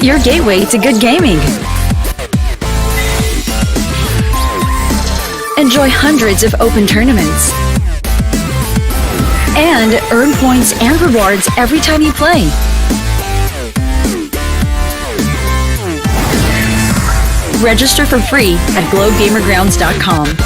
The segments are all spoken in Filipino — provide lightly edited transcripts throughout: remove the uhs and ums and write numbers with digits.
Your gateway to good gaming. Enjoy hundreds of open tournaments. And earn points and rewards every time you play. Register for free at globegamergrounds.com.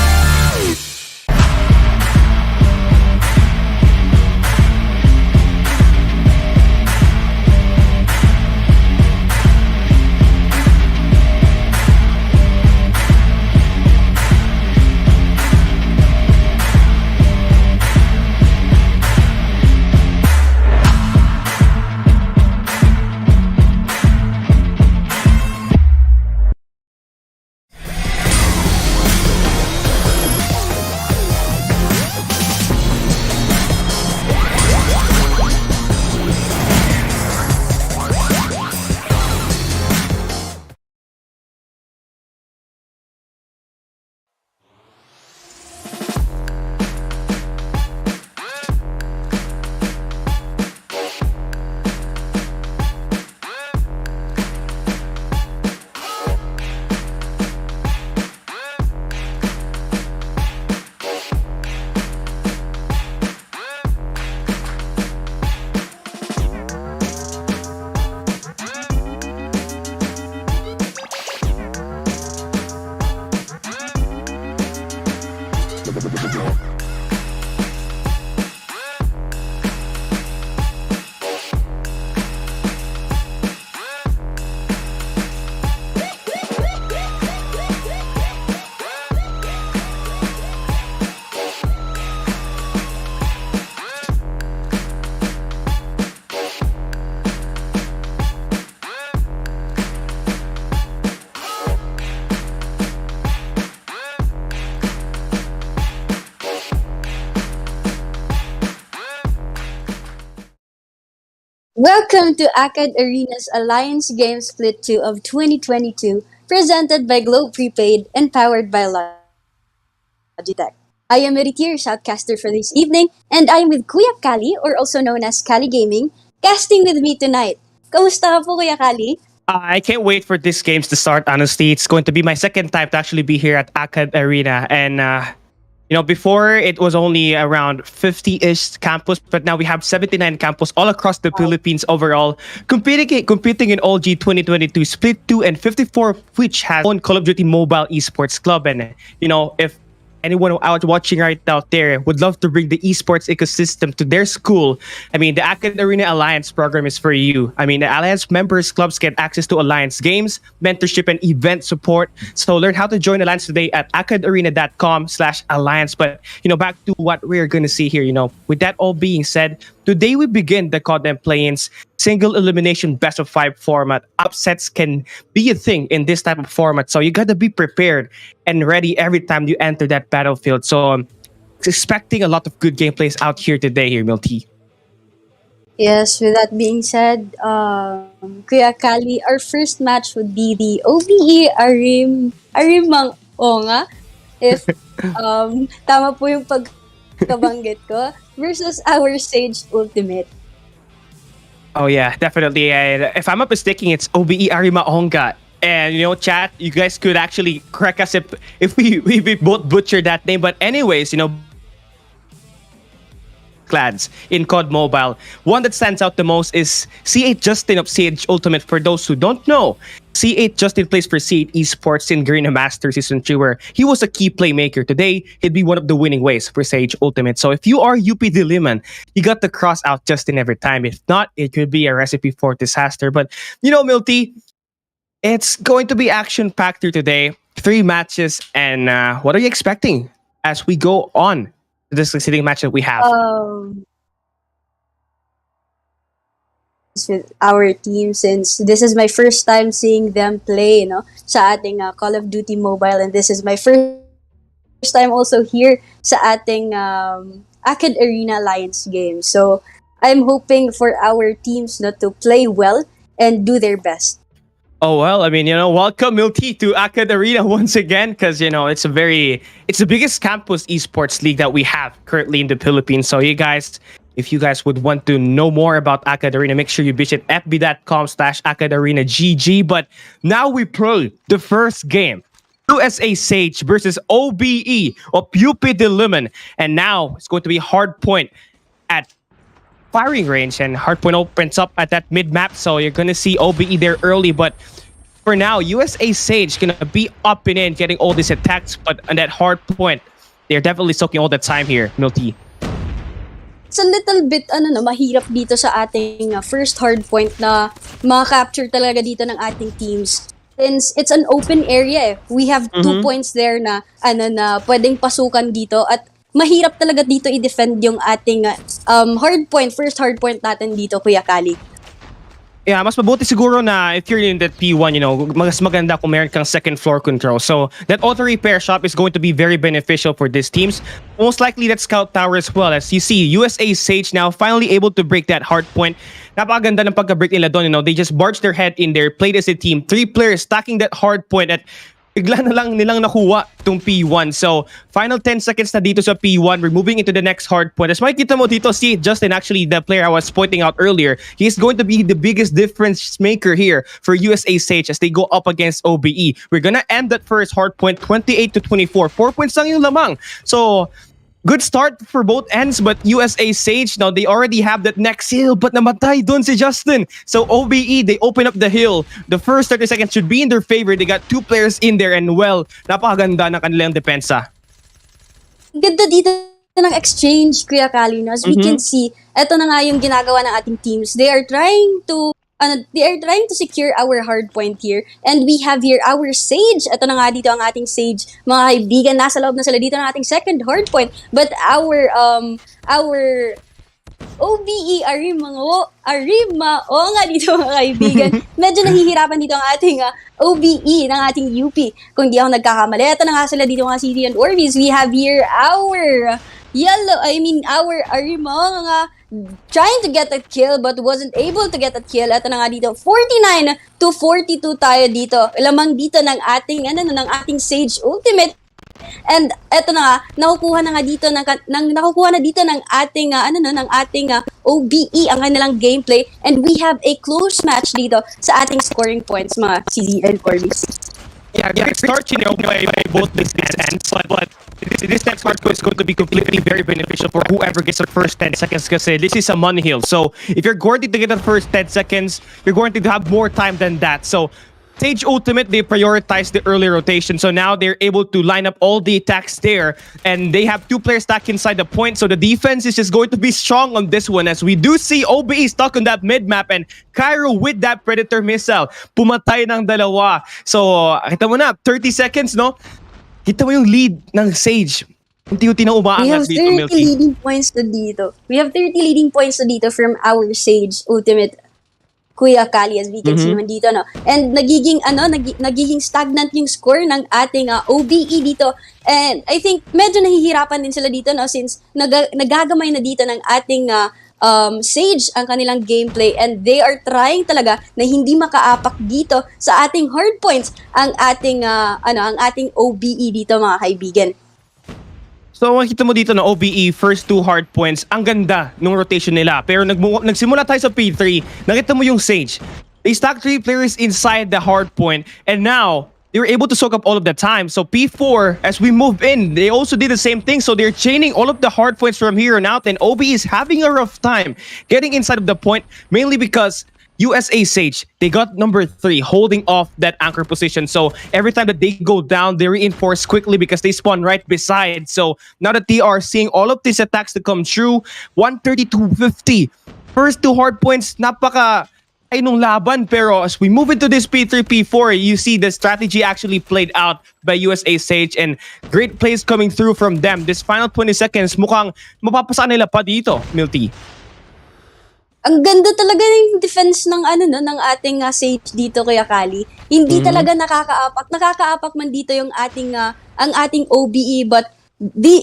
Welcome to ACAD Arena's Alliance Game Split 2 of 2022, presented by Globe Prepaid and powered by Logitech. I am Meriti, your shoutcaster for this evening, and I am with Kuya Kali, or also known as Kali Gaming, casting with me tonight. Kamusta ka po, Kuya Kali? I can't wait for these games to start, honestly. It's going to be my second time to actually be here at ACAD Arena. And, before it was only around 50-ish campus, but now we have 79 campus all across the Philippines overall, competing in OG 2022 Split 2 and 54, which has own Call of Duty Mobile Esports Club. And, if anyone out watching right out there would love to bring the esports ecosystem to their school, the ACAD Arena Alliance program is for you. The Alliance members clubs get access to Alliance games, mentorship, and event support. So learn how to join Alliance today at acadarena.com/alliance. But, back to what we're going to see here, with that all being said, today we begin the COD and play-ins single elimination best of 5 format. Upsets can be a thing in this type of format, so you got to be prepared and ready every time you enter that battlefield. So I'm expecting a lot of good gameplays out here today here, Milty. Yes, with that being said, Kuya Kali, our first match would be the OBE Arimaonga, if tama po yung pagkabanggit ko, versus our Sage Ultimate. Oh yeah, definitely. And if I'm not mistaken, it's OBE Arimaonga. And chat, you guys could actually correct us if we both butcher that name. But anyways, clans in COD Mobile. One that stands out the most is C8 Justin of CH Ultimate. For those who don't know, C8 Justin plays for C8 Esports in Garena Master Season 3, where he was a key playmaker. Today, he'd be one of the winning ways for CH Ultimate. So if you are UP Diliman, you got to cross out Justin every time. If not, it could be a recipe for disaster. But, you know, Milty, it's going to be action-packed here today. 3 matches, and what are you expecting as we go on to this exciting match that we have? With our team, since this is my first time seeing them play, sa ating Call of Duty Mobile, and this is my first time also here sa ating Akad Arena Alliance game. So I'm hoping for our teams not to play well and do their best. Oh, well, I mean, welcome Milty to Akad Arena once again, because, it's the biggest campus esports league that we have currently in the Philippines. So you guys, if you guys would want to know more about Akad Arena, make sure you visit fb.com/AkadArenaGG. But now we play the first game. USA Sage versus OBE of UP Diliman. And now it's going to be hard point at firing range, and hardpoint opens up at that mid-map, so you're gonna see OBE there early. But for now, USA Sage gonna be up and in, getting all these attacks, but on that hardpoint, they're definitely soaking all the time here, Milty. It's a little bit mahirap dito sa ating first hardpoint na ma-capture talaga dito ng ating teams. Since it's an open area, we have 2 points there na na pwedeng pasukan dito, at mahirap talaga dito i-defend yung ating first hardpoint natin dito, Kuya Kali. Yeah, mas mabuti siguro na if you're in that P1, mas maganda kung meron kang second floor control. So that auto repair shop is going to be very beneficial for these teams. Most likely that scout tower as well. As you see, USA Sage now finally able to break that hard point. Napakaganda ng pagka-break nila doon. They just barged their head in there, played as a team. 3 players stacking that hard point at bigla na lang nilang nakuha itong P1. So, final 10 seconds na dito sa P1. We're moving into the next hard point. As makikita mo dito, si Justin, actually the player I was pointing out earlier, he's going to be the biggest difference maker here for USA Sage as they go up against OBE. We're gonna end that first hard point 28-24. 4 points lang yung lamang. So, good start for both ends, but USA Sage, now they already have that next hill, but namatay dun si Justin. So OBE, they open up the hill. The first 30 seconds should be in their favor. They got 2 players in there, and well, napakaganda ng kanilang depensa. Ganda dito ng exchange, Kuya Kali. As we can see, eto na nga yung ginagawa ng ating teams. They are trying to secure our hard point here. And we have here our Sage. Ito na nga dito ang ating Sage. Mga kaibigan, nasa loob na sila dito ng ating second hard point. But our OBE Arimaonga dito mga kaibigan. Medyo nahihirapan dito ang ating OBE ng ating UP. Kung di ako nagkakamali. Ito na nga sila dito mga City and Orbeez. We have here our Arimaonga trying to get a kill but wasn't able to get a kill. Ito na nga dito, 49-42 tayo dito. Lamang dito ng ating Sage Ultimate. And eto na nga, nakukuha na dito ng ating OBE ang kanilang gameplay, and we have a close match dito sa ating scoring points, mga CZ and Corbies. Yeah, great start, by both these ends, but this next hardcore is going to be completely very beneficial for whoever gets the first 10 seconds, because this is a money hill. So if you're going to get the first 10 seconds, you're going to have more time than that. So Sage Ultimate, they prioritize the early rotation. So now they're able to line up all the attacks there. And they have 2 players stacked inside the point. So the defense is just going to be strong on this one. As we do see OBE stuck on that mid-map. And Cairo with that Predator missile. Pumatay ng dalawa. So, kita mo na, 30 seconds, no? Kita mo yung lead ng Sage. Unti-unti na umaangat dito, Milky. We have 30 leading points na dito. We have 30 leading points na dito from our Sage Ultimate, Kuya Kali, as we can see naman dito, no? And nagiging stagnant yung score ng ating OBE dito. And I think medyo nahihirapan din sila dito, no? Since nagagamay na dito ng ating Sage ang kanilang gameplay, and they are trying talaga na hindi makaapak dito sa ating hard points ang ating OBE dito, mga kaibigan. So, makikita mo dito na OBE, first 2 hard points, ang ganda nung rotation nila. Pero nagsimula tayo sa P3, nakita mo yung Sage. They stacked 3 players inside the hard point, and now, they were able to soak up all of the time. So P4, as we move in, they also did the same thing. So they're chaining all of the hard points from here on out, and OBE is having a rough time getting inside of the point, mainly because USA Sage, they got number 3 holding off that anchor position. So every time that they go down, they reinforce quickly because they spawn right beside. So now that they are seeing all of these attacks to come true, 132.50. First 2 hard points, napaka ay nung laban. Pero as we move into this P3, P4, you see the strategy actually played out by USA Sage and great plays coming through from them. This final 20 seconds, mukhang mapapasa nila pa dito, Milty. Ang ganda talaga ng defense ng ng ating Sage dito, Kuya Kali. Hindi talaga nakakaapak. Nakakaapak man dito yung ating ang ating OBE, but di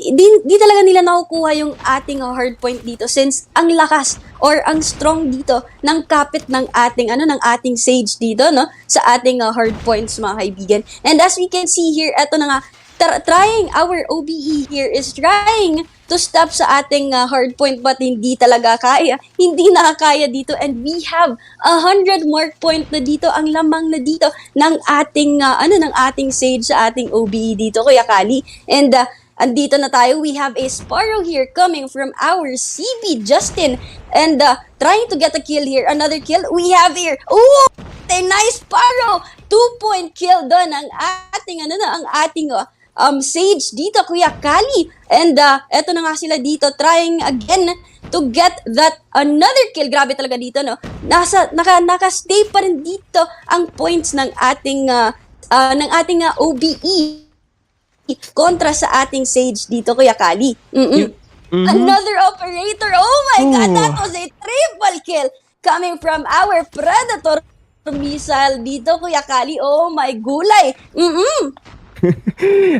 talaga nila nakukuha yung ating hard point dito since ang lakas or ang strong dito ng kapit ng ating ng ating Sage dito, no, sa ating hard points, mga kaibigan. And as we can see here, eto na nga, trying our OBE here is trying to stop sa ating hard point, but hindi talaga kaya. Hindi nakakaya dito, and we have 100 mark point na dito, ang lamang na dito ng ating ng ating Sage sa ating OBE dito, Kuya Kali. And andito na tayo. We have a Sparrow here coming from our CB Justin, and trying to get a kill here. Another kill we have here. Oh, a nice Sparrow. 2-point kill doon ang ating ang ating Sage dito, Kuya Kali. And eto na nga sila dito, trying again to get that another kill. Grabe talaga dito, no? Naka-stay pa rin dito ang points ng ating OBE kontra sa ating Sage dito, Kuya Kali. Another operator. Oh my God, that was a triple kill coming from our Predator missile dito, Kuya Kali. Oh my gulay.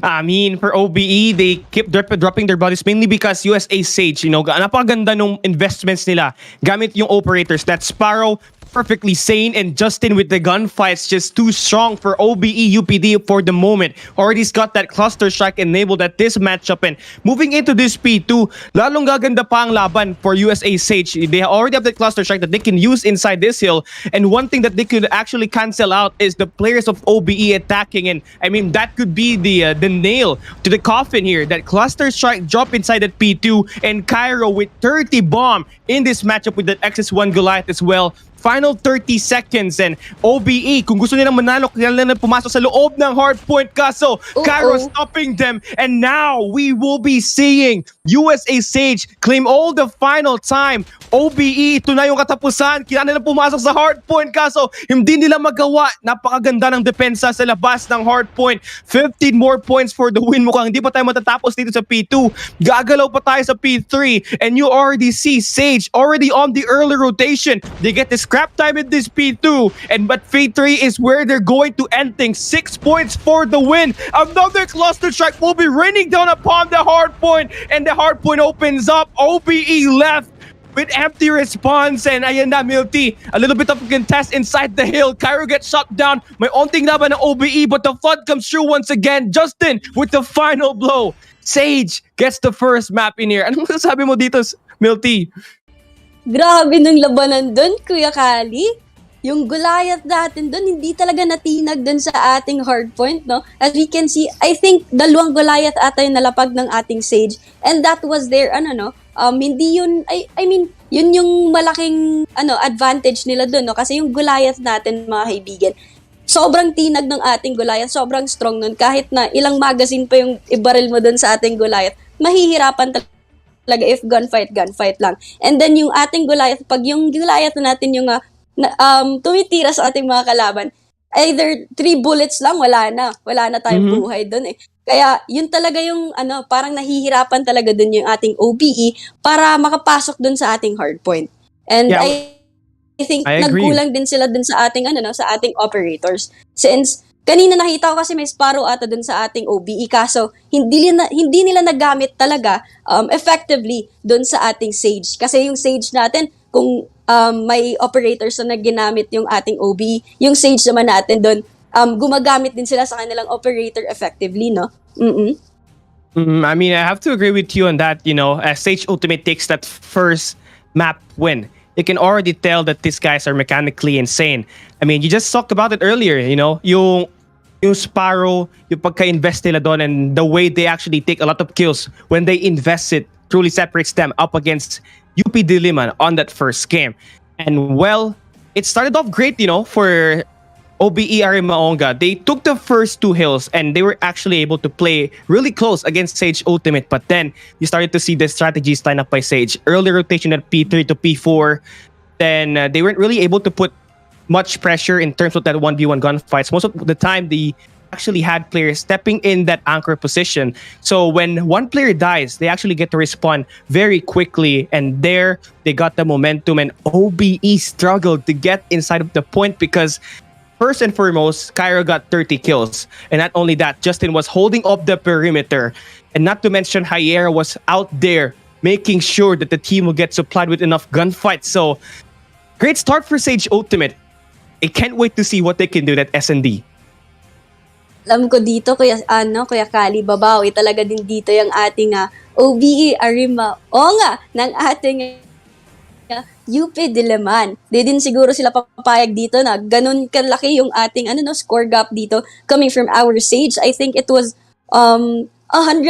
I mean, for OBE, they keep dropping their bodies mainly because USA Sage, napakaganda nung investments nila gamit yung operators. That Sparrow, perfectly sane, and Justin with the gunfights just too strong for OBE UPD for the moment. Already's got that cluster strike enabled at this matchup, and moving into this P2, lalong gaganda pa ang laban for USA Sage. They already have the cluster strike that they can use inside this hill, and one thing that they could actually cancel out is the players of OBE attacking, and I mean that could be the nail to the coffin here. That cluster strike drop inside that P2, and Cairo with 30 bomb in this matchup with that XS1 Goliath as well. Final 30 seconds, and OBE, kung gusto nilang manalo, kailangan na pumasok sa loob ng hard point, kaso Cairo stopping them, and now we will be seeing USA Sage claim all the final time. OBE, ito na yung katapusan, kailangan nila pumasok sa hard point, kaso hindi nila magawa. Napakaganda ng depensa sa labas ng hard point. 15 more points for the win. Mukhang hindi pa tayo matatapos dito sa P2. Gagalaw pa tayo sa P3, and you already see Sage already on the early rotation. They get the scrap time in this P2, but P3 is where they're going to end things. 6 points for the win. Another cluster strike will be raining down upon the hard point, and the hard point opens up. OBE left with empty response, and ayan na, Milty, a little bit of a contest inside the hill. Cairo gets shot down. May onting laban ng OBE, but the flood comes through once again. Justin with the final blow. Sage gets the first map in here. Anong masasabi mo dito, Milty? Grabe nung labanan doon, Kuya Kali. Yung Goliath natin doon, hindi talaga natinag doon sa ating hardpoint, no? As we can see, I think 2 Goliath ata yung nalapag ng ating Sage. And that was their, hindi yun, I mean, yun yung malaking, advantage nila doon, no? Kasi yung Goliath natin, mga kaibigan, sobrang tinag ng ating Goliath, sobrang strong nun. Kahit na ilang magazine pa yung ibaril mo doon sa ating Goliath, mahihirapan talaga if gunfight lang. And then yung ating Goliath, pag yung Goliath na natin yung tumitira sa ating mga kalaban, either 3 bullets lang, wala na tayong buhay doon eh. Kaya yun talaga yung parang nahihirapan talaga doon yung ating OBE para makapasok doon sa ating hardpoint. And yeah, I think nagkulang din sila doon sa ating sa ating operators. Since kanina nakita ko kasi may Sparrow ata dun sa ating OBE, kaso hindi nila nagamit talaga effectively dun sa ating Sage. Kasi yung Sage natin, kung may operators na ginamit yung ating OBE, yung Sage naman natin dun, gumagamit din sila sa kanilang operator effectively, no? I mean, I have to agree with you on that, as Sage Ultimate takes that first map win. You can already tell that these guys are mechanically insane. I mean, you just talked about it earlier, yung yung Sparrow, yung pagka-invest nila doon, and the way they actually take a lot of kills when they invest it truly separates them up against UP Diliman on that first game. And well, it started off great, for OBE Arimaonga. They took the first two hills and they were actually able to play really close against Sage Ultimate. But then you started to see the strategies line up by Sage. Early rotation at P3 to P4. Then they weren't really able to put much pressure in terms of that 1v1 gunfights. Most of the time, they actually had players stepping in that anchor position. So when one player dies, they actually get to respond very quickly. And there, they got the momentum. And OBE struggled to get inside of the point because first and foremost, Cairo got 30 kills. And not only that, Justin was holding up the perimeter. And not to mention, Hyera was out there making sure that the team will get supplied with enough gunfights. So, great start for Sage Ultimate. I can't wait to see what they can do at S&D. Alam ko dito, Kuya Kali, babawi talaga din dito yung ating OBE Arimaonga ng ating UP Diliman. Di din siguro sila papayag dito na ganun kalaki yung ating score gap dito coming from our Sage. I think it was 100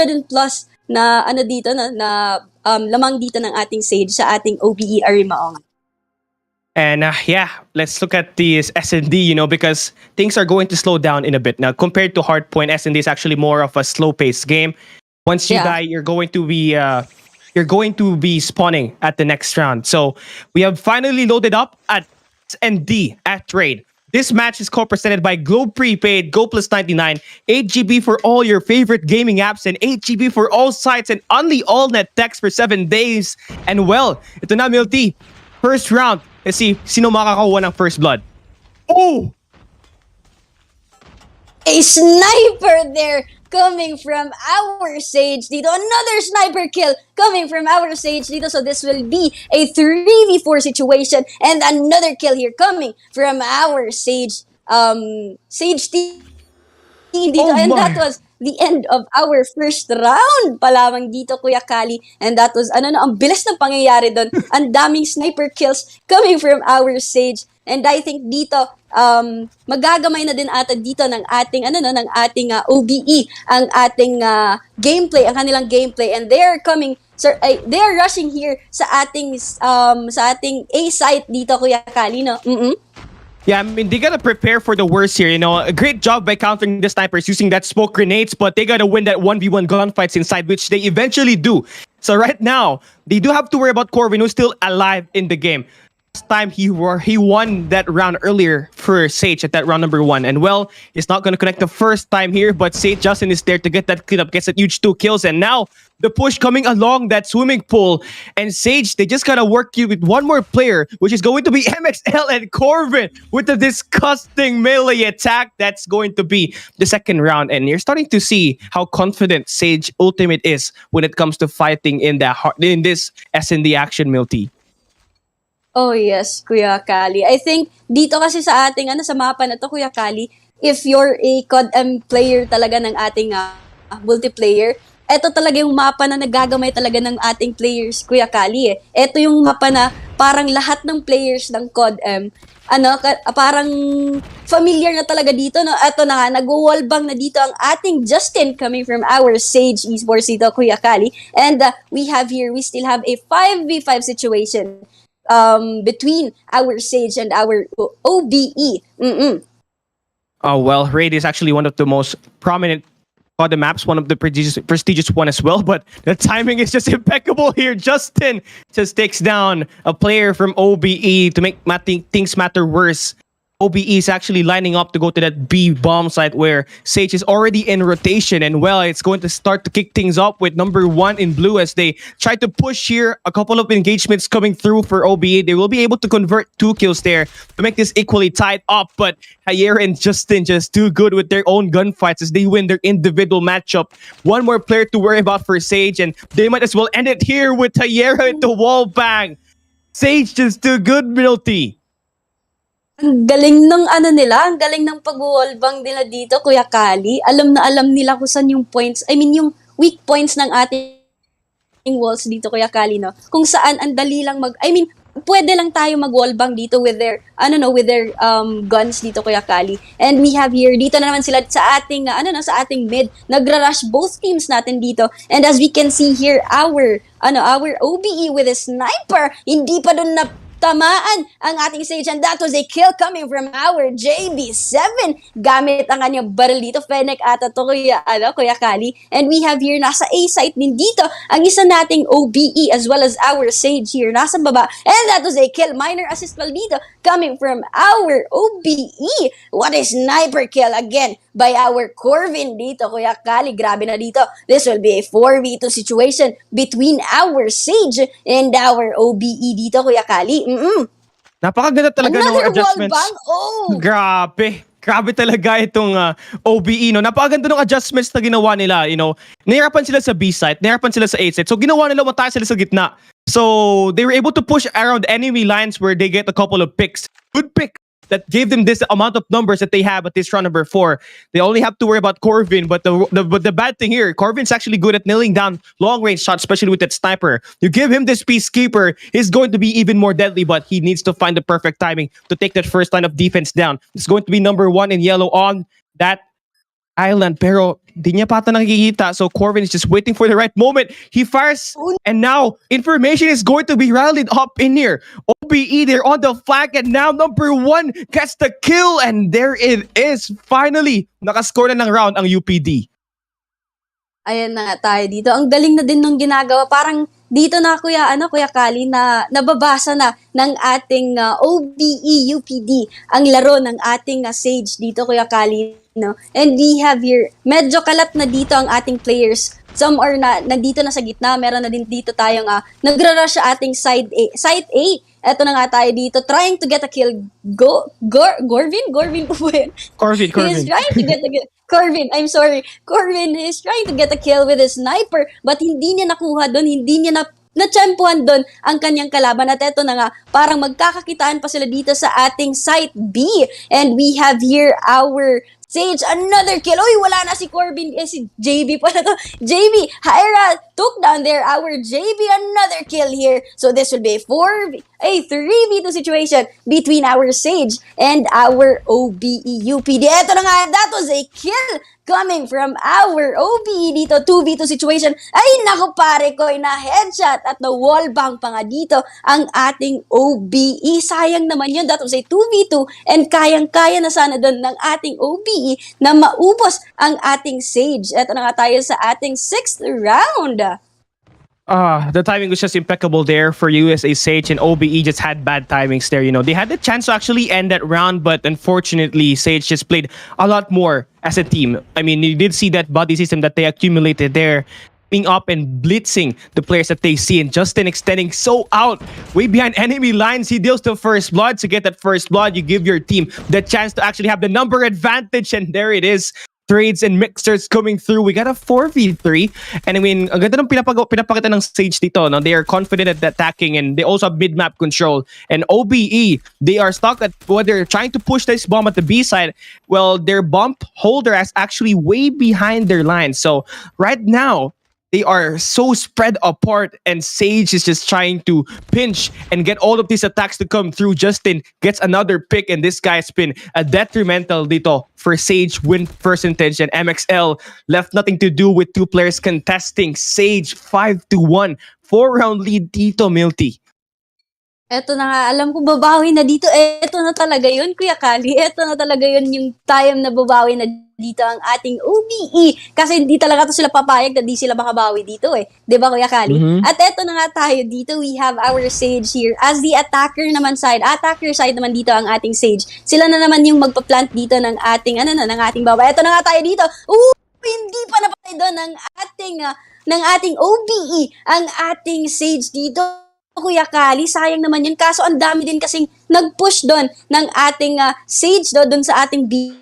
and plus na dito na lamang dito ng ating Sage sa ating OBE Arimaonga. And let's look at this S&D, because things are going to slow down in a bit. Now, compared to Hardpoint, S&D is actually more of a slow-paced game. Once you die, you're going to be spawning at the next round. So we have finally loaded up at S&D at Trade. This match is co-presented by Globe Prepaid, Go Plus 99, 8 GB for all your favorite gaming apps, and 8 GB for all sites, and only all net text for 7 days. And well, ito na, Milty. First round. Let's see, sino makakakuha ng first blood? Oh! A sniper there coming from our Sage dito. Another sniper kill coming from our Sage dito. So this will be a 3v4 situation. And another kill here coming from our Sage team dito. Oh and my. that was the end of our first round pa lamang dito, Kuya Kali. And that was, ang bilis ng pangyayari doon. Ang daming sniper kills coming from our Sage. And I think dito, magagamay na din ata dito ng ating, ng ating OBE, ang ating gameplay, ang kanilang gameplay. And they're coming, they're rushing here sa ating A site dito, Kuya Kali, no? Yeah, I mean, they gotta prepare for the worst here, A great job by countering the snipers using that smoke grenades, but they gotta win that 1v1 gunfights inside, which they eventually do. So right now, they do have to worry about Corvin, who's still alive in the game. Last time he won that round earlier for Sage at that round number 1. And well, he's not gonna connect the first time here, but Sage Justin is there to get that clean up, gets that huge 2 kills, and now the push coming along that swimming pool. And Sage, they just gotta work you with one more player, which is going to be MXL and Corvin with the disgusting melee attack. That's going to be the second round. And you're starting to see how confident Sage Ultimate is when it comes to fighting in this S&D action, Milty. Oh yes, Kuya Kali. I think dito kasi sa ating sa mapa na to, Kuya Kali, if you're a COD player talaga ng ating multiplayer, eto talaga yung mapa na nagagamay talaga ng ating players, Kuya Kali eh. Eto yung mapa na parang lahat ng players ng COD parang familiar na talaga dito, no? Eto na nga, nag-wallbang na dito ang ating Justin coming from our Sage Esports dito, Kuya Kali. And we still have a 5v5 situation between our Sage and our OBE. Oh, well, Raid is actually one of the most prominent COD maps, one of the prestigious one as well, but the timing is just impeccable here. Justin just takes down a player from OBE to make things matter worse. OBE is actually lining up to go to that B bomb site where Sage is already in rotation, and well, it's going to start to kick things up with number 1 in blue as they try to push here. A couple of engagements coming through for OBE. They will be able to convert 2 kills there to make this equally tied up, but Hyera and Justin just too good with their own gunfights as they win their individual matchup. One more player to worry about for Sage, and they might as well end it here with Hyera at the wall bang. Sage just too good, Milty. Ang galing ng ang galing ng pag-wallbang nila dito, Kuya Kali. Alam na alam nila kung saan yung points, yung weak points ng ating walls dito, Kuya Kali, no? Kung saan ang dali lang pwede lang tayo mag-wallbang dito with their, with their guns dito, Kuya Kali. And we have here, dito na naman sila sa ating, sa ating mid. Nagra-rush both teams natin dito. And as we can see here, our OBE with a sniper, hindi pa dun na tamaan ang ating Sage, and that was a kill coming from our JB7 gamit ang kanyang barrel dito. Fennec ata to, Kuya Kali. And we have here, nasa A site din dito, ang isa nating OBE as well as our Sage here, nasa baba. And that was a kill, minor assist pal dito, coming from our OBE. What a sniper kill again by our Corvin dito, Kuya Kali. Grabe na dito. This will be a 4v2 situation between our Sage and our OBE dito, Kuya Kali. Napakaganda talaga ng adjustments. Wallbang? Oh! Grabe talaga itong OBE, no? Napakaganda ng adjustments na ginawa nila, Nahirapan sila sa B site, nahirapan sila sa A site. So ginawa nila, mataas sila sa gitna. So they were able to push around enemy lines where they get a couple of picks. Good pick that gave them this amount of numbers that they have at this round number 4. They only have to worry about Corvin, but the bad thing here, Corvin's actually good at nailing down long-range shots, especially with that sniper. You give him this Peacekeeper, he's going to be even more deadly, but he needs to find the perfect timing to take that first line of defense down. It's going to be number 1 in yellow on that island, pero di niya pata nakikita. So Corvin is just waiting for the right moment. He fires, and now information is going to be rallied up in here. OBE, they're on the flank, and now number 1 gets the kill, and there it is. Finally, nakascore na ng round ang UPD. Ayan na tayo dito. Ang galing na din nung ginagawa. Parang dito na, Kuya Kali, na nababasa na ng ating OBE UPD ang laro ng ating Sage dito, Kuya Kali. No? And we have here, medyo kalat na dito ang ating players. Some are nandito na sa gitna. Meron na din dito tayong nagra-rush sa ating side A. Eto na nga tayo dito, trying to get a kill. Corvin po yun. Corvin. He's trying to get a kill. Corvin is trying to get a kill with a sniper, but hindi niya nakuha doon, hindi niya na-champuan doon ang kanyang kalaban. At eto na nga, parang magkakakitaan pa sila dito sa ating site B. And we have here our Sage, another kill. Uy, wala na si Corbin. Si JB pala to. JB, Hyra took down there our JB. Another kill here. So this will be a 3v2 situation between our Sage and our OBE UPD. Eto na nga, that was a kill coming from our OBE dito. 2v2 situation. Ay, naku pare ko, na headshot at na wallbang pa nga dito ang ating OBE. Sayang naman yun. That was a 2v2 and kayang-kaya na sana doon ng ating OBE na maubos ang ating Sage. Eto na nga tayo sa ating 6th round. The timing was just impeccable there for USA Sage, and OBE just had bad timings there. They had the chance to actually end that round, but unfortunately, Sage just played a lot more as a team. I mean, you did see that body system that they accumulated there, being up and blitzing the players that they see, and Justin extending so out way behind enemy lines. He deals the first blood. To get that first blood, you give your team the chance to actually have the number advantage, and there it is. Trades and mixers coming through. We got a 4v3. And I mean, ang ganda ng pinapakita ng Sage dito. No? They are confident at attacking, and they also have mid-map control. And OBE, they are stuck at what they're trying to push this bomb at the B side. Well, their bomb holder is actually way behind their line. So right now, they are so spread apart, and Sage is just trying to pinch and get all of these attacks to come through. Justin gets another pick, and this guy's been a detrimental dito for Sage win percentage, and MXL left nothing to do with 2 players contesting. Sage 5-1, 4-round lead dito, Milty. Eto na nga, alam ko babawi na dito. Eto na talaga yun, Kuya Kali. Eto na talaga yun yung time na babawi na dito ang ating OBE. Kasi hindi talaga to sila papayag na di sila makabawi dito eh. Diba, Kuya Kali? Mm-hmm. At eto na nga tayo dito. We have our Sage here. As the attacker side naman dito ang ating Sage. Sila na naman yung magpa-plant dito ng ating, ng ating baba. Eto na nga tayo dito. Hindi pa napatay doon ng ating OBE. Ang ating Sage dito, Kuya Kali, sayang naman yun. Kaso ang dami din kasing nag-push doon ng ating Sage doon sa ating B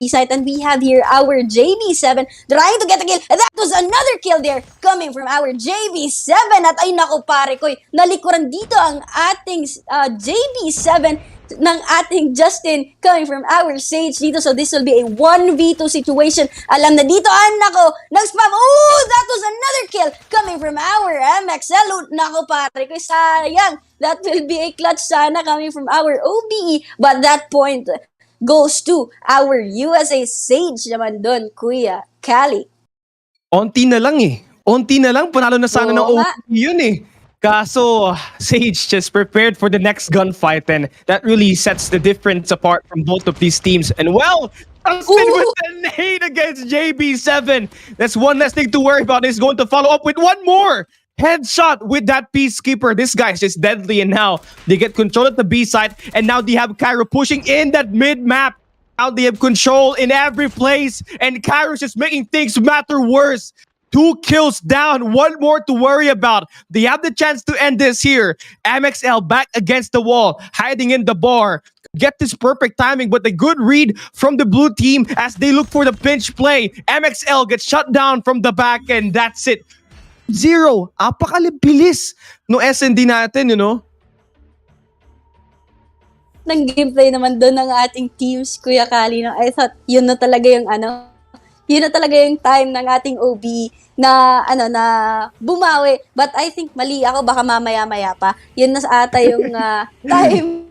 site. And we have here our JB7 trying to get a kill. And that was another kill there coming from our JB7. At ay naku pare ko, nalikuran dito ang ating JB7 ng ating Justin coming from our Sage dito. So this will be a 1v2 situation. Alam na dito, nako, nag-spam. That was another kill coming from our MXL. Nako pare ko, sayang. That will be a clutch sana coming from our OBE. But that point goes to our USA Sage naman dun, Kuya Cali. Onti na lang eh. Onti na lang, panalo na sana ng Oo nga. OP yun eh. Kaso, Sage just prepared for the next gunfight and that really sets the difference apart from both of these teams. And well, Dustin with the nade against JB7. That's one less thing to worry about. He's going to follow up with one more headshot with that Peacekeeper. This guy's just deadly, and now they get control at the B side, and now they have Cairo pushing in that mid map. Now they have control in every place, and Cairo's just making things matter worse. 2 kills down, one more to worry about. They have the chance to end this here. MXL back against the wall, hiding in the bar. Get this perfect timing, but a good read from the blue team as they look for the pinch play. MXL gets shut down from the back, and that's it. 0. Apakalibilis no SND natin, you know? Ng gameplay naman doon ng ating teams, Kuya Kali. No? I thought yun na talaga yung yun na talaga yung time ng ating OB na na bumawi. But I think mali ako, baka mamaya-maya pa. Yun na sa ata yung time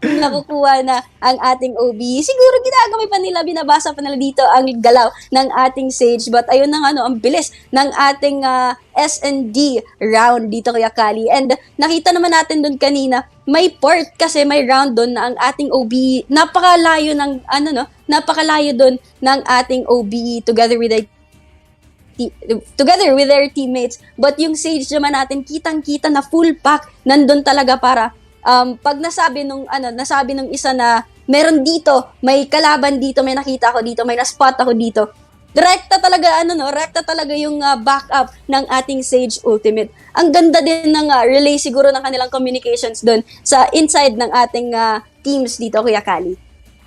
nakukuha na ang ating OB. Siguro ginagawa pa nila, binabasa pa nila dito ang galaw ng ating Sage. But ayun na ang bilis ng ating S&D round dito, Kuya Kali. And nakita naman natin doon kanina, may port kasi may round doon na ang ating OB, napakalayo ng napakalayo doon ng ating OB together with their teammates. But yung Sage naman natin, kitang-kita na full pack nandun talaga para pag nasabi nung isa na meron dito, may kalaban dito, may nakita ako dito, may na-spot ako dito. Rekta talaga yung backup ng ating Sage Ultimate. Ang ganda din ng relay siguro ng kanilang communications doon sa inside ng ating teams dito, Kuya Kali.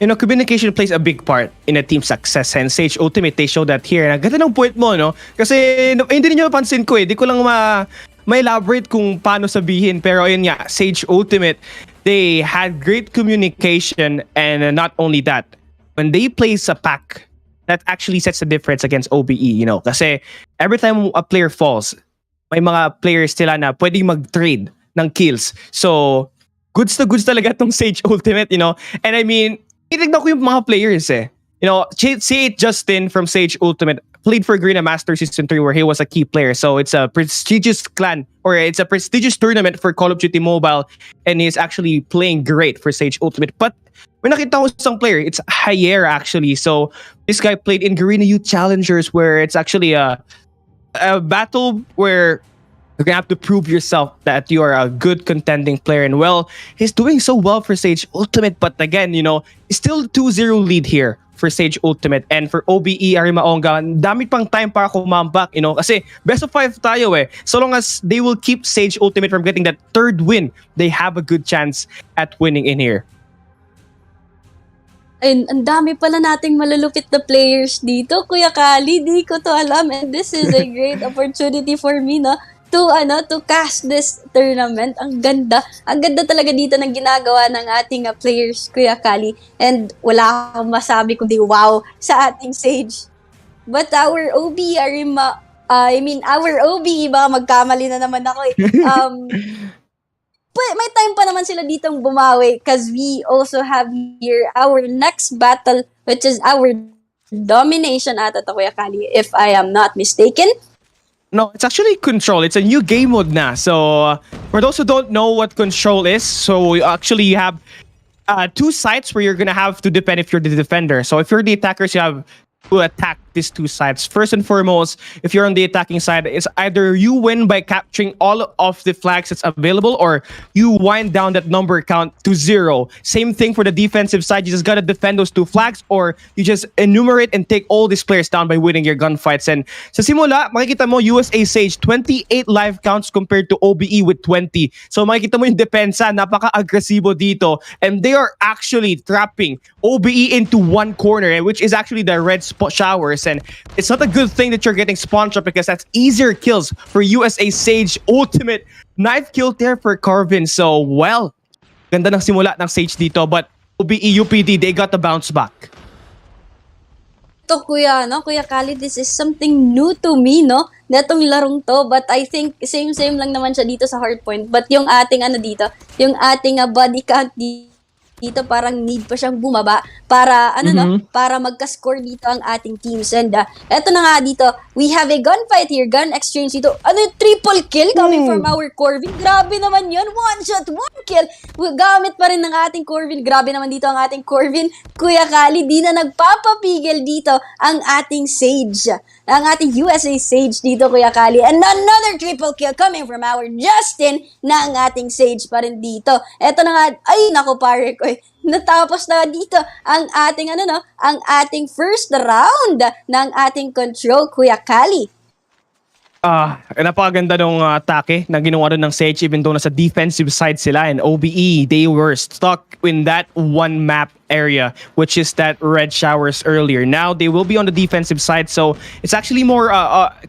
You know, communication plays a big part in a team's success, and Sage Ultimate, they show that here. Ganda ng point mo, no? Kasi hindi niyo napansin ko eh. Di ko lang ma-elaborate kung paano sabihin. Pero ayun nga, Sage Ultimate, they had great communication, and not only that, when they play sa pack, that actually sets the difference against OBE, you know? Kasi every time a player falls, may mga players sila na pwedeng mag-trade ng kills. So, goods na goods talaga tong Sage Ultimate, you know? And I mean, itignan ko yung mga players eh. You know, say Justin from Sage Ultimate played for Green Master Season 3 where he was a key player. So it's a prestigious clan, or it's a prestigious tournament for Call of Duty Mobile, and he's actually playing great for Sage Ultimate. But may nakita ko isang player, it's Hayer actually. So this guy played in Garena Youth Challengers where it's actually a battle where you're gonna have to prove yourself that you are a good contending player. And well, he's doing so well for Sage Ultimate. But again, you know, it's still 2-0 lead here for Sage Ultimate. And for OBE Arimaonga, dami pang time para kumambak, you know, kasi best of 5 tayo eh. So long as they will keep Sage Ultimate from getting that third win, they have a good chance at winning in here. And ang dami pala nating malulupit na players dito, Kuya Kali. Di ko to alam. And this is a great opportunity for me, no? To cast this tournament. Ang ganda. Ang ganda talaga dito ng ginagawa ng ating players, Kuya Kali. And wala akong masabi kundi wow sa ating Sage. But our OB, our OB, baka magkamali na naman ako eh. May time pa naman sila ditong bumawi because we also have here our next battle, which is our domination ata to, Kuya Kali, if I am not mistaken. No, it's actually Control. It's a new game mode na. So, for those who don't know what Control is, so you actually have 2 sides where you're gonna have to defend if you're the defender. So, if you're the attackers, you have to attack these 2 sides. First and foremost, if you're on the attacking side, it's either you win by capturing all of the flags that's available, or you wind down that number count to 0. Same thing for the defensive side. You just gotta defend those 2 flags, or you just enumerate and take all these players down by winning your gunfights. And sa simula, makikita mo USA Sage 28 live counts compared to OBE with 20. So makikita mo yung depensa, napaka-agresibo dito, and they are actually trapping OBE into one corner, which is actually the red spot showers. And it's not a good thing that you're getting spawn trap, because that's easier kills for USA Sage Ultimate. 9th kill there for Carvin. So, well, ganda ng simula ng Sage dito. But OBE UPD, they got the bounce back. to, Kuya, no? Kuya Kali, this is something new to me, no? Netong larong to, but I think same lang naman siya dito sa hardpoint. But yung ating dito, yung ating body count dito parang need pa siyang bumaba para para magka-score dito ang ating teams. And eto na nga dito, we have a gunfight here, gun exchange dito. Triple kill coming from our Corvin. Grabe naman yun, one shot, one kill. Gamit pa rin ng ating Corvin. Grabe naman dito ang ating Corvin. Kuya Kali, di na nagpapapigil dito ang ating Sage. Ang ating USA Sage dito, Kuya Kali. And another triple kill coming from our Justin na ang ating Sage pa rin dito. Eto na nga, ay nako pare ko, natapos na dito ang ating ang ating first round ng ating control, Kuya Kali. Napakaganda nung atake na ginawa doon ng Sage, even though nasa defensive side sila, and OBE, they were stuck in that one map area, which is that red showers earlier. Now they will be on the defensive side, so it's actually more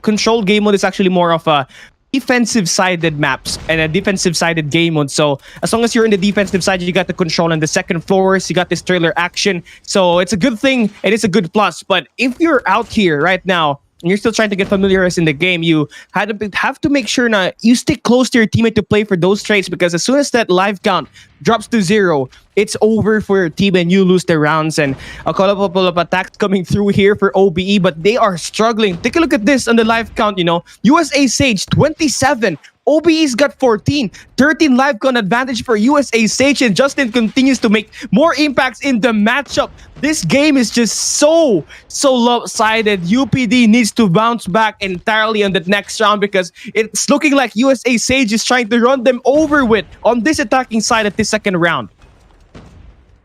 control game mode is actually more of a defensive-sided maps and a defensive-sided game mode. So as long as you're in the defensive side, you got the control on the second floors, you got this trailer action. So it's a good thing, and it's a good plus. But if you're out here right now, and you're still trying to get familiarized in the game, you have to make sure na you stick close to your teammate to play for those trades, because as soon as that life count drops to 0, it's over for your team and you lose the rounds. And a couple of attacks coming through here for OBE, but they are struggling. Take a look at this on the life count, USA Sage, 27. OBE's got 14, 13 live count advantage for USA Sage, and Justin continues to make more impacts in the matchup. This game is just so lopsided. UPD needs to bounce back entirely on the next round, because it's looking like USA Sage is trying to run them over with on this attacking side at this second round.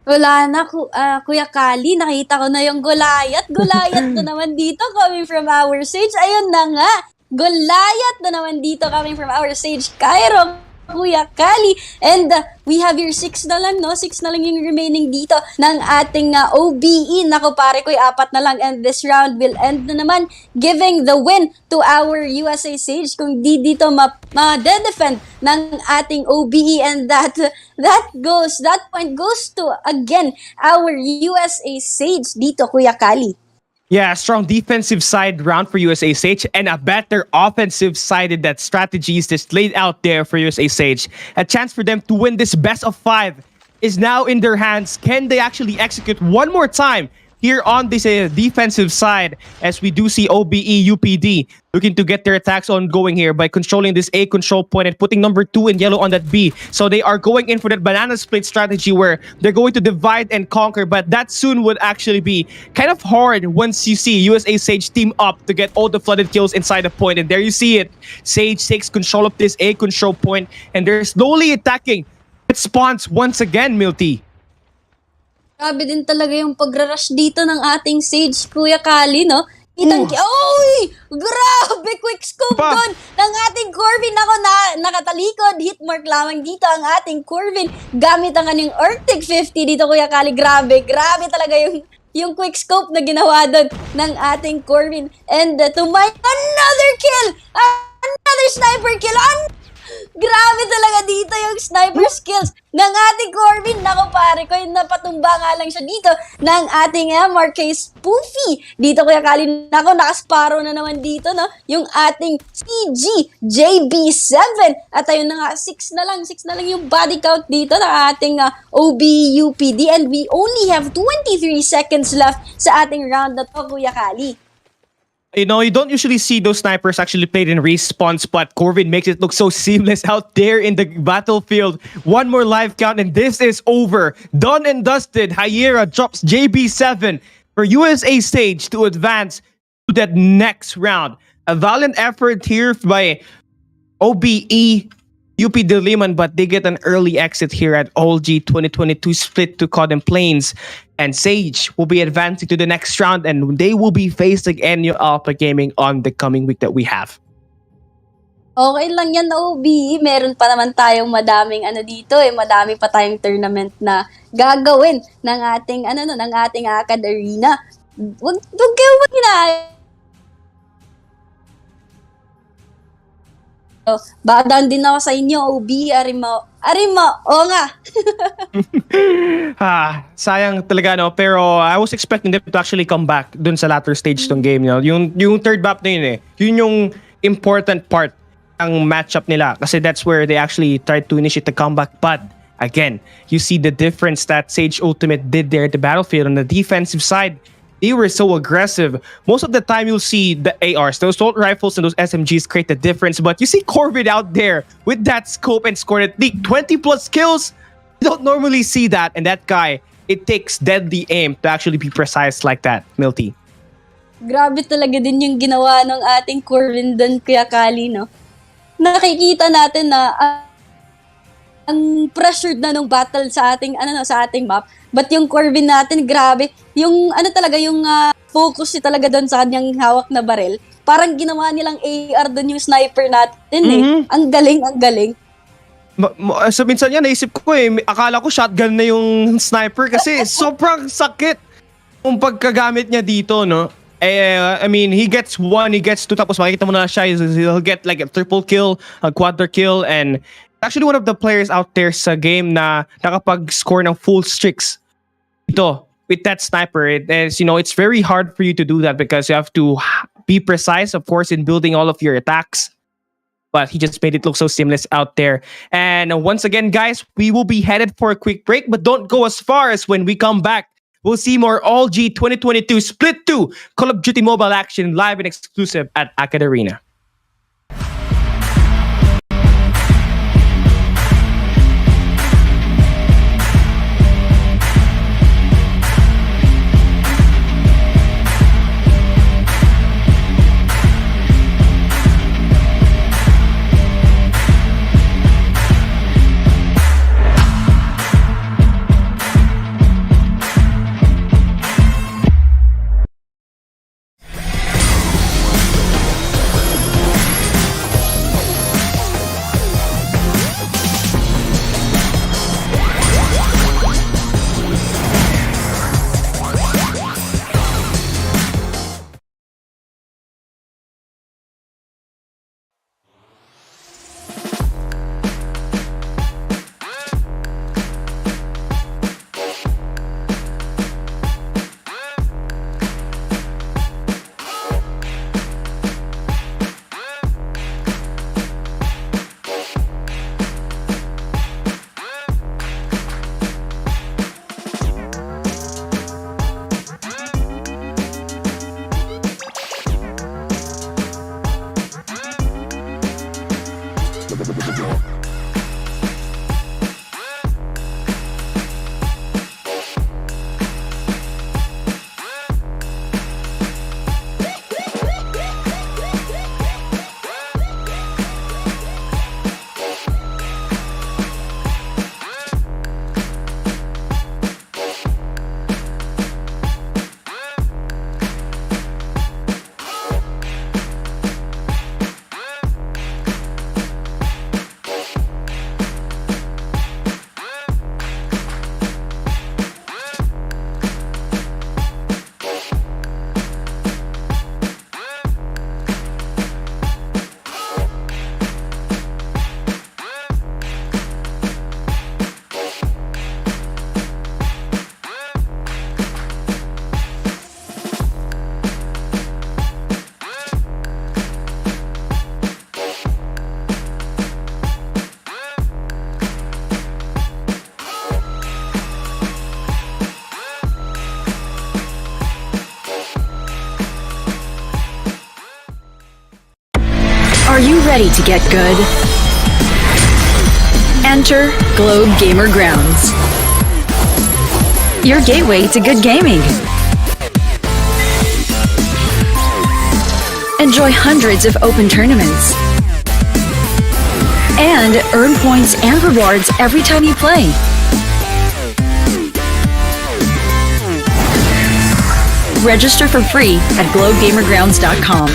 Wala na, Kuya Kali, nakita ko na yung Goliath na naman dito coming from our Sage. Ayun na nga, Goliath na naman dito coming from our Sage Cairo, Kuya Kali. And we have your 6 na lang, no? 6 na lang yung remaining dito ng ating OBE. Nako pare ko, 4 na lang. And this round will end na naman, giving the win to our USA Sage kung di dito ma-defend ng ating OBE. And that point goes to, again, our USA Sage dito, Kuya Kali. Yeah, strong defensive side round for USA Sage, and a better offensive sided that strategies just laid out there for USA Sage. A chance for them to win this best of 5 is now in their hands. Can they actually execute one more time here on this defensive side, as we do see OBE UPD looking to get their attacks ongoing here by controlling this A control point and putting number 2 in yellow on that B. So they are going in for that banana split strategy where they're going to divide and conquer, but that soon would actually be kind of hard once you see USA Sage team up to get all the flooded kills inside the point. And there you see it. Sage takes control of this A control point, and they're slowly attacking. It spawns once again, Milty. Grabe din talaga yung pagrarush dito ng ating Sage, Kuya Kali, no? Oy! Grabe! Quick scope doon ng ating Corvin. Ako nakatalikod. Hitmark lamang dito ang ating Corvin. Gamit ang kanyang Arctic 50 dito, Kuya Kali. Grabe talaga yung quick scope na ginawa doon ng ating Corvin. And to my another kill! Another sniper kill! Grabe talaga dito yung sniper skills ng ating Corvin. Nako pare ko, yung napatumba nga lang siya dito ng ating MRK Spoofy. Dito Kuya Kali, nako, nakasparo na naman dito, no? Yung ating CGJB7. At ayun na nga, 6 na lang yung body count dito ng ating OBUPD. And we only have 23 seconds left sa ating round na to, Kuya Kali. You don't usually see those snipers actually played in respawn, but Corvin makes it look so seamless out there in the battlefield. One more life count, and this is over. Done and dusted. Hyera drops JB7 for USA Sage to advance to that next round. A valiant effort here by OBE UP Diliman, but they get an early exit here at OLG 2022 split to COD and Plains. And Sage will be advancing to the next round, and they will be facing NU Alpha Gaming on the coming week that we have. Okay lang yan, OB. Meron pa naman tayong madaming dito madami pa tayong tournament na gagawin ng ating ng ating Acad Arena. Wag kayo Badaan din ako sa inyo, OB, Arimaonga. Sayang talaga, no? Pero I was expecting them to actually come back dun sa latter stage ng game, no? Yung third map na yun eh. Yun yung important part ng matchup nila kasi that's where they actually tried to initiate the comeback. But again, you see the difference that Sage Ultimate did there at the battlefield on the defensive side. They were so aggressive. Most of the time, you'll see the ARs, those assault rifles and those SMGs create the difference. But you see Corbin out there with that scope and scored at least 20 plus kills. You don't normally see that. And that guy, it takes deadly aim to actually be precise like that, Milty. Grabe talaga din yung ginawa ng ating Corbin doon, Kuya Kali, no? Nakikita natin na ang pressured na nung battle sa ating sa ating map. But yung Corbin natin, grabe, yung talaga yung focus niya talaga doon sa kanyang hawak na baril. Parang ginawa nilang AR doon yung sniper natin eh. Ang galing. So minsan yan naisip ko akala ko shotgun na yung sniper kasi sobrang sakit yung pagkagamit niya dito, no? I mean, he gets 1, he gets 2, tapos makikita mo na siya, he'll get like a triple kill, a quadra kill, and actually one of the players out there sa game na nakapag-score ng full streaks. Ito, with that sniper, it's very hard for you to do that because you have to be precise, of course, in building all of your attacks. But he just made it look so seamless out there. And once again, guys, we will be headed for a quick break, but don't go as far as when we come back. We'll see more All G 2022 Split 2 Call of Duty Mobile action live and exclusive at Akad Arena. Are you ready to get good? Enter Globe Gamer Grounds, your gateway to good gaming. Enjoy hundreds of open tournaments and earn points and rewards every time you play. Register for free at globegamergrounds.com.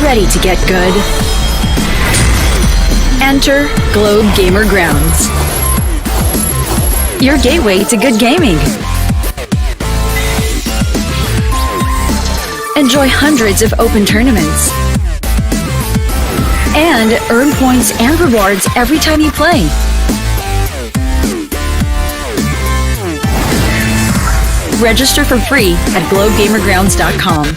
ready to get good? Enter Globe Gamer Grounds, your gateway to good gaming. Enjoy hundreds of open tournaments and earn points and rewards every time you play. Register for free at globegamergrounds.com.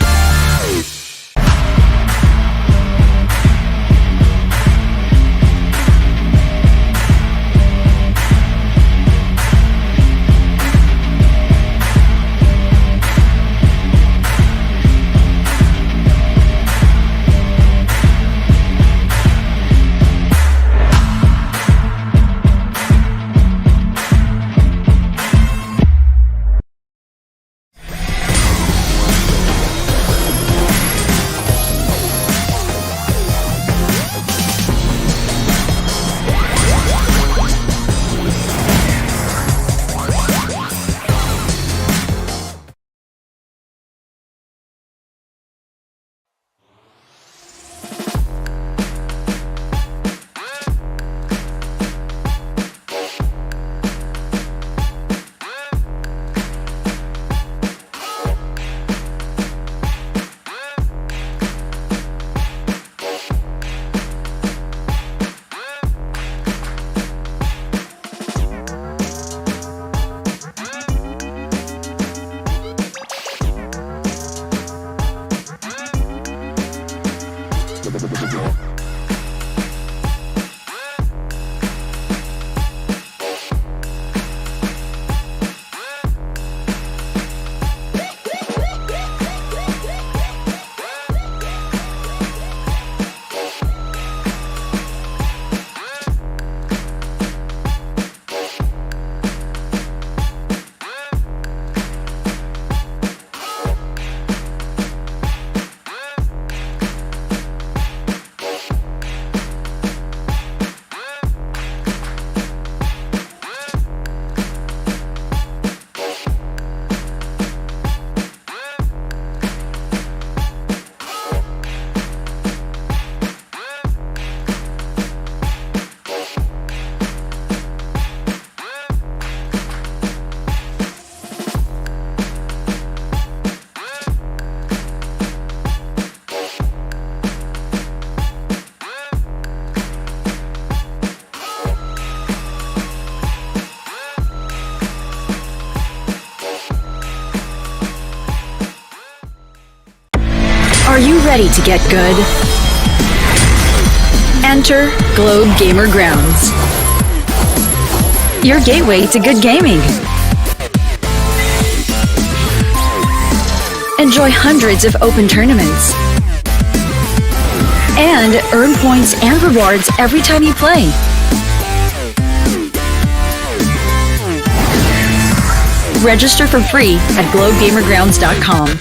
Are you ready to get good? Enter Globe Gamer Grounds, your gateway to good gaming. Enjoy hundreds of open tournaments and earn points and rewards every time you play. Register for free at globegamergrounds.com.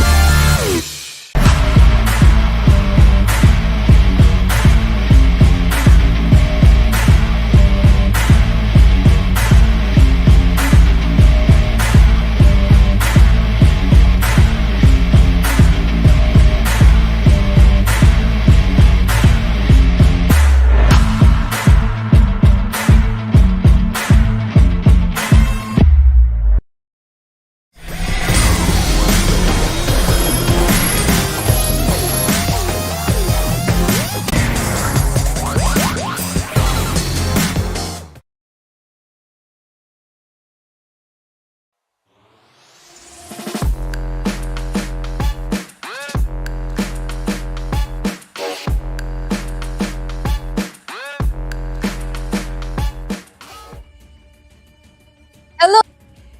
Hello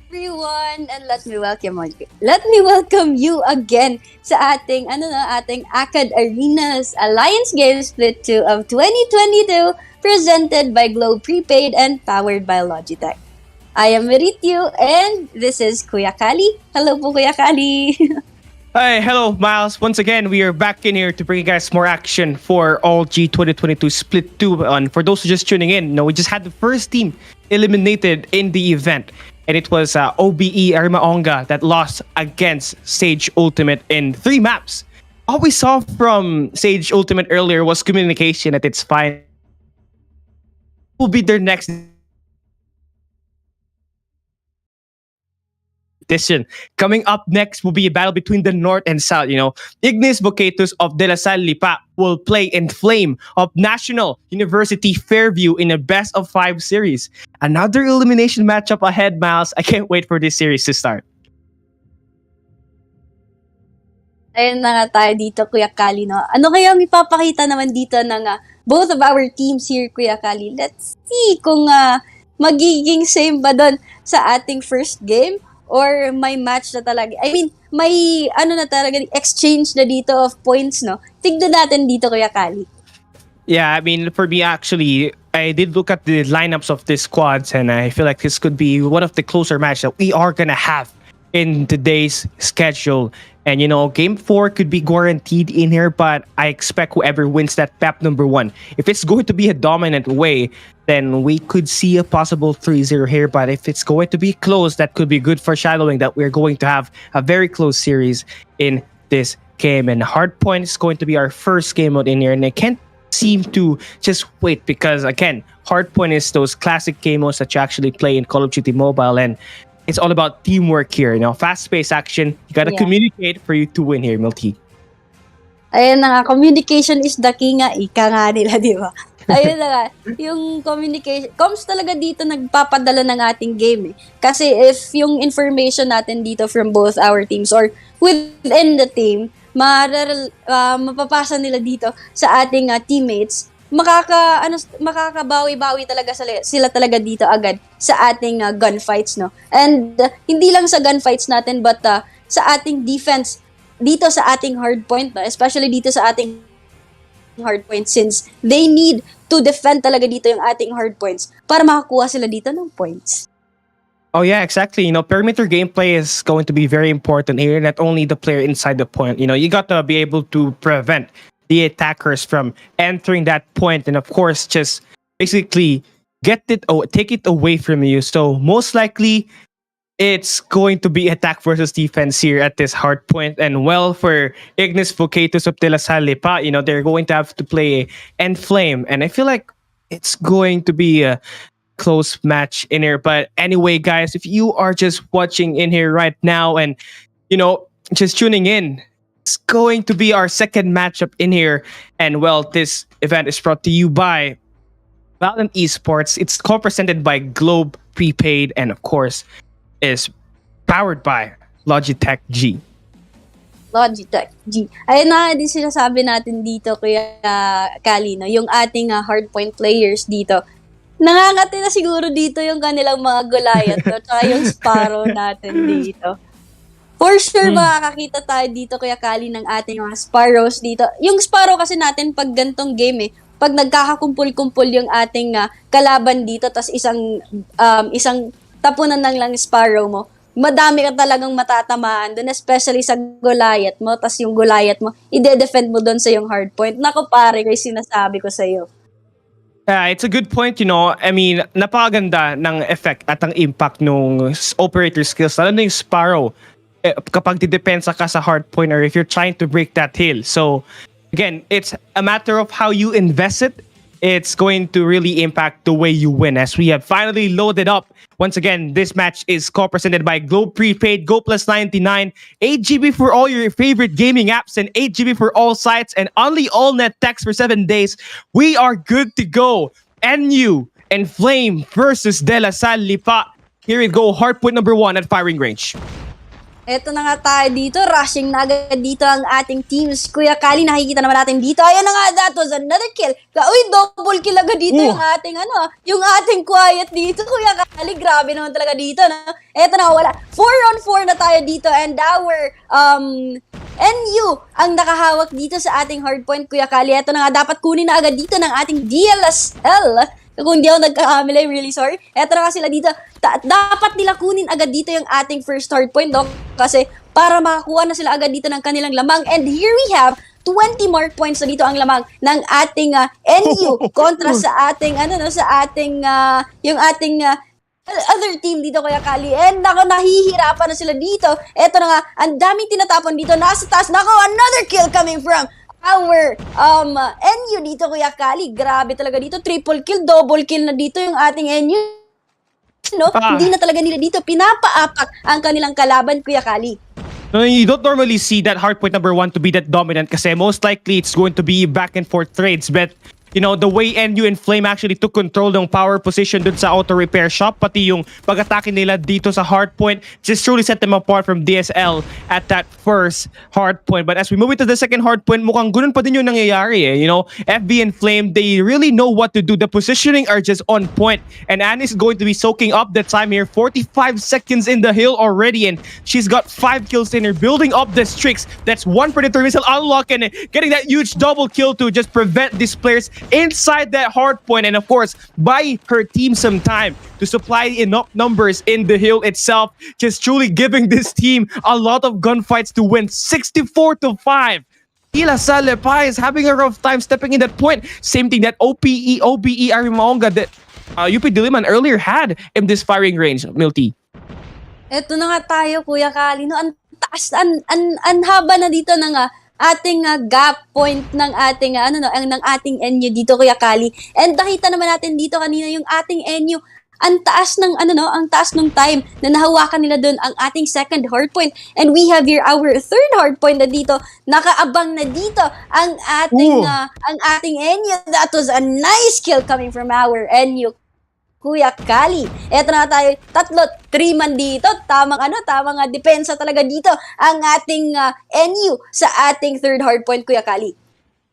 everyone, and let me welcome you again sa ating ating ACAD Arenas Alliance Games Split 2 of 2022 presented by Globe Prepaid and powered by Logitech. I am Meritio and this is Kuya Kali. Hello po Kuya Kali. Hi, hello, Miles. Once again, we are back in here to bring you guys more action for All G 2022 Split 2. And for those who just tuning in, we just had the first team eliminated in the event. And it was OBE Arimaonga that lost against Sage Ultimate in 3 maps. all we saw from Sage Ultimate earlier was communication at its finest. Will be their next edition. Coming up next will be a battle between the North and South. IGNIS VOCATUS of De La Salle Lipa will play ENFLAME of National University Fairview in a best of 5 series. Another elimination matchup ahead, Miles. I can't wait for this series to start. Ayun na nga tayo dito, Kuya Kali, no? Ano kaya ang ipapakita naman dito ng both of our teams here, Kuya Kali? Let's see kung magiging same ba doon sa ating first game or may match na talaga. I mean, may na talaga, exchange na dito of points, no? Tignan natin dito, Kuya Kali. Yeah, I mean, for me, actually, I did look at the lineups of these squads, and I feel like this could be one of the closer matches that we are going to have in today's schedule. And game 4 could be guaranteed in here, but I expect whoever wins that map number 1, if it's going to be a dominant way, then we could see a possible 3-0 here. But if it's going to be close, that could be good foreshadowing that we're going to have a very close series in this game. And Hardpoint is going to be our first game out in here, and I can't seem to just wait because, again, Hardpoint is those classic game modes that you actually play in Call of Duty Mobile, and it's all about teamwork here. Fast-paced action. You gotta communicate for you to win here, Milty. Ayun na nga, communication is the key nga, ika nga nila, di ba? Ayun na nga, yung communication, comms talaga dito nagpapadala ng ating game eh. Kasi if yung information natin dito from both our teams or within the team, mapapasa nila dito sa ating teammates, makakabawi-bawi talaga sila talaga dito agad sa ating gunfights, no? And hindi lang sa gunfights natin but sa ating defense dito sa ating hardpoint, no? Especially dito sa ating hardpoint since they need to defend talaga dito yung ating hardpoints para makakuha sila dito ng points. Oh yeah, exactly. Perimeter gameplay is going to be very important here. Not only the player inside the point. You got to be able to prevent the attackers from entering that point, and of course, just basically take it away from you. So most likely, it's going to be attack versus defense here at this hard point. And well, for IGNIS VOCATUS of De La Salle Lipa, they're going to have to play ENFLAME, and I feel like it's going to be a close match in here. But anyway, guys, if you are just watching in here right now and just tuning in, it's going to be our second matchup in here. And well, this event is brought to you by Valorant Esports. It's co-presented by Globe Prepaid and of course is powered by LogitechG. LogitechG. Ayun na din sinasabi natin dito, Kuya Kali, no? Yung ating hardpoint players dito. Nangangati na siguro dito yung kanilang mga Goliath, no? Tsaka yung Sparrow natin dito. For sure, makakakita tayo dito, Kuya Kali, ng ating mga Sparrows dito. Yung Sparrow kasi natin, pag gantong game pag nagkakakumpul-kumpul yung ating kalaban dito, tas isang tapunan lang Sparrow mo, madami ka talagang matatamaan doon, especially sa Goliath mo, tas yung Goliath mo, ide-defend mo doon sa yung hardpoint. Naku pare, kaya sinasabi ko sa'yo. It's a good point, I mean, napakaganda ng effect at ang impact ng operator skills, lalo na yung Sparrow, kapag didepensa ka sa hardpoint or if you're trying to break that hill. So, again, it's a matter of how you invest it. It's going to really impact the way you win. As we have finally loaded up, once again, this match is co-presented by Globe Prepaid, Go Plus 99, 8 GB for all your favorite gaming apps, and 8 GB for all sites, and only all net text for 7 days. We are good to go. ENFLAME versus De La Salle Lipa. Here we go, hardpoint number 1 at firing range. Eto na nga tayo dito, rushing na agad dito ang ating teams. Kuya Kali, nakikita naman natin dito. Ayan na nga, that was another kill. Uy, double kill agad dito yung ating yung ating quiet dito. Kuya Kali, grabe naman talaga dito. No? Eto na, wala. 4-on-4 na tayo dito and our NU ang nakahawak dito sa ating hardpoint, Kuya Kali. Eto na nga, dapat kunin na agad dito ng ating DLSL. Kung di ako nagkakamali, really sorry. Eto na nga sila dito. Dapat nila kunin agad dito yung ating first hardpoint, no? Kasi para makakuha na sila agad dito ng kanilang lamang. And here we have 20 mark points na dito ang lamang ng ating NU kontra sa ating, yung ating other team dito Kuya Kali. And nako, nahihirapan na sila dito. Eto na nga, ang daming tinatapon dito. Nasa taas, nako, another kill coming from our NU dito Kuya Kali. Grabe talaga dito. Triple kill, double kill na dito yung ating NU. No? Hindi na talaga nila dito pinapaapak ang kanilang kalaban Kuya Kali. No, you don't normally see that hardpoint number 1 to be that dominant kasi most likely it's going to be back and forth trades. But you know, the way NU and Flame actually took control ng power position dun sa auto repair shop, pati yung pag-atake nila dito sa hardpoint, just truly set them apart from DSL at that first hardpoint. But as we move into the second hardpoint, mukhang ganun pa din yung nangyayari eh. You know, FB and Flame, they really know what to do. The positioning are just on point. And Annie is going to be soaking up the time here. 45 seconds in the hill already, and she's got 5 kills in her, building up the streaks. That's one Predator missile unlock and getting that huge double kill to just prevent these players inside that hard point, and of course buy her team some time to supply enough numbers in the hill itself, just truly giving this team a lot of gunfights to win 64-5. DLSL is having a rough time stepping in that point. Same thing that OBE Arimaonga that UP Diliman earlier had in this firing range, Milty. Eto na nga tayo Kuya Kali. No, ang taas, ang haba na dito ng ating gap point ng ating ng ating NU dito Kuya Kali. And nakita naman natin dito kanina yung ating NU, ang taas ng ang taas ng time na nahawakan nila doon ang ating second hard point. And we have here our third hard point na dito. Nakaabang na dito ang ating NU. That was a nice kill coming from our NU Kuya Kali. Eto na tayo, 3 man dito. Tamang depensa talaga dito ang ating NU sa ating third hardpoint, Kuya Kali.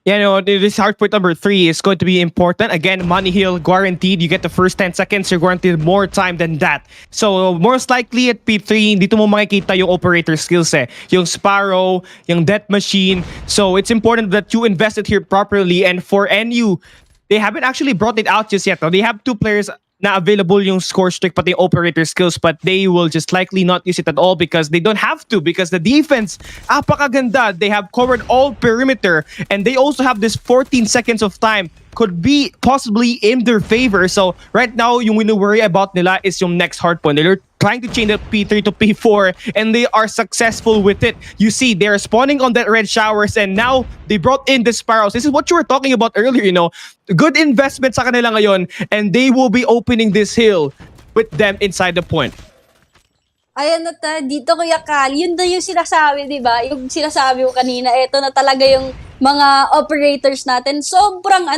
Yeah, no, this hardpoint number 3 is going to be important. Again, money heal guaranteed. You get the first 10 seconds, you're guaranteed more time than that. So, most likely at P3, dito mo makikita yung operator skills eh. Yung Sparrow, yung Death Machine. So, it's important that you invest it here properly. And for NU, they haven't actually brought it out just yet. No? They have 2 players na available yung score streak pati operator skills, but they will just likely not use it at all because they don't have to, because the defense apakaganda. They have covered all perimeter and they also have this 14 seconds of time could be possibly in their favor. So right now yung worry about nila is yung next hardpoint. They're trying to change the P3 to P4 and they are successful with it. You see, they're spawning on that red showers and now they brought in the Sparrows. This is what you were talking about earlier, you know. Good investment sa kanila ngayon and they will be opening this hill with them inside the point. Ayan na dito Kuya Kali, yun na yung sinasabi, di ba? Yung sinasabi ko kanina, eto na talaga yung mga operators natin. Sobrang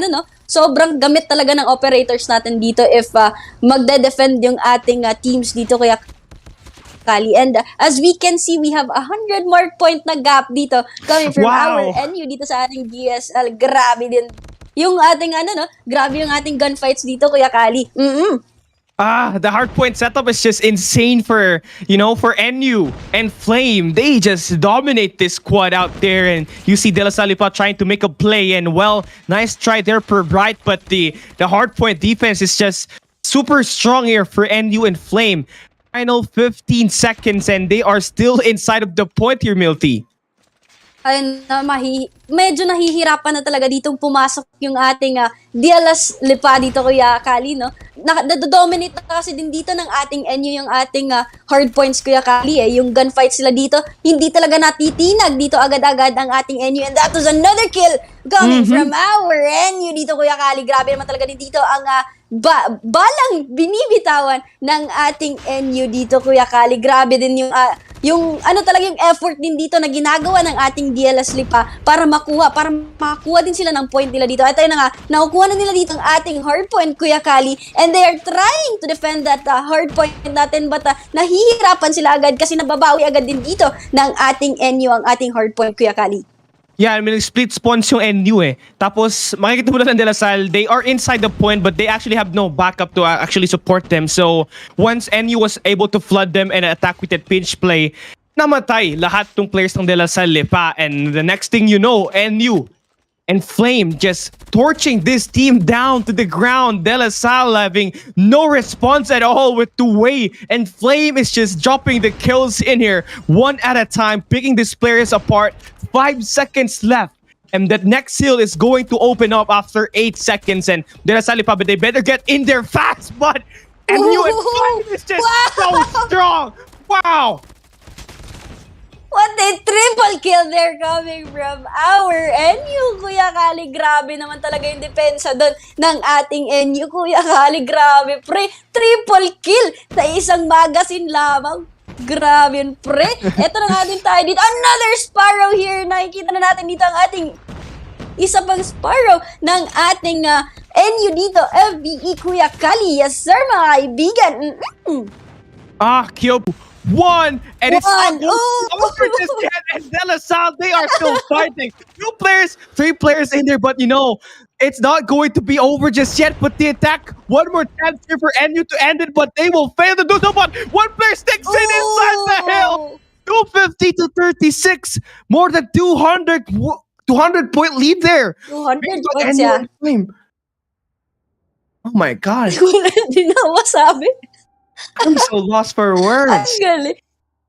sobrang gamit talaga ng operators natin dito if magde-defend yung ating teams dito Kuya Kali. And as we can see, we have 100 mark point na gap dito coming from our NU dito sa ating DSL. Grabe din yung ating grabe yung ating gunfights dito Kuya Kali. The hardpoint setup is just insane for, for NU and Flame. They just dominate this squad out there, and you see DLSL trying to make a play, and well, nice try there per Bright, but the hardpoint defense is just super strong here for NU and Flame. Final 15 seconds, and they are still inside of the point here, Milty. Ayun na, medyo nahihirapan na talaga ditong pumasok yung ating DLSL dito Kuya Kali, no? Nado-dominate na kasi din dito ng ating NU yung ating hard points Kuya Kali eh. Yung gunfights sila dito, hindi talaga natitinag dito agad-agad ang ating NU, and that was another kill coming from our NU dito Kuya Kali. Grabe naman talaga din dito ang balang binibitawan ng ating NU dito Kuya Kali. Grabe din yung talaga yung effort din dito na ginagawa ng ating DLSL para makakuha din sila ng point nila dito. At ayun na nga, nakukuha na nila dito ang ating hard point Kuya Kali, and they are trying to defend that hard point natin, but nahihirapan sila agad kasi nababawi agad din dito ng ating NU ang ating hard point Kuya Kali. Yeah, I mean, split spawns yung NU eh. Tapos, makikita mo na ng DLSL, they are inside the point but they actually have no backup to actually support them. So, once NU was able to flood them and attack with that pinch play, namatay lahat ng players ng DLSL pa. And the next thing you know, NU and Flame just torching this team down to the ground. DLSL having no response at all with two-way, and Flame is just dropping the kills in here one at a time, picking these players apart. 5 seconds left, and that next hill is going to open up after 8 seconds, and DLSL but they better get in there fast, but And NUFV is just so strong. Wow. What a triple kill there coming from our NU, Kuya Kali. Grabe naman talaga yung depensa doon ng ating NU, Kuya Kali. Grabe, pre. Triple kill sa isang magazine lamang. Grabe yun, pre. Ito na nga din tayo dito. Another Sparrow here. Nakikita na natin dito ang ating isa pang Sparrow ng ating NU dito. FBE, Kuya Kali. Yes, sir, mga kaibigan. Kyobu. One, and it's One. over this yet, and DLSL, they are still fighting. Three players in there, but it's not going to be over just yet. But the attack, one more chance here for NU to end it, but they will fail to do so. But one player sticks in inside the hill. 250 to 36, more than 200 point lead there. 200 But points, NU yeah. Flame. Oh my god, Wala din na masabi. I'm so lost for words. Ang galing.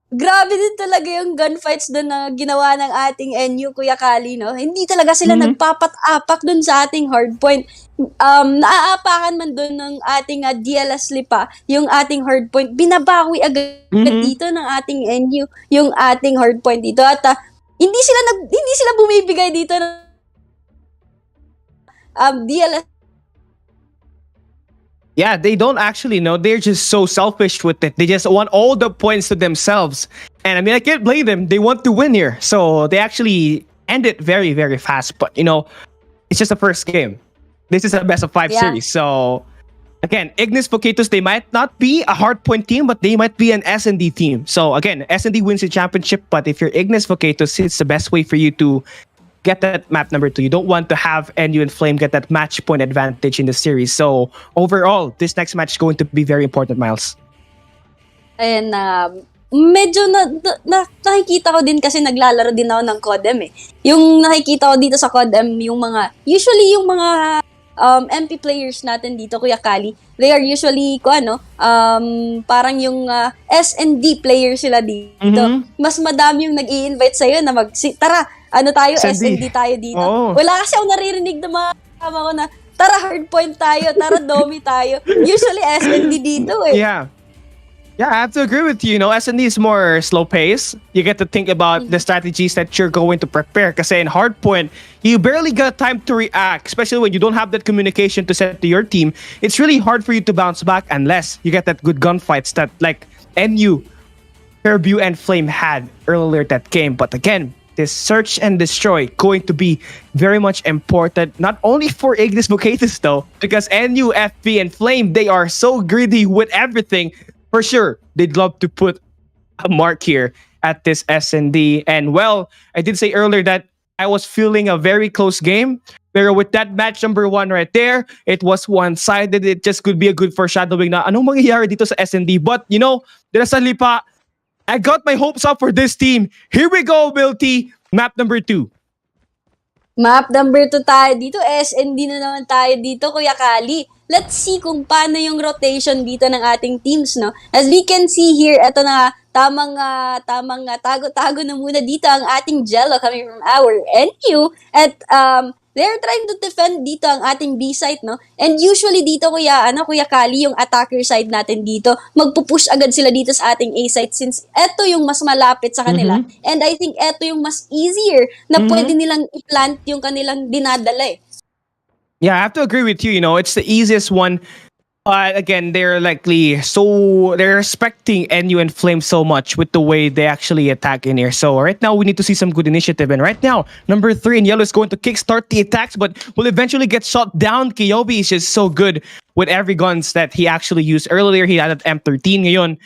Grabe din talaga yung gunfights doon na ginawa ng ating NU, Kuya Kali, no? Hindi talaga sila nagpapat-apak doon sa ating hardpoint. Naaapakan man doon ng ating DLSL pa, yung ating hardpoint. Binabawi agad dito ng ating NU, yung ating hardpoint dito. At hindi sila bumibigay dito ng DLSL. Yeah, they don't actually know. They're just so selfish with it. They just want all the points to themselves. And I mean, I can't blame them. They want to win here. So they actually end it very, very fast. But, it's just the first game. This is a best of 5 series. So, again, IGNIS VOCATUS, they might not be a hardpoint team, but they might be an S&D team. So, again, S&D wins the championship. But if you're IGNIS VOCATUS, it's the best way for you to get that map number 2. You don't want to have NU and Flame get that match point advantage in the series. So overall, this next match is going to be very important, Miles. And medyo nakikita ko din kasi naglalaro din ako ng CODM eh. Yung nakikita ko dito sa CODM, usually yung mga MP players natin dito, Kuya Kali, they are usually, parang yung S&D players sila dito. Mas madami yung nag-i-invite sa'yo na tara, S&D tayo dito. Oh. Wala kasi ako naririnig na mga kama ko na, tara hardpoint tayo, tara domi tayo. Usually S&D dito eh. Yeah, I have to agree with you. S&D is more slow pace. You get to think about the strategies that you're going to prepare. Kasi in hardpoint, you barely got time to react, especially when you don't have that communication to set to your team. It's really hard for you to bounce back unless you get that good gunfights that like NU, Fairview, and Flame had earlier that game. But again, this search and destroy going to be very much important, not only for IGNIS VOCATUS though, because NU, FB, and Flame, they are so greedy with everything. For sure, they'd love to put a mark here at this S&D. And well, I did say earlier that I was feeling a very close game. Pero with that match number 1 right there, it was one-sided. It just could be a good foreshadowing na anong mangyayari dito sa S&D. But, DLSL pa, I got my hopes up for this team. Here we go, Milty. Map number 2. Map number 2 tayo dito. S&D na naman tayo dito, Kuya Kali. Let's see kung paano yung rotation dito ng ating teams, no? As we can see here, eto na tamang tago-tago na muna dito ang ating Jello coming from our NU. At they're trying to defend dito ang ating B site, no? And usually dito, Kuya Kali, yung attacker side natin dito, magpupush agad sila dito sa ating A site since eto yung mas malapit sa kanila. And I think eto yung mas easier na pwede nilang i-plant yung kanilang dinadala eh. Yeah, I have to agree with you. It's the easiest one. But again, they're respecting NU and Flame so much with the way they actually attack in here. So right now, we need to see some good initiative. And right now, number 3 in yellow is going to kickstart the attacks, but will eventually get shot down. Kiyobi is just so good with every guns that he actually used. Earlier, he had an M13. Ngayon,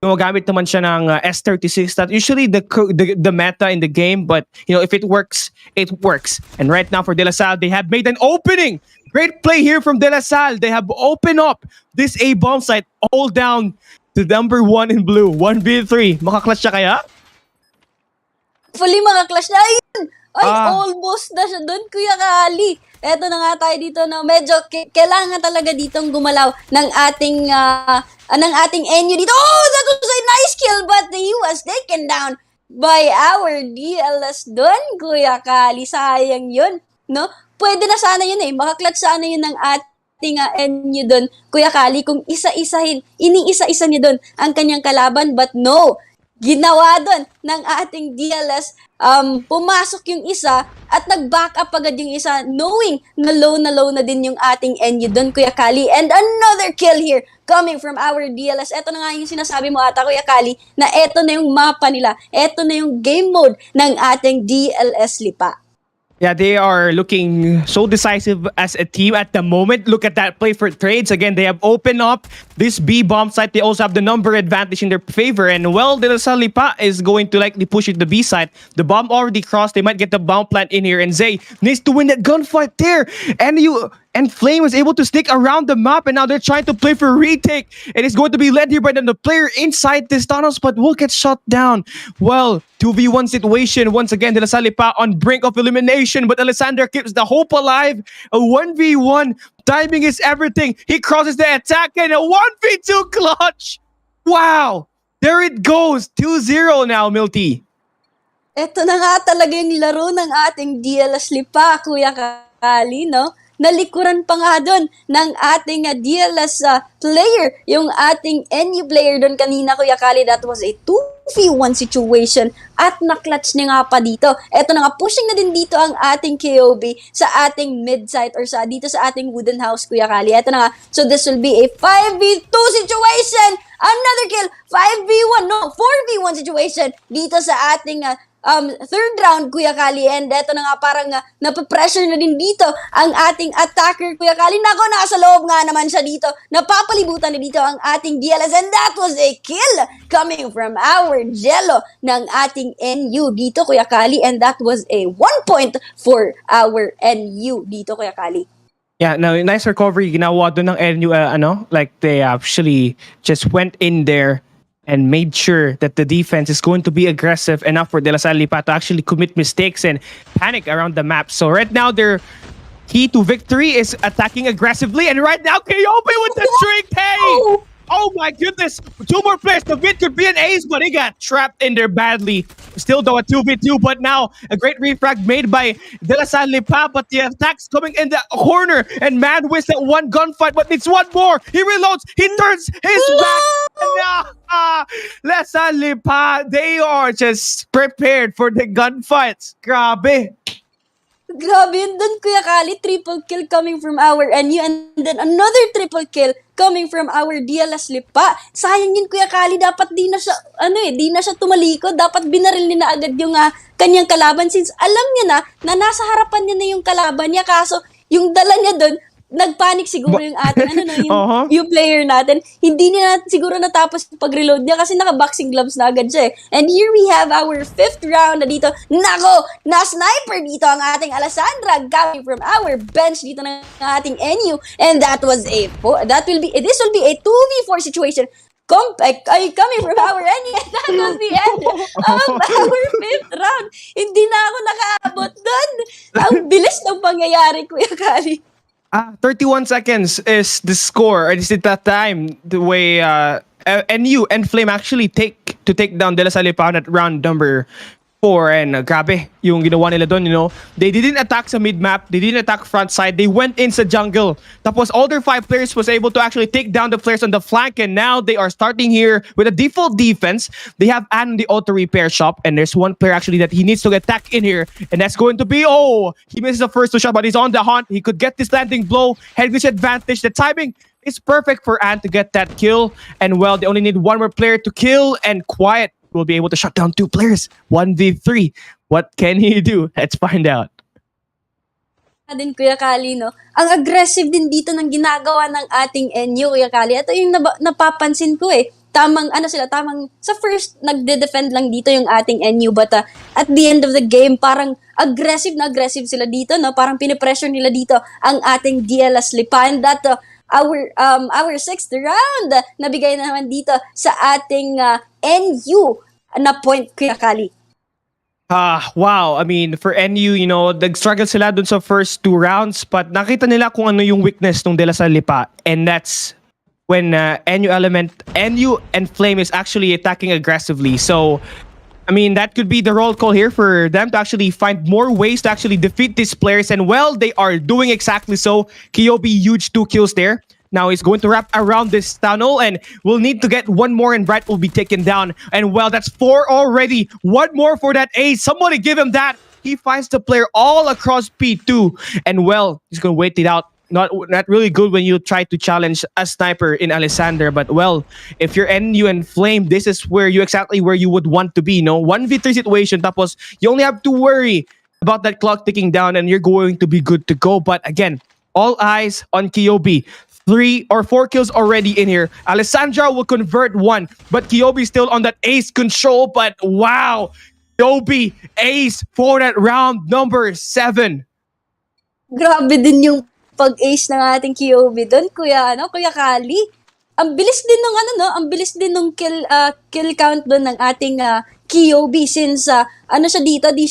gumagamit naman siya ng S36. That usually the meta in the game, but if it works, it works. And right now for DLSL, they have made an opening. Great play here from DLSL. They have opened up this A bomb site all down to number 1 in blue. 1v3. Makaklatch siya kaya? Fully makaklatch na. Almost na siya doon, Kuya Kali. Eto na nga tayo dito na medyo kailangan talaga ditong gumalaw ng ating NU dito. Oh, that was a nice kill, but he was taken down by our DLS doon, Kuya Kali. Sayang yun, no? Pwede na sana yun eh. Makaklatch sana yun ng ating NU doon, Kuya Kali, kung iniisa-isa niya doon ang kanyang kalaban, but no, ginawa doon ng ating DLS, pumasok yung isa at nag-back up agad yung isa, knowing na low na din yung ating NU doon, Kuya Kali. And another kill here coming from our DLS. Ito na nga yung sinasabi mo ata, Kuya Kali, na ito na yung mapa nila, ito na yung game mode ng ating DLS Lipa. Yeah, they are looking so decisive as a team at the moment. Look at that play for trades. Again, they have opened up this B bomb site. They also have the number advantage in their favor. And well, DLSL Lipa is going to likely push it to the B side. The bomb already crossed. They might get the bomb plant in here. And Zay needs to win that gunfight there. And Flame was able to stick around the map, and now they're trying to play for retake. And it's going to be led here by the player inside this tunnels, but will get shot down. Well, 2v1 situation. Once again, DLSL Lipa on brink of elimination, but Alexander keeps the hope alive. A 1v1. Timing is everything. He crosses the attack and a 1v2 clutch. Wow. There it goes. 2-0 now, Milty. Ito na nga talaga yung laro ng ating DLS Lipa, Kuya Kali, no? Nalikuran pa nga doon ng ating DLS player, yung ating NU player doon kanina, Kuya Kali. That was a 2v1 situation at na-clutch niya nga pa dito. Eto na nga, pushing na din dito ang ating KOB sa ating mid-site or dito sa ating wooden house, Kuya Kali. Eto na nga, so this will be a 5v2 situation. Another kill, 5v1, no, 4v1 situation dito sa ating third round, Kuya Kali. And eto na nga, parang napapressure na din dito ang ating attacker, Kuya Kali. Nako, nasa loob nga naman siya dito. Napapalibutan na dito ang ating DLS. And that was a kill coming from our Jello ng ating NU dito, Kuya Kali. And that was a 1 point for our NU dito, Kuya Kali. Yeah, no, nice recovery ginawa doon ng NU, like they actually just went in there and made sure that the defense is going to be aggressive enough for DLSL Lipa to actually commit mistakes and panic around the map. So right now, their key to victory is attacking aggressively. And right now, Kobe with the trick. Hey! Oh my goodness! 2 more players. The bid could be an ace, but he got trapped in there badly. Still though a 2v2, but now a great refrag made by DLSL Lipa, but the attack's coming in the corner, and Man wins that one gunfight, but needs one more. He reloads, he turns his back, and now DLSL Lipa, they are just prepared for the gunfights. Grabe. Grabe yun dun, Kuya Kali. Triple kill coming from our NU, and then another triple kill coming from our DLS Lipa. Sayang yun, Kuya Kali. Dapat di na siya tumalikod. Dapat binaril niya na agad yung kanyang kalaban, since alam niya na nasa harapan niya na yung kalaban niya. Kaso, yung dala niya dun, nagpanic siguro yung ating yung player natin. Hindi niya siguro natapos yung pag-reload niya kasi naka-boxing gloves na agad siya. And here we have our 5th round na dito. Nako, na-sniper dito ang ating Alessandra coming from our bench dito ng ating NU. And this will be a 2v4 situation. Coming from our NU, and that was the end of our 5th round. Hindi na ako nakaabot doon. Ang bilis ng pangyayari, Kuya Kali. 31 seconds is the score, or is it that time the way NU ENFLAME actually take down DLSL Lipa at round number 4, and grabe yung ginawa nila doon, they didn't attack sa mid map, they didn't attack front side, they went in sa jungle. Tapos all their 5 players was able to actually take down the players on the flank, and now they are starting here with a default defense. They have Ann in the auto repair shop, and there's one player actually that he needs to attack in here, and that's going to be, he misses the first 2 shot, but he's on the hunt. He could get this landing blow, headwish advantage. The timing is perfect for Ann to get that kill, and well, they only need 1 more player to kill, and Quiet will be able to shut down 2 players. 1v3. What can he do? Let's find out. Din, Kuya Kali, no? Ang aggressive din dito ng ginagawa ng ating NU, Kuya Kali. Ito yung napapansin ko Tamang sa first nagde-defend lang dito yung ating NU, but at the end of the game, parang aggressive sila dito, no? Parang pinipressure nila dito ang ating DLS Lipa, and that our 6th round nabigay na naman dito sa ating NU na point, Kuya Kali. Wow. I mean, for NU, nag-struggle sila dun sa first 2 rounds, but nakita nila kung ano yung weakness ng DLSL Lipa, and that's when NU ENFLAME is actually attacking aggressively. So I mean, that could be the roll call here for them to actually find more ways to actually defeat these players. And well, they are doing exactly so. Kyobi, huge 2 kills there. Now he's going to wrap around this tunnel and we'll need to get one more and Bright will be taken down. And well, that's 4 already. One more for that ace. Somebody give him that. He finds the player all across P2. And well, he's going to wait it out. Not really good when you try to challenge a sniper in Alessandra, but well, if you're NU and Flame, this is where you exactly where you would want to be, no? 1v3 situation, tapos you only have to worry about that clock ticking down and you're going to be good to go. But again, all eyes on Kyobi. 3 or 4 kills already in here. Alessandra will convert 1, but Kyobi still on that ace control, but wow! Kyobi, ace for that round number 7. Grabe din yung pag-ace ng ating QOB doon, Kuya Kali. Ang bilis din ng ang bilis din ng kill count doon ng ating QOB since siya dito, hindi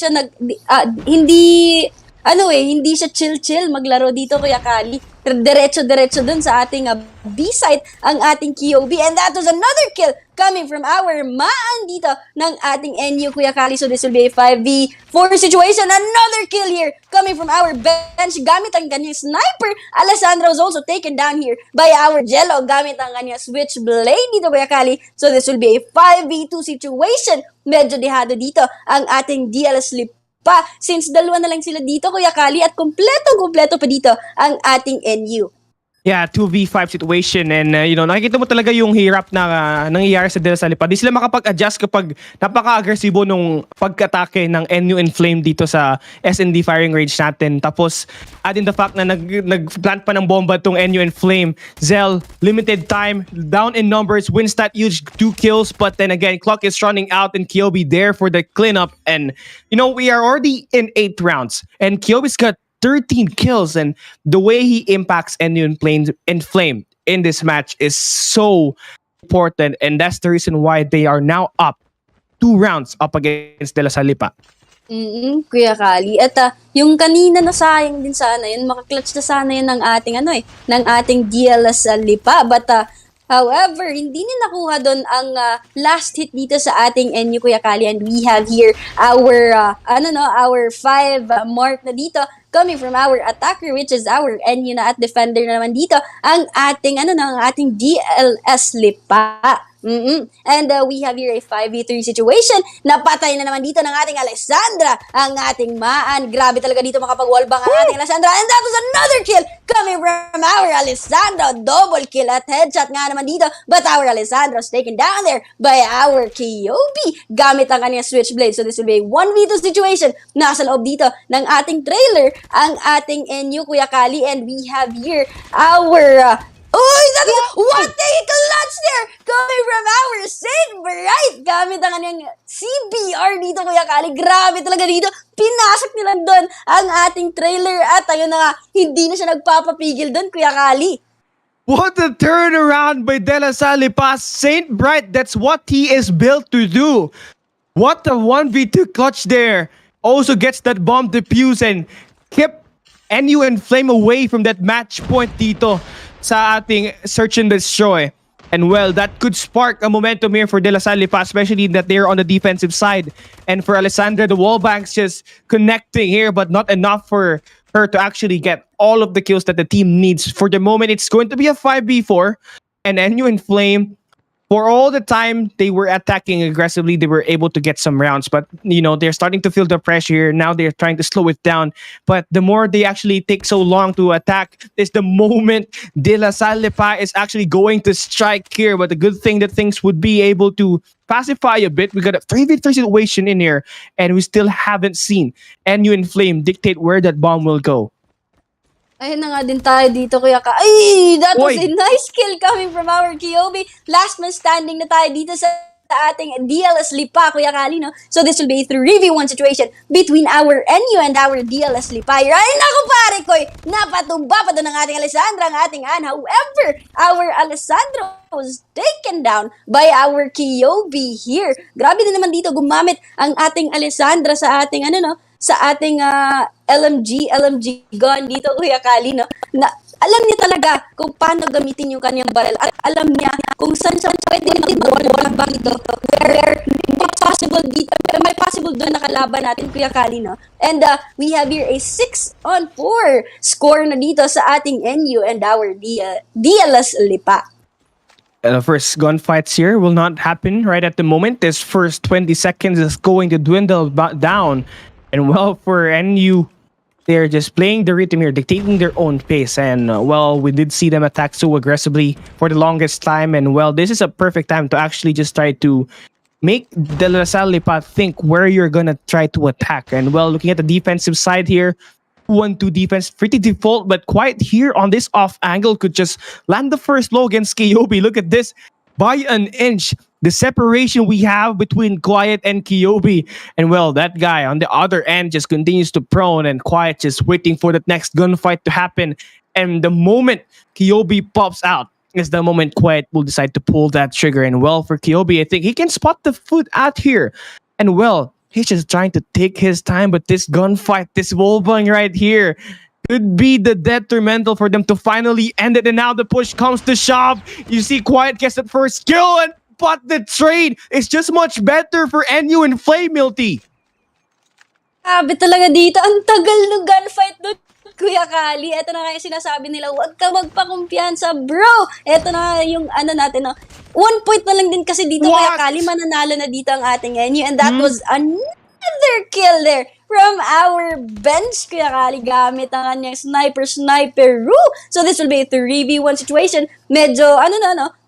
siya chill maglaro dito, Kuya Kali. Diretso doon sa ating B-side ang ating QOB, and that was another kill coming from our maan dito ng ating NU, Kuya Kali. So this will be a 5v4 situation. Another kill here coming from our bench gamit ang kanyang sniper. Alessandra was also taken down here by our Jello gamit ang kanyang switchblade dito, Kuya Kali. So this will be a 5v2 situation. Medyo dehado dito ang ating DLSL pa since dalawa na lang sila dito, Kuya Kali, at kompleto pa dito ang ating NU. Yeah, 2v5 situation and nakikita mo talaga yung hirap na nangyayari sa DLSL. Di sila makapag-adjust kapag napaka-agresibo nung pag-atake ng NU ENFLAME dito sa SND firing range natin. Tapos, add in the fact na nag-plant pa ng bomba tong NU ENFLAME. Zell, limited time, down in numbers, wins that huge 2 kills, but then again, clock is running out and Kyobi there for the cleanup. And, we are already in 8 rounds and Kyobi's got 13 kills, and the way he impacts NU ENFLAME in this match is so important, and that's the reason why they are now up 2 rounds up against De La Salle pa. Kuya Kali. At yung kanina na sayang din sana yun, makaklatch na sana yun ng ating ng ating DLSL pa. But however, hindi niya nakuha doon ang last hit dito sa ating NU, Kuya Kali, and we have here our our 5 mark na dito coming from our attacker, which is our NU na, at defender na naman dito ang ating ang ating DLSL pa. And we have here a 5v3 situation. Napatay na naman dito ng ating Alessandra ang ating maan. Grabe talaga dito makapag-wallbang ang ating Alessandra. And that was another kill coming from our Alessandra. Double kill at headshot nga naman dito. But our Alessandra was taken down there by our Kyobi gamit ang kanyang switchblade. So this will be a 1v2 situation. Nasa loob dito ng ating trailer ang ating NU, Kuya Kali. And we have here our what a clutch there coming from our Saint Bright gamit ang kanyang CBR dito, Kuya Kali. Grabe talaga dito, pinasok nila doon ang ating trailer at ayun na nga, hindi na siya nagpapapigil doon, Kuya Kali. What a turnaround by De La Salle Pass. Saint Bright, that's what he is built to do. What a 1v2 clutch there. Also gets that bomb defuse and kept NU ENFLAME away from that match point dito sa ating search and destroy. And well, that could spark a momentum here for De La Salle pa, especially that they're on the defensive side. And for Alessandra, the wall bank's just connecting here, but not enough for her to actually get all of the kills that the team needs. For the moment, it's going to be a 5v4. And NU ENFLAME, for all the time they were attacking aggressively, they were able to get some rounds. But, they're starting to feel the pressure. Now they're trying to slow it down. But the more they actually take so long to attack is the moment De La Salle pa is actually going to strike here. But the good thing that things would be able to pacify a bit. We got a 3v3 situation in here. And we still haven't seen NU ENFLAME dictate where that bomb will go. Ayun na nga din tayo dito, Kuya Ka. Ay, that was a nice kill coming from our Kyobi. Last man standing na tayo dito sa ating DLSL pa, Kuya Kali, no? So this will be a 3v1 situation between our NU and our DLSL pa. Ay, naku pare ko, napatumba pa doon ng ating Alessandra, ang ating Ann. However, our Alessandra was taken down by our Kyobi here. Grabe din naman dito gumamit ang ating Alessandra sa ating sa ating LMG gun dito, Kuya Kali, no? Na alam niya talaga kung paano gamitin yung kanyang barrel at alam niya kung saan siya pwede mag-wallbang dito where may possible doon na kalaban natin, Kuya Kali, no? And we have here a 6-on-4 score na dito sa ating NU and our DLS Lipa. First gunfights here will not happen right at the moment. This first 20 seconds is going to dwindle down. And well, for NU, they're just playing the rhythm here, dictating their own pace. And well, we did see them attack so aggressively for the longest time. And well, this is a perfect time to actually just try to make DLSL Lipa think where you're gonna try to attack. And well, looking at the defensive side here, 1-2 defense, pretty default, but Quiet here on this off angle could just land the first low against Kyobi. Look at this, by an inch, the separation we have between Quiet and Kyobi. And well, that guy on the other end just continues to prone, and Quiet just waiting for that next gunfight to happen. And the moment Kyobi pops out is the moment Quiet will decide to pull that trigger. And well, for Kyobi, I think he can spot the foot out here. And well, he's just trying to take his time, but this gunfight, this wallbang right here, could be the detrimental for them to finally end it. And now the push comes to shove. You see Quiet gets that first kill, but the trade is just much better for NU and Flame, Milty. Sabi talaga dito, ang tagal ng gunfight doon, Kuya Kali. Ito na nga yung sinasabi nila, huwag ka magpakumpiyansa, bro. Ito na yung ano natin, no? 1 point na lang din kasi dito, Kuya Kali, mananalo na dito ang ating NU. And that was another kill there from our bench, Kuya Kali, gamit ang kanyang sniper-Roo. So this will be a 3v1 situation. Medyo,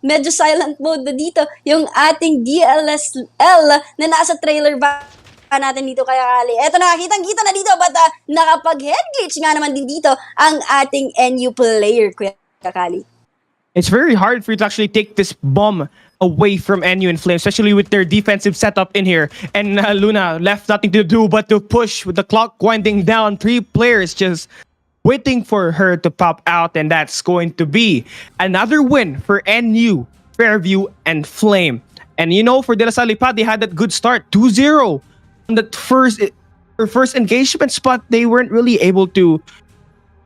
medyo silent mode na dito yung ating DLSL na nasa trailer ba natin dito, Kuya Kali. Eto na, kitang-kita na dito, but nakapag-head glitch nga naman din dito ang ating NU player, Kuya Kali. It's very hard for you to actually take this bomb away from NU and Flame, especially with their defensive setup in here. And Luna left nothing to do but to push with the clock winding down. 3 players just waiting for her to pop out, and that's going to be another win for NU, Fairview, and Flame. And you know, for De La Salle Lipa, they had that good start, 2-0 on that first engagement spot. They weren't really able to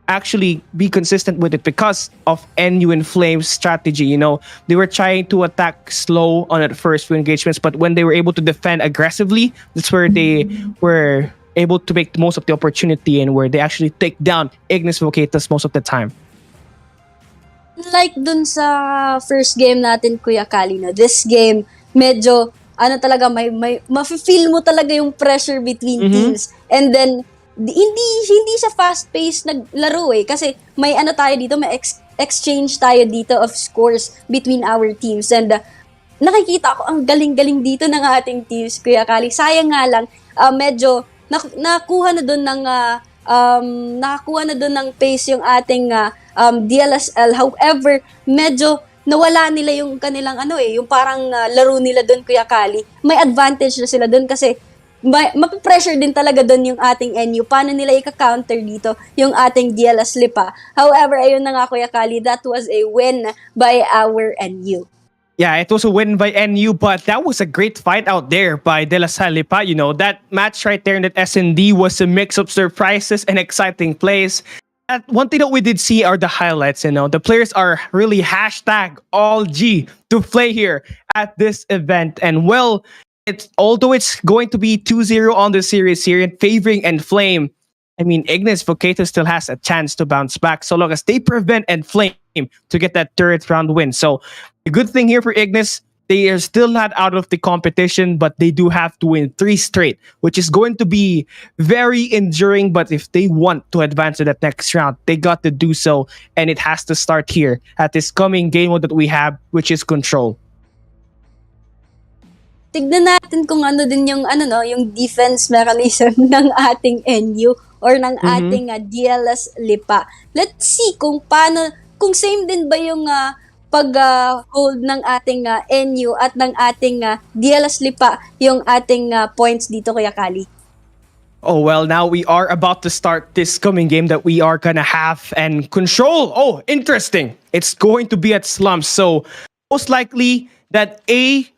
actually be consistent with it because of NU and Flame's strategy. You know, they were trying to attack slow on that first few engagements, but when they were able to defend aggressively, that's where they were able to make the most of the opportunity and where they actually take down IGNIS VOCATUS most of the time. Like dun sa first game natin, Kuya Kali, no? This game, medyo talaga, may mafe-feel mo talaga yung pressure between teams. And then hindi siya fast-paced na laro kasi may tayo dito, may exchange tayo dito of scores between our teams. And nakikita ko ang galing-galing dito ng ating teams, Kuya Kali. Sayang nga lang, medyo nakakuha na doon ng pace yung ating DLSL. However, medyo nawala nila yung kanilang yung parang laro nila doon, Kuya Kali. May advantage na sila doon kasi mapipressure din talaga doon yung ating NU. Paano nila i-counter dito yung ating DLS Lipa? However, ayun na nga, Kuya Kali, that was a win by our NU. Yeah, it was a win by NU, but that was a great fight out there by De La Salle Lipa. You know, that match right there in that S&D was a mix of surprises and exciting plays. One thing that we did see are the highlights. You know, the players are really all G to play here at this event. And well, although it's going to be 2-0 on the series here in favoring ENFLAME, I mean, IGNIS VOCATUS still has a chance to bounce back so long as they prevent ENFLAME to get that third round win. So the good thing here for IGNIS, they are still not out of the competition, but they do have to win 3 straight, which is going to be very enduring. But if they want to advance to that next round, they got to do so. And it has to start here at this coming game mode that we have, which is Control. Tignan natin kung din yung yung defense mechanism ng ating NU or ng ating DLS Lipa. Let's see kung same din ba yung pag-hold ng ating NU at ng ating DLS Lipa yung ating points dito, Kuya Kali. Oh, well, now we are about to start this coming game that we are gonna have and Control. Oh, interesting. It's going to be at Slums. So most likely that A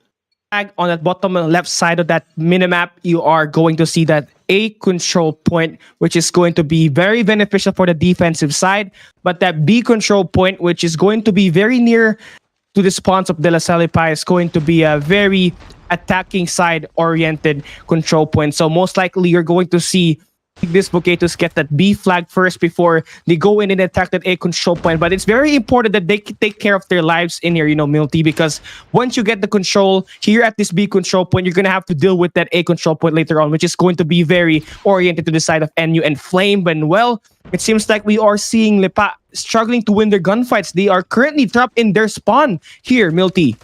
on that bottom left side of that minimap, you are going to see that A control point, which is going to be very beneficial for the defensive side, but that B control point, which is going to be very near to the spawns of De La Salle Pa, is going to be a very attacking side oriented control point. So most likely you're going to see this VOCATUS get that B flag first before they go in and attack that A control point. But it's very important that they take care of their lives in here, Milty, because once you get the control here at this B control point, you're going to have to deal with that A control point later on, which is going to be very oriented to the side of NU and Flame. But well, it seems like we are seeing Lipa struggling to win their gunfights. They are currently trapped in their spawn here, Milty.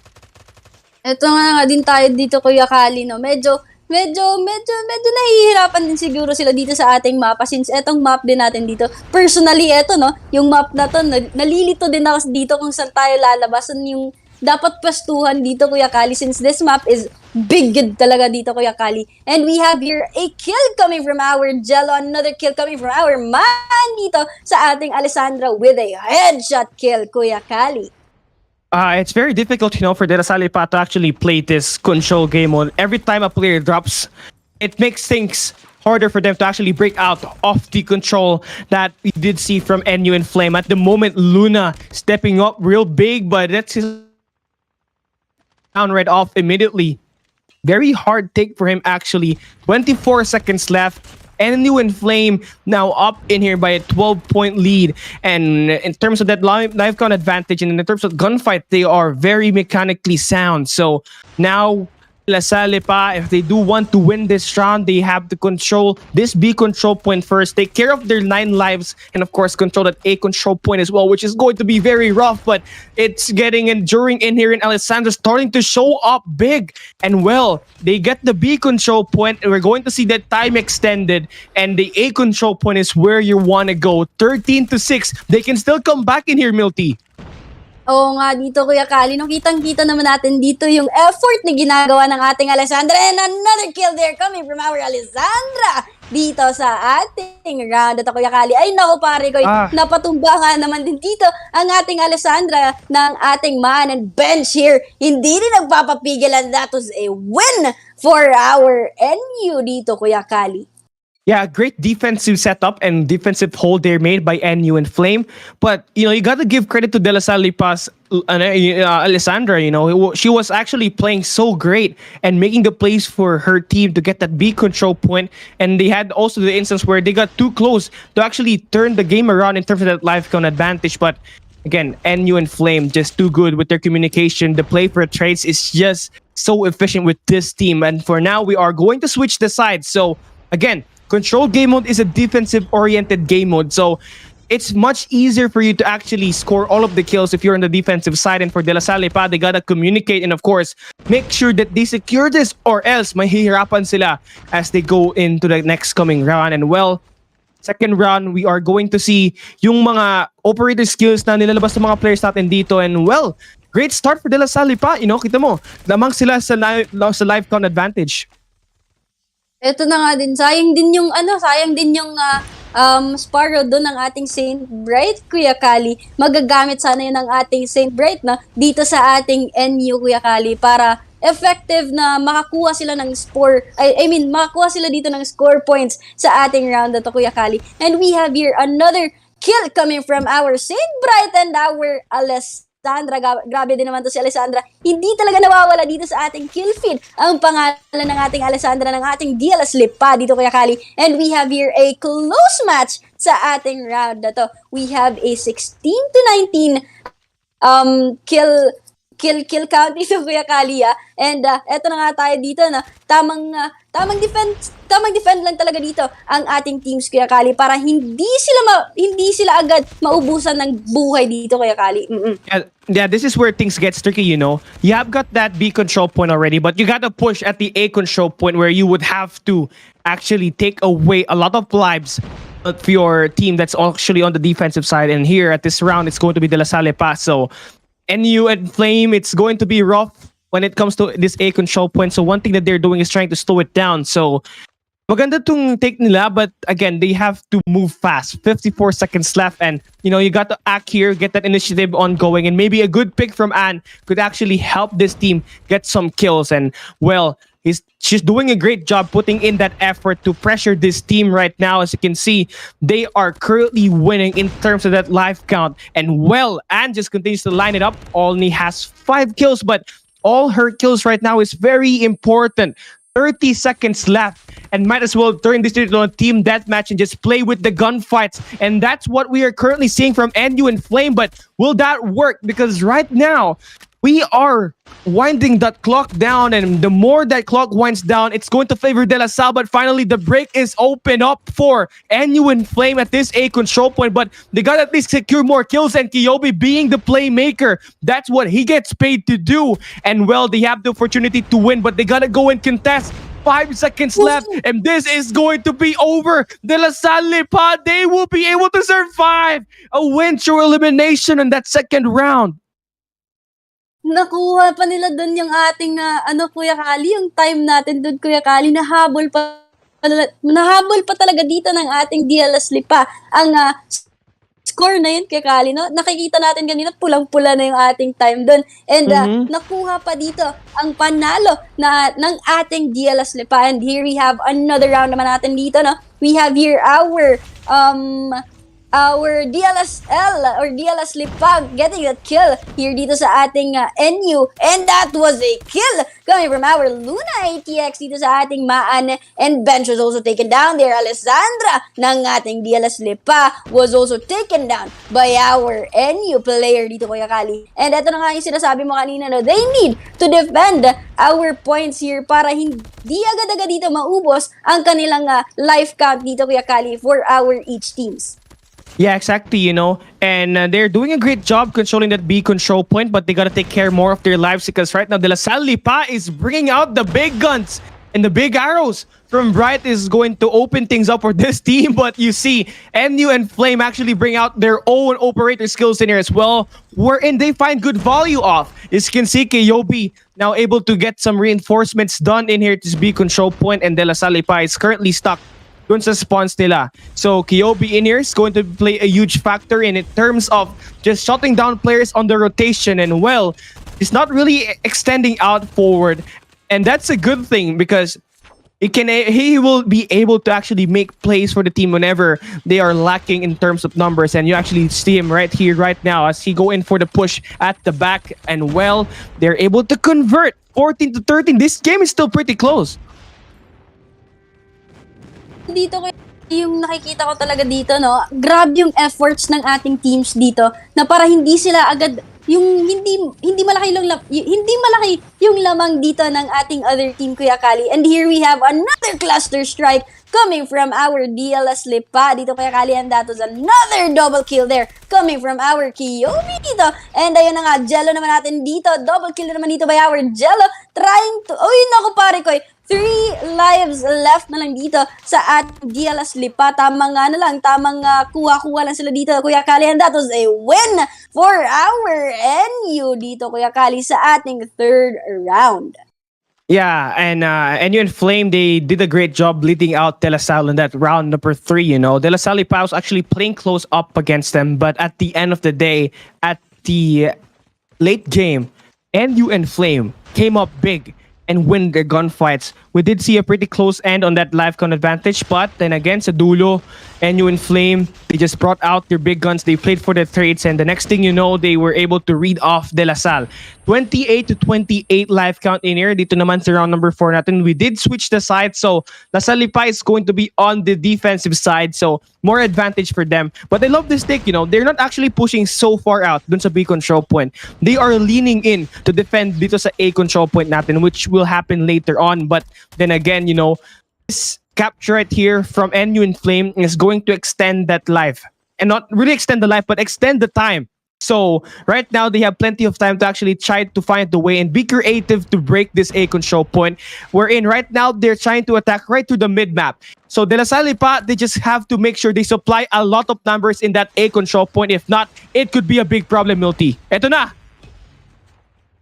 Ito nga din tayo dito, Kuya Kali, no? Medyo nahihirapan din siguro sila dito sa ating mapa since etong map din natin dito. Personally, eto, no? Yung map na to, nalilito din ako dito kung saan tayo lalabasan yung dapat pwestuhan dito, Kuya Kali, since this map is big good talaga dito, Kuya Kali. And we have here a kill coming from our Jello, another kill coming from our man dito sa ating Alessandra with a headshot kill, Kuya Kali. It's very difficult, for De La Salle Pa to actually play this control game mode. Every time a player drops, it makes things harder for them to actually break out of the control that we did see from NU and Flame. At the moment, Luna stepping up real big, but that's his down right off immediately. Very hard take for him, actually. 24 seconds left. NU and Flame now up in here by a 12-point lead. And in terms of that live count advantage and in terms of gunfight, they are very mechanically sound. So now La Salle Pa, if they do want to win this round, they have to control this B control point first, take care of their 9 lives, and of course control that A control point as well, which is going to be very rough, but it's getting enduring in here, and Alessandra starting to show up big. And well, they get the B control point, and we're going to see that time extended, and the A control point is where you want to go. 13-6. They can still come back in here, Milty. Oo nga dito, Kuya Kali. Nung kitang-kita naman natin dito yung effort na ginagawa ng ating Alessandra. And another kill there coming from our Alessandra dito sa ating round. At Kuya Kali, ay naku pare ko, napatumba nga naman din dito ang ating Alessandra ng ating man and bench here. Hindi rin nagpapapigil, and that was a win for our NU dito, Kuya Kali. Yeah, great defensive setup and defensive hold there made by NU and Flame. But, you got to give credit to De La Salle Pa's Alessandra. She was actually playing so great and making the plays for her team to get that B control point. And they had also the instance where they got too close to actually turn the game around in terms of that life count advantage. But again, NU and Flame just too good with their communication. The play for trades is just so efficient with this team. And for now, we are going to switch the sides. So, again, control game mode is a defensive-oriented game mode, so it's much easier for you to actually score all of the kills if you're on the defensive side. And for De La Salle Pa, they gotta communicate and of course, make sure that they secure this or else mahihirapan sila as they go into the next coming round. And well, second round, we are going to see yung mga operator skills na nilalabas ng mga players natin dito. And well, great start for De La Salle Pa. Kita mo, lamang sila sa live count advantage. Ito na nga din, sayang din yung Sparrow doon ng ating Saint Bright, Kuya Kali. Magagamit sana yun ng ating Saint Bright na dito sa ating NU, Kuya Kali, para effective na makakuha sila ng makakuha sila dito ng score points sa ating round na to, Kuya Kali. And we have here another kill coming from our Saint Bright and our Alessandra. Grabe din naman to si Alessandra. Hindi talaga nawawala dito sa ating kill feed ang pangalan ng ating Alessandra, ng ating DLSL pa dito, Kuya Kali. And we have here a close match sa ating round na to. We have a 16-19 kill count dito, Kuya Kali. And eto na nga tayo dito na tamang defend lang talaga dito ang ating teams, Kuya Kali, para hindi sila agad maubusan ng buhay dito, Kuya Kali. Yeah, this is where things get tricky, You have got that B control point already, but you got to push at the A control point where you would have to actually take away a lot of lives of your team that's actually on the defensive side. And here at this round, it's going to be De La Salle Pa. So NU and Flame, it's going to be rough when it comes to this A control point. So one thing that they're doing is trying to slow it down. So Maganda tong take nila, but again, they have to move fast. 54 seconds left, and you got to act here, get that initiative ongoing, and maybe a good pick from Anne could actually help this team get some kills. And well, she's doing a great job putting in that effort to pressure this team right now. As you can see, they are currently winning in terms of that life count. And well, Anne just continues to line it up. Only has 5 kills, but all her kills right now is very important. 30 seconds left, and might as well turn this into a team deathmatch and just play with the gunfights. And that's what we are currently seeing from NUFLAME. But will that work? Because right now, we are winding that clock down, and the more that clock winds down, it's going to favor De La Salle. But finally, the break is open up for NUFLAME at this A control point. But they got to at least secure more kills, and Kiyobi being the playmaker, that's what he gets paid to do. And well, they have the opportunity to win, but they got to go and contest. 5 seconds left, and this is going to be over. De La Salle pa, they will be able to survive a win through elimination in that second round. Nakuha pa nila doon yung ating Kuya Kali, yung time natin doon, Kuya Kali, nahabol pa talaga dito ng ating DLSL pa ang score na yun, Kuya Kali, no? Nakikita natin kanina, pulang-pula na yung ating time doon. And nakuha pa dito ang panalo ng ating DLSL pa. And here we have another round naman natin dito, no? We have here our DLSL or DLS Lipag getting that kill here dito sa ating NU, and that was a kill coming from our Luna ATX dito sa ating Maan, and bench was also taken down there. Alessandra ng ating DLS Lipa was also taken down by our NU player dito, Kuya Kali. And eto na nga yung sinasabi mo kanina, no, they need to defend our points here para hindi agad-agad dito maubos ang kanilang life count dito, Kuya Kali, for our each teams. Yeah, exactly, and they're doing a great job controlling that B control point, but they gotta take care more of their lives because right now De La Salle Pa is bringing out the big guns and the big arrows from Bright is going to open things up for this team. But you see, NU and Flame actually bring out their own operator skills in here as well, wherein they find good value off. As you can see, Kiyobi now able to get some reinforcements done in here to this B control point, and De La Salle Pa is currently stuck dun sa spawns nila. So Kiyobi in here is going to play a huge factor in terms of just shutting down players on the rotation, and well, he's not really extending out forward, and that's a good thing because he will be able to actually make plays for the team whenever they are lacking in terms of numbers. And you actually see him right here, right now, as he go in for the push at the back, and well, they're able to convert 14-13. This game is still pretty close. Dito yung nakikita ko talaga dito, no, grab yung efforts ng ating teams dito na para hindi sila agad yung hindi malaki yung lamang dito ng ating other team, Kuya Kali. And here we have another cluster strike coming from our DLS Lipa dito, Kuya Kali, and that was another double kill there coming from our Kiyomi dito. And ayun na nga, Jello naman natin dito, double kill naman dito by our Jello, trying to, naku pare ko, 3 lives left na lang dito sa ating DLS Lipa. Tamang kuha-kuha lang sila dito, Kuya Kali, and that was a win for our NU dito, Kuya Kali, sa ating third round. Yeah, and NU and Flame, they did a great job leading out De La Salle in that round number 3, De La Salle was actually playing close up against them, but at the end of the day, at the late game, NU and Flame came up big and win their gunfights. We did see a pretty close end on that life count advantage, but then again, sa dulo, NU and Flame, they just brought out their big guns, they played for the trades, and the next thing you know, they were able to read off De La Salle. 28-28 life count in here. Dito naman sa round number 4 natin, we did switch the side, so La Salle Pa is going to be on the defensive side, so more advantage for them. But I love this take, they're not actually pushing so far out dun sa B control point. They are leaning in to defend dito sa A control point natin, which will happen later on. But then again, this capture right here from NU and Flame is going to extend that life. And not really extend the life, but extend the time. So right now, they have plenty of time to actually try to find the way and be creative to break this A control point. Wherein right now, they're trying to attack right to the mid-map. So De La Salle Pa, they just have to make sure they supply a lot of numbers in that A control point. If not, it could be a big problem, Milty. Eto na!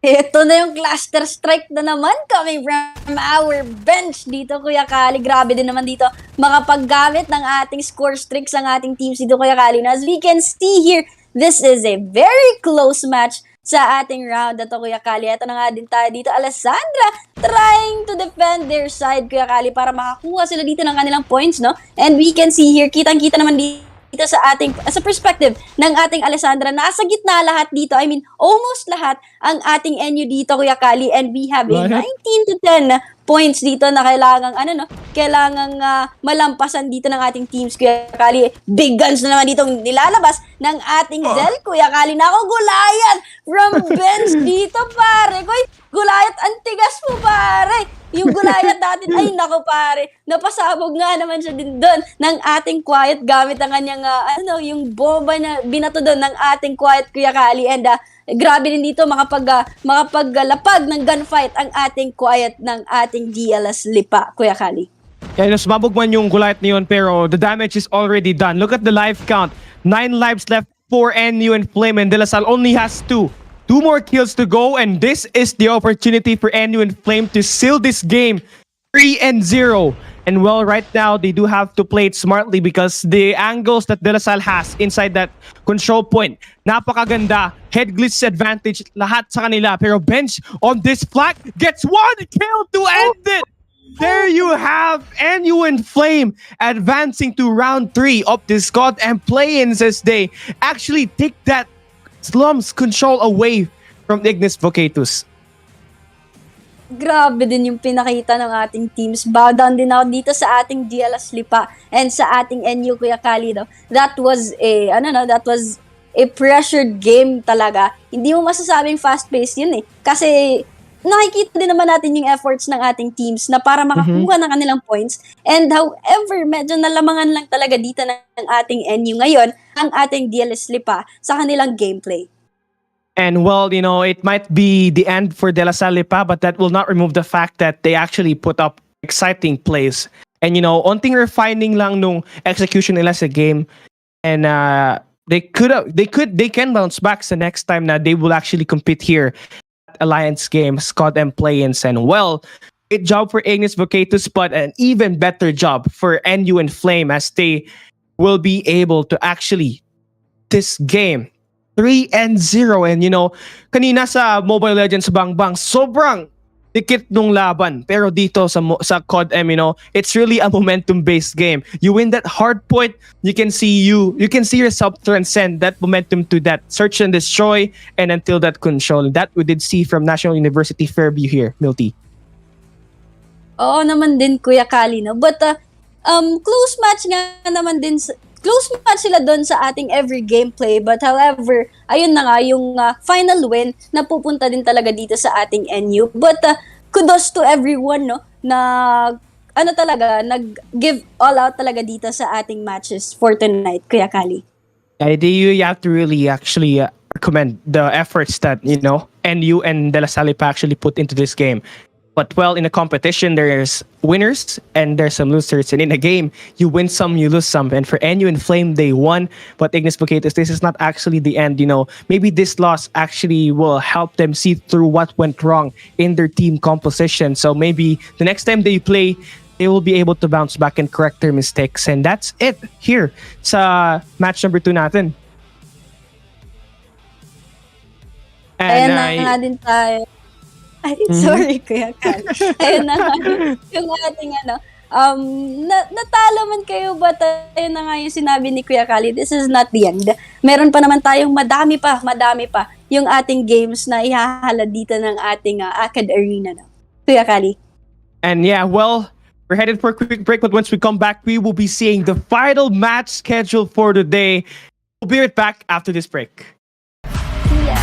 Ito na yung cluster strike na naman coming from our bench dito, Kuya Kali. Grabe din naman dito makapaggamit ng ating score streaks ang ating teams dito, Kuya Kali. As we can see here, this is a very close match sa ating round na to, Kuya Kali. Ito na nga din tayo dito. Alessandra trying to defend their side, Kuya Kali, para makakuha sila dito ng kanilang points, no? And we can see here, kitang-kita naman dito sa ating sa perspective ng ating Alessandra, nasa gitna lahat dito. I mean, almost lahat ang ating NU dito, Kuya Kali, and we have a 19 to 10 points dito na kailangang malampasan dito ng ating teams, Kuya Kali. Big guns na naman dito nilalabas ng ating Zell, Kuya Kali. Nako, Goliath from bench dito, pare. Goliath, antigas mo, pare. Yung Goliath natin, ay nako, pare. Napasabog nga naman siya din doon ng ating Quiet gamit ang kanyang, yung bomba na binato doon ng ating Quiet, Kuya Kali. And grabe din dito makapaglapag ng gunfight ang ating Quiet ng ating DLS Lipa, Kuya Kali. Yeah, sumabog man yung Goliath niyon, pero the damage is already done. Look at the life count. 9 lives left for NU and Flame, and DLSL only has 2. 2 more kills to go, and this is the opportunity for NU and Flame to seal this game 3-0. And well, right now, they do have to play it smartly because the angles that DLSL has inside that control point, napakaganda. Head glitch advantage lahat sa kanila. Pero bench on this flank gets 1 kill to end it. There you have NU and Flame advancing to round 3 of this COD and play-ins as they actually take that slums control away from IGNIS VOCATUS. Grabe din yung pinakita ng ating teams. Bow down din ako dito sa ating DLS Lipa and sa ating NU, Kuya Kali. That was a pressured game talaga. Hindi mo masasabing fast-paced yun eh. Kasi nakikita din naman natin yung efforts ng ating teams na para makakuha ng kanilang points. And however, medyo nalamangan lang talaga dito ng ating NU ngayon ang ating DLS Lipa sa kanilang gameplay. And well, it might be the end for DLSL Lipa, but that will not remove the fact that they actually put up exciting plays. And onting refining lang nung execution nila sa game. And they can bounce back sa next time na they will actually compete here. Alliance games, COD and play-ins, and well, great job for IGNIS VOCATUS, but an even better job for NU and Flame as they will be able to actually this game 3-0. And kanina sa Mobile Legends Bangbang, sobrang dikit nung laban, pero dito sa COD M, it's really a momentum-based game. You win that hard point, you can see yourself transcend that momentum to that search and destroy and until that control. That we did see from National University Fairview here, Milty. Oo naman din, Kuya Kali, no? But close match nga naman din close match sila doon sa ating every gameplay. But however, ayun na nga, yung final win na pupunta din talaga dito sa ating NU. But kudos to everyone, no, na nag-give all out talaga dito sa ating matches for tonight, Kuya Kali. You have to really actually commend the efforts that, NU and DLSL Lipa actually put into this game. But well, in a competition, there's winners and there's some losers. And in a game, you win some, you lose some. And for NU and Flame, they won. But IGNIS VOCATUS, this is not actually the end. Maybe this loss actually will help them see through what went wrong in their team composition. So maybe the next time they play, they will be able to bounce back and correct their mistakes. And that's it here sa match number 2 natin. And ayan na nga din tayo. Ay, sorry, Kuya Kali. Ayun na nga, yung ating natalo man kayo, but ayun na nga yung sinabi ni Kuya Kali, this is not the end. Meron pa naman tayong madami pa yung ating games na ihahalad dito ng ating ACAD Arena. No? Kuya Kali. And yeah, well, we're headed for a quick break, but once we come back, we will be seeing the final match scheduled for today. We'll be right back after this break. Yeah.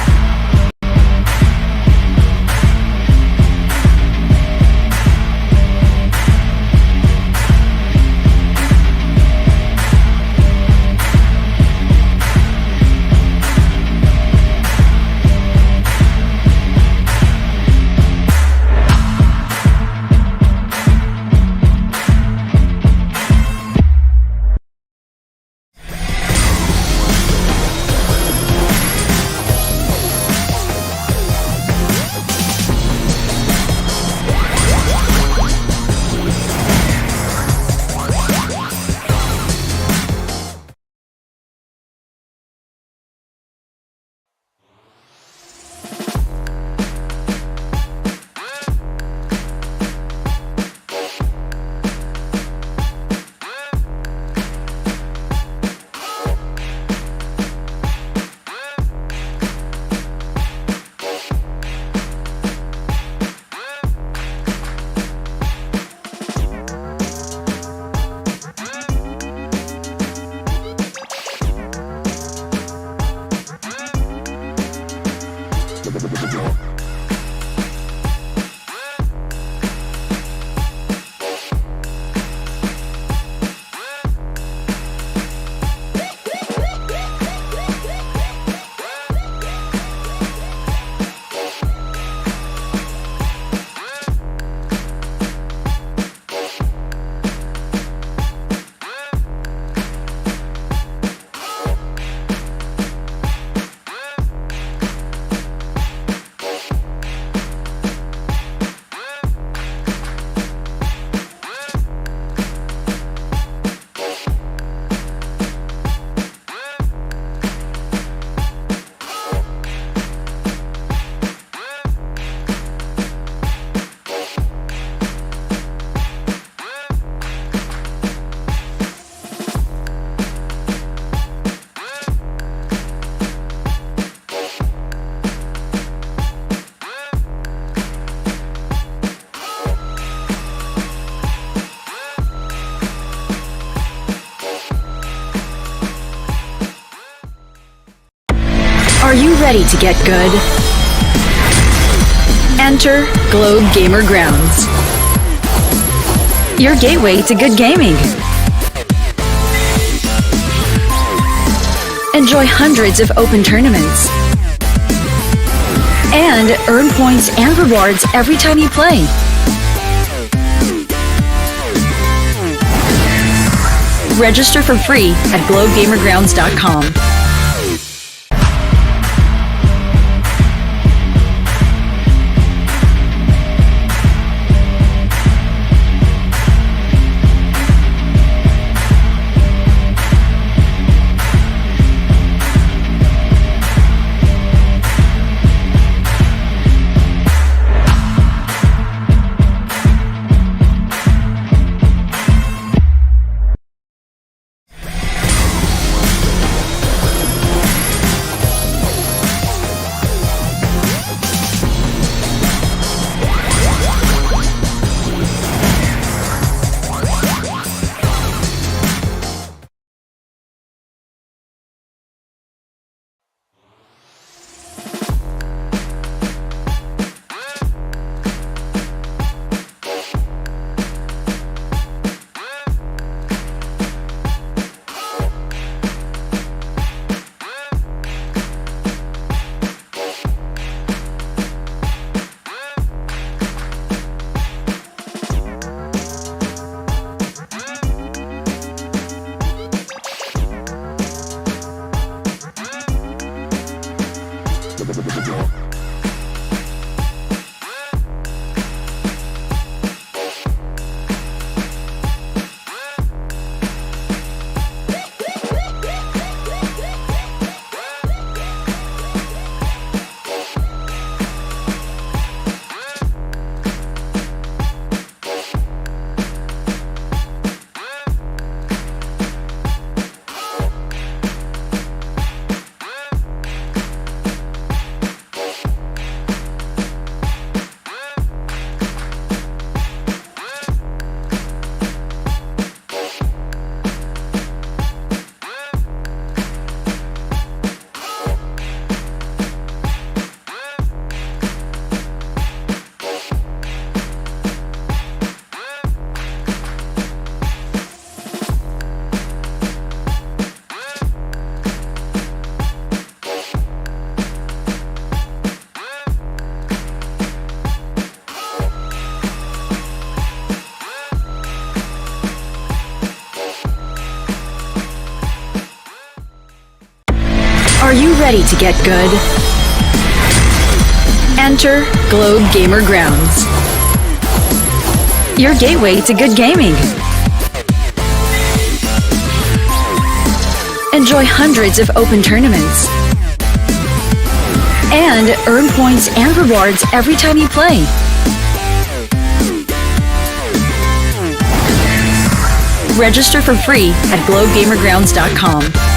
Are you ready to get good? Enter Globe Gamer Grounds, your gateway to good gaming. Enjoy hundreds of open tournaments and earn points and rewards every time you play. Register for free at globegamergrounds.com. Are you ready to get good? Enter Globe Gamer Grounds, your gateway to good gaming. Enjoy hundreds of open tournaments and earn points and rewards every time you play. Register for free at globegamergrounds.com.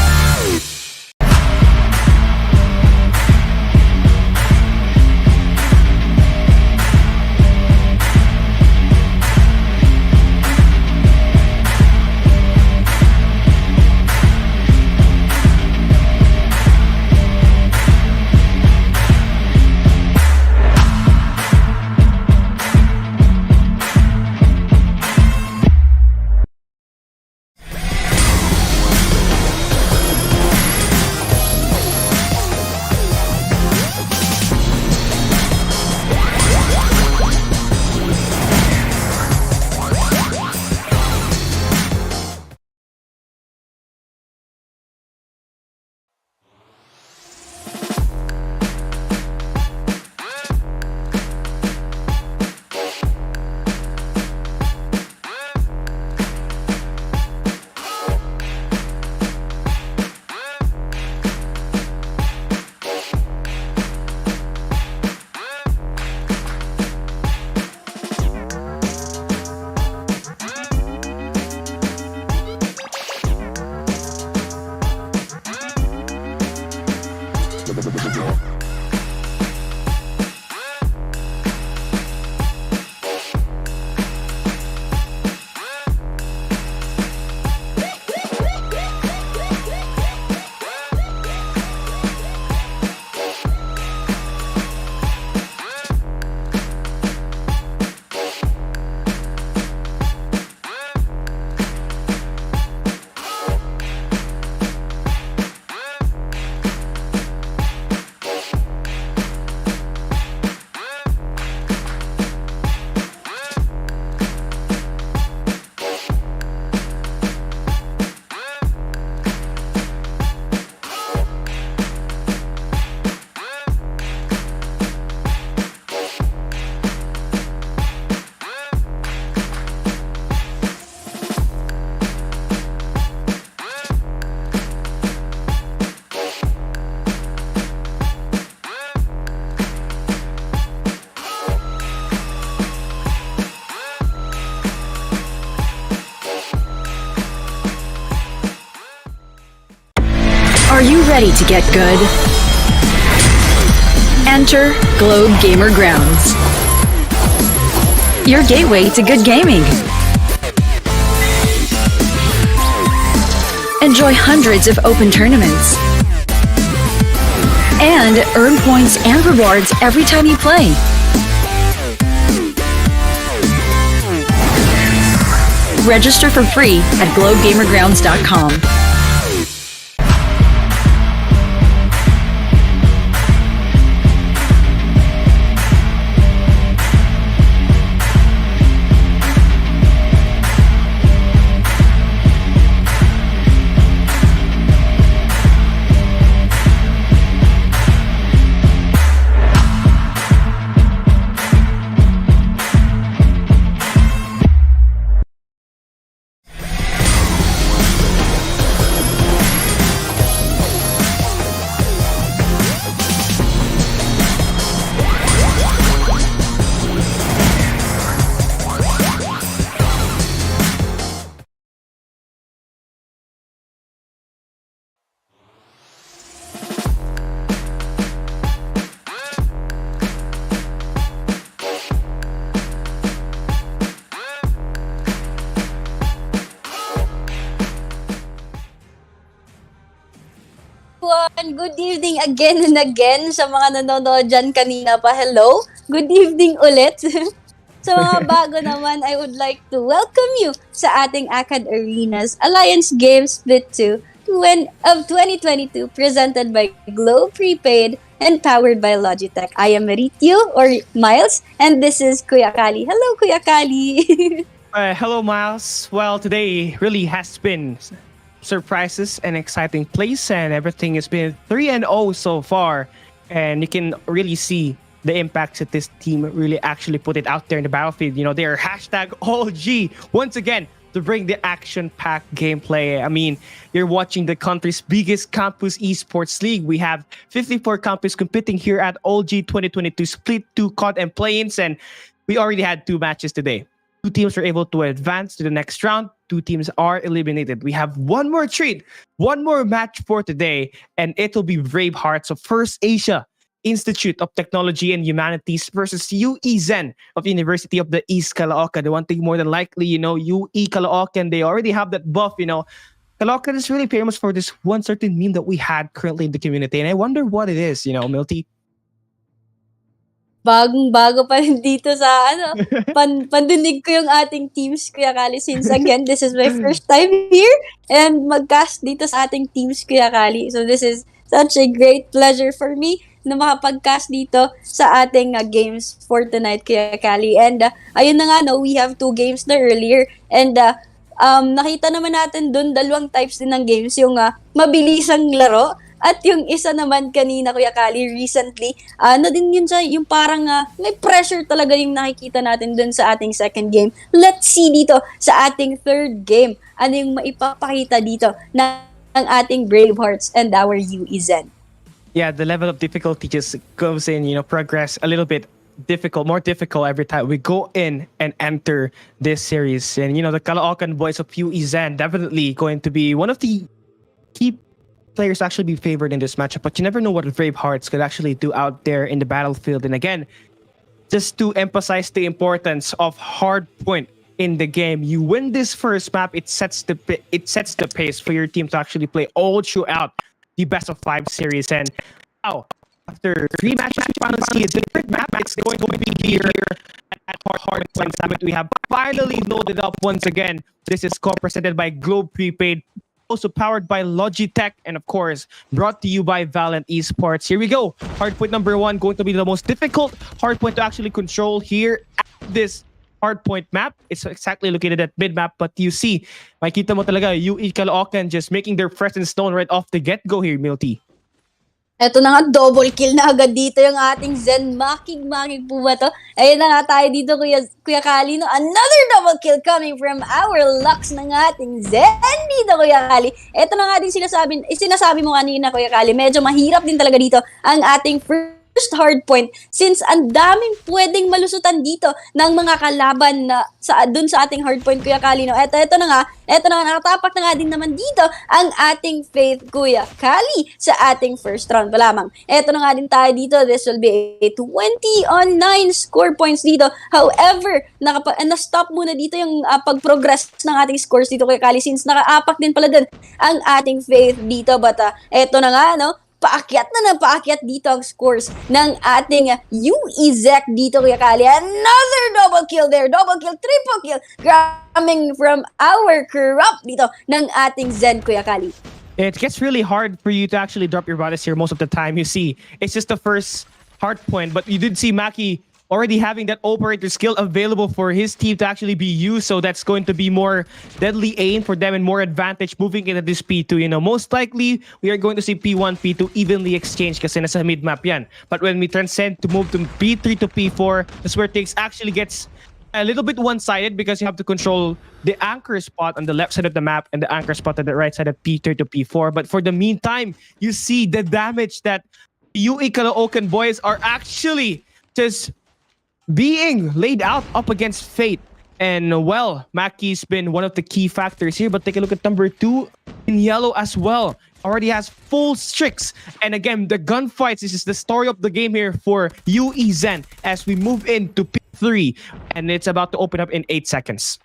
Are you ready to get good? Enter Globe Gamer Grounds, your gateway to good gaming. Enjoy hundreds of open tournaments and earn points and rewards every time you play. Register for free at globegamergrounds.com. Everyone, good evening again and again sa mga nanonood dyan kanina pa. Hello, good evening ulit. Sa mga bago naman, I would like to welcome you sa ating Acad Arenas Alliance Games Split 2 of 2022 presented by Globe Prepaid and powered by Logitech. I am Maritio or Miles and this is Kuya Kali. Hello, Kuya Kali. Hello, Miles. Well, today really has been surprises and exciting place, and everything has been 3-0 so far, and you can really see the impacts that this team really actually put it out there in the battlefield. You know, they are hashtag all G once again to bring the action-packed gameplay. I mean, you're watching the country's biggest campus esports league. We have 54 campus competing here at OG 2022 Split 2 COD and Plains, and we already had 2 matches today. 2 teams are able to advance to the next round. 2 teams are eliminated. We have one more treat, one more match for today, and it will be Bravehearts of First Asia Institute of Technology and Humanities versus UE Zen of University of the East Caloocan. The one thing more than likely, you know, UE Caloocan, they already have that buff, you know. Caloocan is really famous for this one certain meme that we had currently in the community, and I wonder what it is, you know, Milty. Bagong-bago pa rin dito sa pandinig ko yung ating teams, Kuya Kali, since again, this is my first time here and mag-cast dito sa ating teams, Kuya Kali. So this is such a great pleasure for me na makapag-cast dito sa ating games for tonight, Kuya Kali. And ayun na nga, no, we have 2 games na earlier and nakita naman natin dun 2 types din ng games, yung mabilisang laro. At yung isa naman kanina, Kuya Kali, recently, din yun siya, yung parang may pressure talaga yung nakikita natin dun sa ating second game. Let's see dito sa ating third game. Ano yung maipapakita dito ng ating Bravehearts and our UE Zen. Yeah, the level of difficulty just goes in, you know, progress a little bit difficult, more difficult every time we go in and enter this series. And, you know, the Caloocan boys of UE Zen definitely going to be one of the key players actually be favored in this matchup, but you never know what Bravehearts could actually do out there in the battlefield. And again, just to emphasize the importance of hard point in the game, you win this first map, it sets the pace for your team to actually play all throughout the best of 5 series. And now, after 3 matches, we finally see a different map. It's going to be here at hard point. We have finally loaded up once again. This is co-presented by Globe Prepaid, also powered by Logitech, and of course brought to you by Valiant Esports. Here we go. Hardpoint number 1 going to be the most difficult hardpoint to actually control here at this hardpoint map. It's exactly located at mid-map, but you see, makita mo talaga UE Caloocan just making their presence known right off the get-go here, Milty. Eto na nga, double kill na agad dito yung ating Zen. Makig po ba to? Ayun na nga tayo dito, Kuya Kali. No? Another double kill coming from our Lux ng ating Zen dito, Kuya Kali. Eto na nga din sinasabi mo kanina, Kuya Kali. Medyo mahirap din talaga dito ang ating hard point since ang daming pwedeng malusutan dito ng mga kalaban na dun sa ating hard point, Kuya Kali. No? Eto na nga, nakatapak na nga din naman dito ang ating Faith, Kuya Kali, sa ating first round pa lamang. Eto na nga din tayo dito. This will be a 20-9 score points dito. However, na-stop muna dito yung pag-progress ng ating scores dito, Kuya Kali, since nakaapak din pala dun ang ating Faith dito. But eto na nga, no? Paakyat dito ang scores ng ating UEZEC dito, Kuya Kali. Another double kill there. Double kill, triple kill. Coming from our corrupt dito ng ating Zen, Kuya Kali. It gets really hard for you to actually drop your bodies here most of the time. You see, it's just the first hard point. But you did see Maki already having that operator skill available for his team to actually be used. So that's going to be more deadly aim for them and more advantage moving into this P2. You know, most likely, we are going to see P1, P2 evenly exchange kasi nasa mid-map yan. But when we transcend to move to P3 to P4, that's where things actually gets a little bit one-sided because you have to control the anchor spot on the left side of the map and the anchor spot on the right side of P3 to P4. But for the meantime, you see the damage that UE Caloocan boys are actually just being laid out up against Fate. And well, Maki's been one of the key factors here, but take a look at number 2 in yellow as well. Already has full streaks. And again, the gunfights, this is the story of the game here for UE Zen as we move into P3. And it's about to open up in 8 seconds.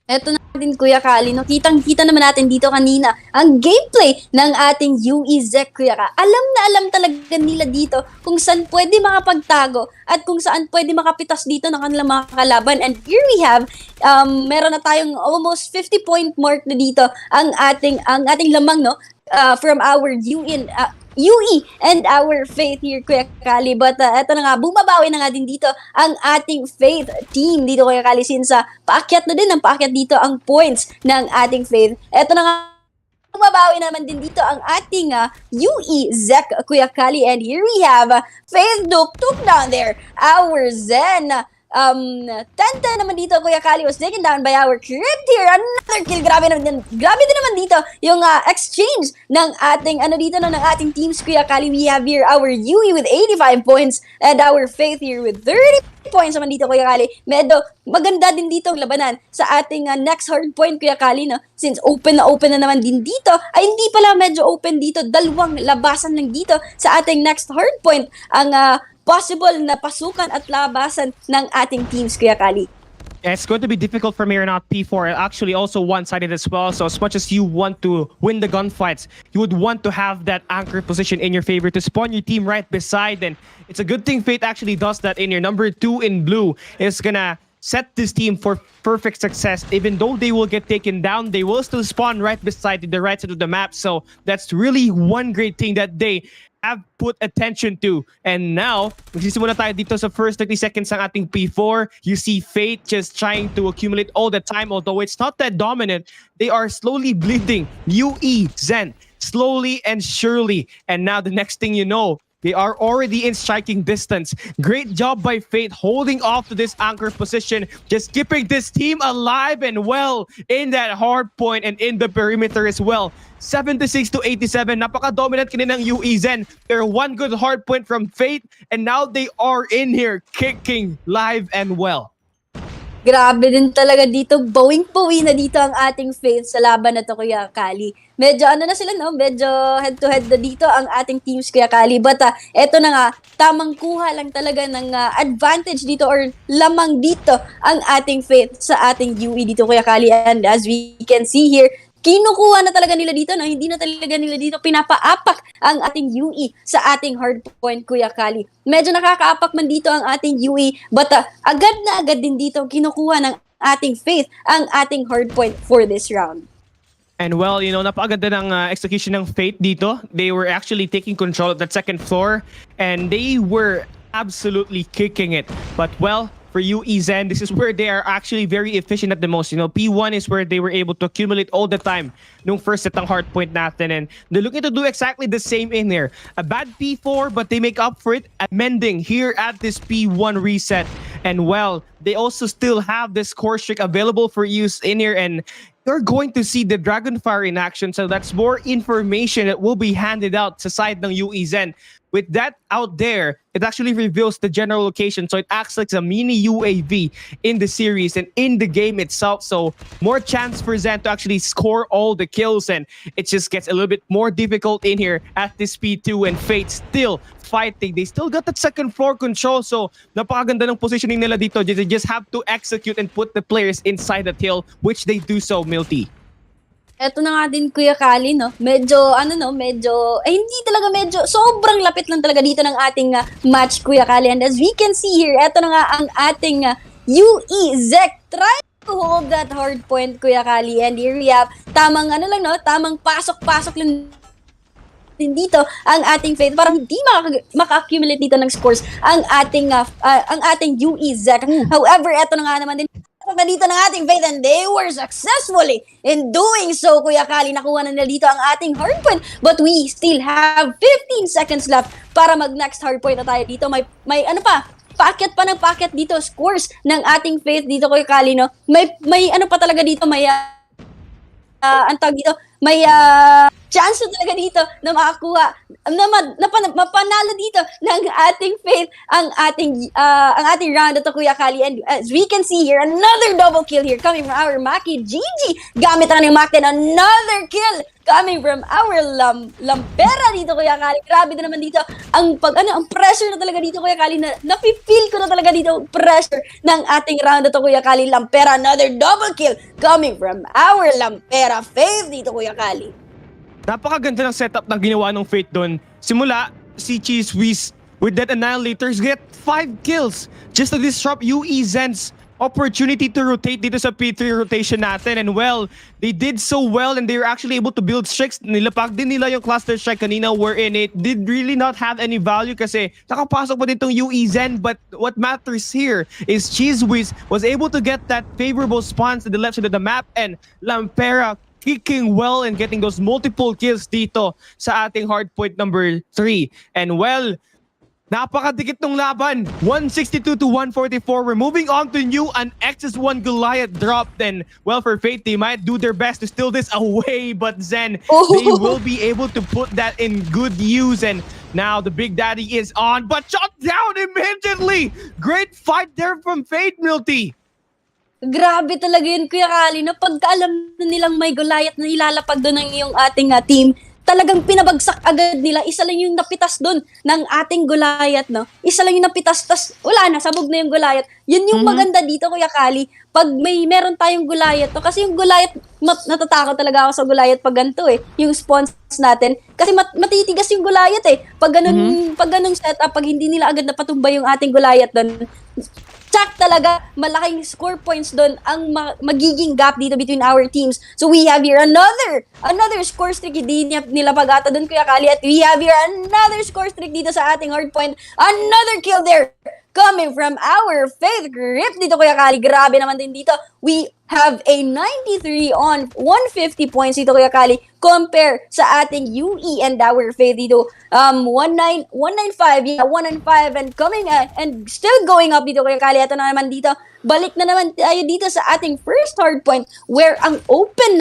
Eto na din, Kuya Kali, no? Kitang-kita naman natin dito kanina ang gameplay ng ating UEZEC, Kuya Ka. Alam na alam talaga nila dito kung saan pwede makapagtago at kung saan pwede makapitas dito ng kanilang mga kalaban. And here we have, meron na tayong almost 50-point mark na dito ang ating lamang, no? From our UE and our Faith here, Kuya Kali. But eto na nga, bumabawi na nga din dito ang ating Faith team dito, Kuya Kali, since paakyat dito ang points ng ating Faith. Eto na nga, bumabawi naman din dito ang ating UE Zek, Kuya Kali. And here we have Faith took down there our Zen. 10-10 naman dito, Kuya Kali, was taken down by our crypt here. Another kill. Grabe din naman dito yung exchange ng ating ng ating teams, Kuya Kali. We have here our UE with 85 points and our Faith here with 30 points naman dito, Kuya Kali. Medyo maganda din dito ang labanan sa ating next hard point, Kuya Kali, no? Since open na naman din dito, ay hindi pala medyo open dito. Dalawang labasan lang dito sa ating next hard point ang possible na pasukan at labasan ng ating teams, Kuya Kali. It's going to be difficult for me or not P4. Actually, also one-sided as well. So as much as you want to win the gunfights, you would want to have that anchor position in your favor to spawn your team right beside. And it's a good thing Fate actually does that in here. Number 2 in blue is gonna set this team for perfect success. Even though they will get taken down, they will still spawn right beside the right side of the map. So that's really one great thing that they have put attention to. And now, magsisimula tayo dito sa first 30 seconds ng ating P4. You see Fate just trying to accumulate all the time, although it's not that dominant. They are slowly bleeding UE Zen, slowly and surely. And now the next thing you know, they are already in striking distance. Great job by Fate holding off to this anchor position, just keeping this team alive and well in that hard point and in the perimeter as well. 76 to 87, napaka-dominant kanina ng UE Zen. They're one good hard point from Fate, and now they are in here kicking live and well. Grabe din talaga dito. Bawing-bawi na dito ang ating Faith sa laban na to, Kuya Kali. Medyo na sila, no? Medyo head-to-head na dito ang ating teams, Kuya Kali. But eto na nga, tamang kuha lang talaga ng advantage dito or lamang dito ang ating Faith sa ating UE dito, Kuya Kali. And as we can see here, kinukuha na talaga nila dito, no? Hindi na talaga nila dito pinapaapak ang ating UE sa ating hard point, Kuya Kali. Medyo nakakaapak man dito ang ating UE, but agad na agad din dito kinukuha ng ating Faith ang ating hard point for this round. And well, you know, napakaganda ng execution ng Fate dito. They were actually taking control of that second floor and they were absolutely kicking it. But well, for UE Zen, this is where they are actually very efficient at the most. You know, P1 is where they were able to accumulate all the time nung first set ng hard point natin. And they're looking to do exactly the same in there. A bad P4, but they make up for it at mending here at this P1 reset. And well, they also still have the score streak available for use in here, and you're going to see the Dragonfire in action. So that's more information that will be handed out sa side ng UE Zen. With that out there, it actually reveals the general location. So it acts like a mini UAV in the series and in the game itself. So more chance for Zen to actually score all the kills. And it just gets a little bit more difficult in here at this P2, and Fate still fighting. They still got that second floor control. So napakaganda ng positioning nila dito. They just have to execute and put the players inside that hill, which they do so, Milty. Eto na nga din, Kuya Kali, no? Medyo, hindi talaga medyo, sobrang lapit lang talaga dito ng ating match, Kuya Kali. And as we can see here, eto na nga ang ating UE Zek. Try to hold that hard point, Kuya Kali. And here we have, tamang tamang pasok-pasok lang din dito ang ating Fate. Parang hindi maka-accumulate dito ng scores ang ating UE Zek. However, eto na nga naman din, dito ng ating Fate, and they were successfully in doing so, Kuya Kali. Nakuha na nila dito ang ating hardpoint, but we still have 15 seconds left para mag-next hardpoint na tayo dito. May packet pa ng packet dito, scores ng ating Fate dito, Kuya Kali, no? May pa talaga dito, may chance na talaga dito na makakuha, mapanalo dito ng ating Fate ang ating round ito, Kuya Kali. And as we can see here, another double kill here coming from our Maki GG. Gamit ang Maki, another kill coming from our Lampera dito, Kuya Kali. Grabe na naman dito ang pressure na talaga dito, Kuya Kali, na nafe-feel ko na talaga dito pressure ng ating round ito, Kuya Kali. Lampera, another double kill coming from our Lampera Fate dito, Kuya Kali. Napakaganda ng setup na ginawa ng Fate doon. Simula, si Cheese Whiz with that Annihilators get 5 kills just to disrupt UE Zen's opportunity to rotate dito sa P3 rotation natin. And well, they did so well, and they were actually able to build streaks. Nilapag din nila yung cluster strike kanina, wherein it did really not have any value kasi nakapasok pa din tong UE Zen. But what matters here is Cheese Whiz was able to get that favorable spawn to the left side of the map, and Lampera kicking well and getting those multiple kills dito sa ating hardpoint number 3. And well, napakadikit ng laban. 162 to 144. We're moving on to new an X's1 Goliath drop. Then, well, for Fate, they might do their best to steal this away. But Zen, they will be able to put that in good use. And now the Big Daddy is on, but shot down immediately. Great fight there from Fate, Milty. Grabe talaga yun, Kuya Kali, no? Pagka alam na nilang may Goliath na ilalapag doon ng iyong ating team, talagang pinabagsak agad nila. Isa lang yung napitas doon ng ating Goliath, no? Isa lang yung napitas, tas wala na, sabog na yung Goliath. Yun yung maganda dito, Kuya Kali, pag meron tayong Goliath, to. Kasi yung Goliath, natatakot talaga ako sa Goliath pag ganito, eh. Yung spawns natin. Kasi matitigas yung Goliath, eh. Pag ganung setup, pag hindi nila agad napatumba yung ating Goliath doon, tsak talaga, malaking score points doon ang magiging gap dito between our teams. So we have here another score streak, hindi nila pag-ata doon, Kuya Kali. At we have here another score streak dito sa ating hardpoint. Another kill there coming from our Faith Grip dito, Kuya Kali. Grabe naman din dito. We have a 93 on 150 points dito, Kuya Kali, compare sa ating UE and our Faith dito. 195, yeah, 195, and coming and still going up dito, Kuya Kali. Ito na naman dito. Balik na naman tayo dito sa ating first hardpoint where ang open.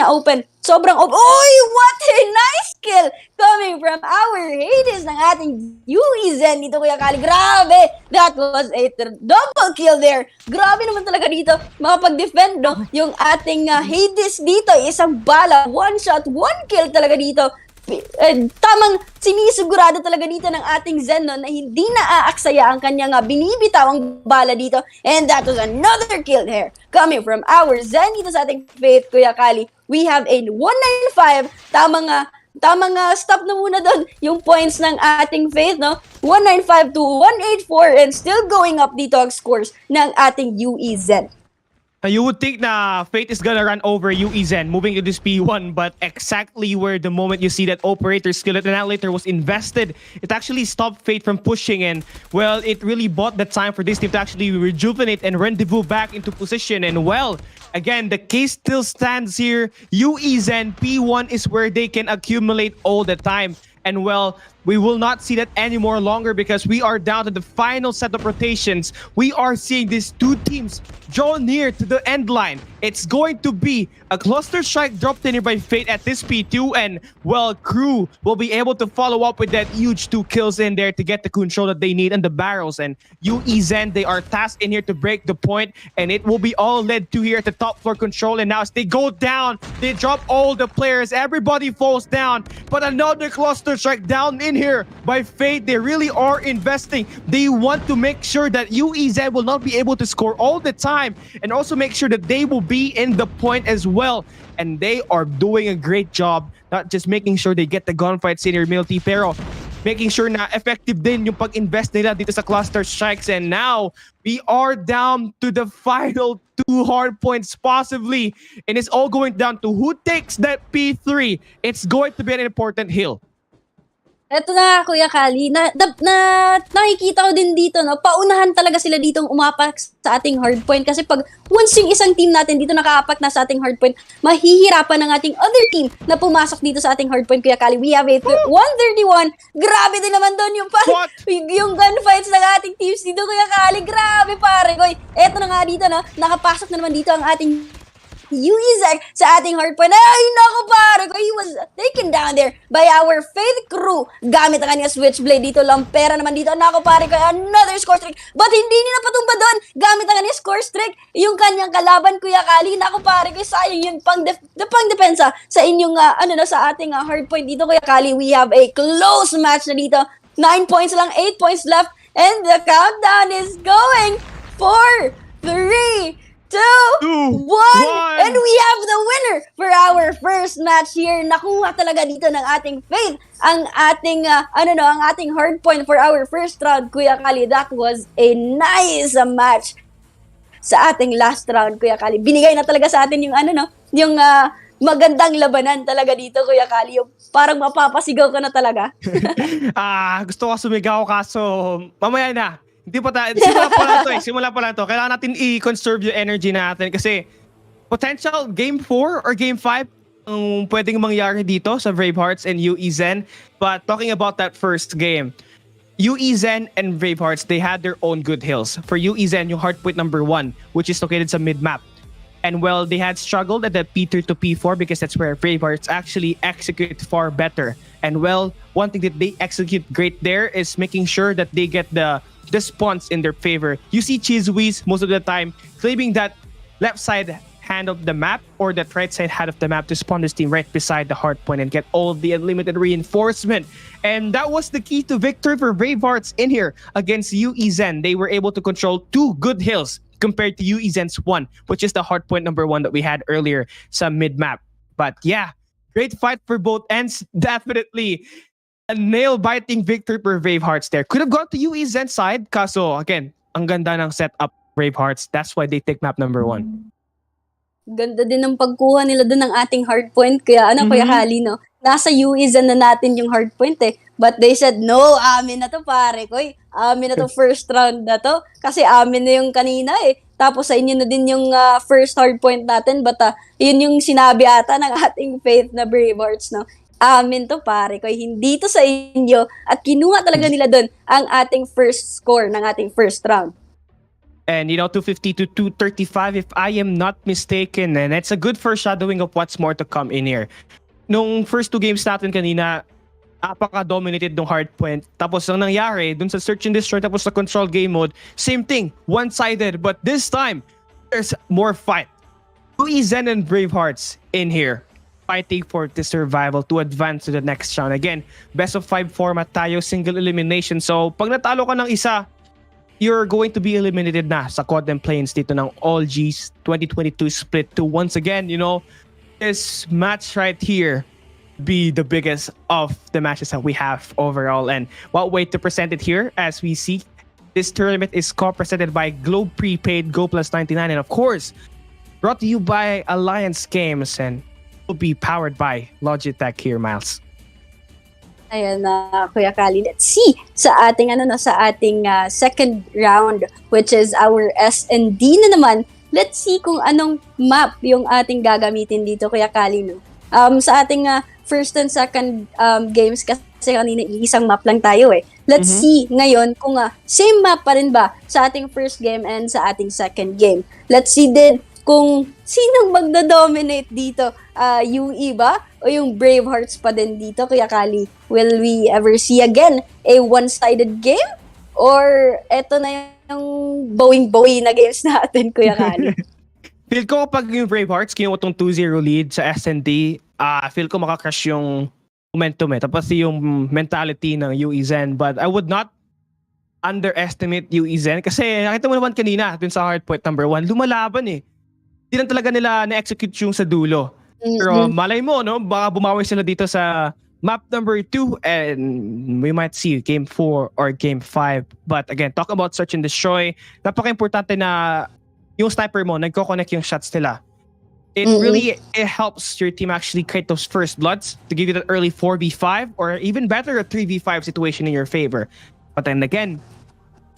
Sobrang open. Oy, what a nice kill coming from our Hades ng ating UE Zen dito, Kuya Kali. Grabe! That was a double kill there. Grabe naman talaga dito. Makapag-defend, no? Yung ating Hades dito, isang bala, one shot, one kill talaga dito. Tamang sinisigurado talaga dito ng ating Zen, no, na hindi na aaksaya ang kanyang binibitawang bala dito. And that was another kill there coming from our Zen dito sa ating Faith, Kuya Kali. We have a 195. Tamang stop na muna doon yung points ng ating Faith, no? 195 to 184, and still going up dito ang scores ng ating UE Zen. You would think na Fate is gonna run over UE Zen moving to this P1, but exactly where the moment you see that operator skill that later was invested, it actually stopped Fate from pushing, and well, it really bought the time for this team to actually rejuvenate and rendezvous back into position. And well, again, the case still stands here. UE Zen P1 is where they can accumulate all the time. And well, we will not see that anymore longer because we are down to the final set of rotations. We are seeing these two teams draw near to the end line. It's going to be a cluster strike dropped in here by Fate at this P2, and well, Crew will be able to follow up with that huge 2 kills in there to get the control that they need and the barrels. And UEZen, they are tasked in here to break the point, and it will be all led to here at the top floor control. And now as they go down, they drop all the players, everybody falls down, but another cluster strike down in here by Fate. They really are investing. They want to make sure that UEZ will not be able to score all the time, and also make sure that they will be in the point as well. And they are doing a great job, not just making sure they get the gunfights in here, Milty, pero making sure na effective din yung pag-invest nila dito sa cluster strikes. And now we are down to the final 2 hard points possibly, and it's all going down to who takes that P3. It's going to be an important hill. Eto na, Kuya Kali, nakikita ko din dito, no, paunahan talaga sila ditong umapak sa ating hardpoint. Kasi pag once yung isang team natin dito nakaapak na sa ating hardpoint, mahihirapan ng ating other team na pumasok dito sa ating hardpoint, Kuya Kali. We have a 131. Grabe din naman doon yung gunfights ng ating teams dito, Kuya Kali. Grabe, pare. Eto na nga dito, no, nakapasok na naman dito ang ating UEZen sa ating hardpoint. Ay, naku pare ko, he was taken down there by our Faith Crew. Gamit ang kanyang switchblade dito. Lampera naman dito. Naku pare ko, another score streak. But hindi nila patumba doon. Gamit ang kanyang score streak. Yung kanyang kalaban, Kuya Kali. Naku pare ko, sayang yun pang-depensa sa inyong, sa ating hardpoint dito, Kuya Kali. We have a close match na dito. 9 points lang, 8 points left. And the countdown is going 4, 3, 2, 1, and we have the winner for our first match here. Nakuha talaga dito ng ating Faith ang ating ang ating hard point for our first round, Kuya Kali. That was a nice match sa ating last round, Kuya Kali. Binigay na talaga sa atin yung yung magandang labanan talaga dito, Kuya Kali. Yung parang mapapasigaw ka na talaga. Gusto ko sumigaw kaso mamaya na. Hindi pa tayo. Simula pa lang to. Kailangan natin i-conserve yung energy natin kasi potential game 4 or game 5 ang pwedeng mangyari dito sa Bravehearts and UEZen. But talking about that first game, UEZen and Bravehearts, they had their own good hills. For UEZen, yung hardpoint number 1, which is located sa mid-map. And well, they had struggled at the P3 to P4 because that's where Bravehearts actually execute far better. And well, one thing that they execute great there is making sure that they get the spawns in their favor. You see Chizui's most of the time claiming that left side hand of the map or that right side hand of the map to spawn this team right beside the hard point and get all the unlimited reinforcement. And that was the key to victory for Bravehearts in here against UEZen. They were able to control 2 good hills compared to UEZen's 1, which is the hard point number 1 that we had earlier sa mid-map. But yeah, great fight for both ends. Definitely a nail-biting victory for Bravehearts there. Could have gone to UEZen's side, kaso again, ang ganda ng setup Bravehearts. That's why they take map number 1. Ganda din ng pagkuha nila doon ng ating hardpoint. Kaya Kuya Kali, no? Nasa UEZen na natin yung hardpoint eh. But they said, no, amin na to pare ko. Amin na to first round na to. Kasi amin na yung kanina eh. Tapos sa inyo na din yung first hardpoint natin. But yun yung sinabi ata ng ating Faith na Bravehearts, no? Amin to pare ko, hindi to sa inyo, at kinuha talaga nila doon ang ating first score ng ating first round. And 250 to 235 if I am not mistaken, and it's a good foreshadowing of what's more to come in here. Nung first 2 games natin kanina, apaka-dominated ng hardpoint. Tapos ang nangyari dun sa search and destroy tapos sa control game mode, same thing, one-sided, but this time there's more fight. UEZen and Bravehearts in here fighting for the survival to advance to the next round. Again, best of 5 format tayo, single elimination. So, pag natalo ka ng isa, you're going to be eliminated na sa COD and Plains dito ng All G's 2022 split to once again, this match right here be the biggest of the matches that we have overall. And what way to present it here as we see this tournament is co-presented by Globe Prepaid, Go Plus 99, and of course, brought to you by Alliance Games and will be powered by Logitech here, Miles. Ayan na, Kuya Kali. Let's see sa ating second round, which is our S&D na naman. Let's see kung anong map yung ating gagamitin dito, Kuya Kali, no? Sa ating first and second games kasi kasi kanina isang map lang tayo eh. Let's see ngayon kung same map pa rin ba sa ating first game and sa ating second game. Let's see din kung sinong magda-dominate dito. UE ba? O yung Bravehearts pa din dito? Kuya Kali, will we ever see again a one-sided game? Or eto na yung bowing-bowie na games natin, Kuya Kali? Feel ko kapag yung Bravehearts kinuha tong 2-0 lead sa S&D, feel ko makakrush yung momentum eh. Tapos yung mentality ng UE Zen. But I would not underestimate UE Zen kasi nakita mo naman kanina dun sa hard point number 1, lumalaban eh. Hindi lang talaga nila na-execute yung sa dulo. Pero malay mo, no? Baka bumawi sila dito sa map number 2 and we might see game 4 or game 5. But again, talk about search and destroy. Napaka-importante na yung sniper mo, nagko-connect yung shots nila. It really it helps your team actually create those first bloods to give you that early 4v5 or even better a 3v5 situation in your favor. But then again,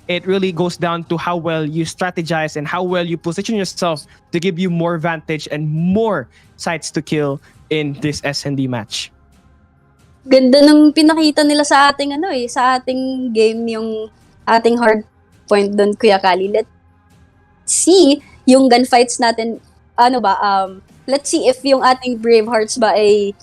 it really goes down to how well you strategize and how well you position yourself to give you more vantage and more sites to kill in this S&D match. Ganda nung pinakita nila sa ating sa ating game yung ating hard point doon, Kuya Kali. Let's see yung gunfights natin. Let's see if yung ating Bravehearts ba ay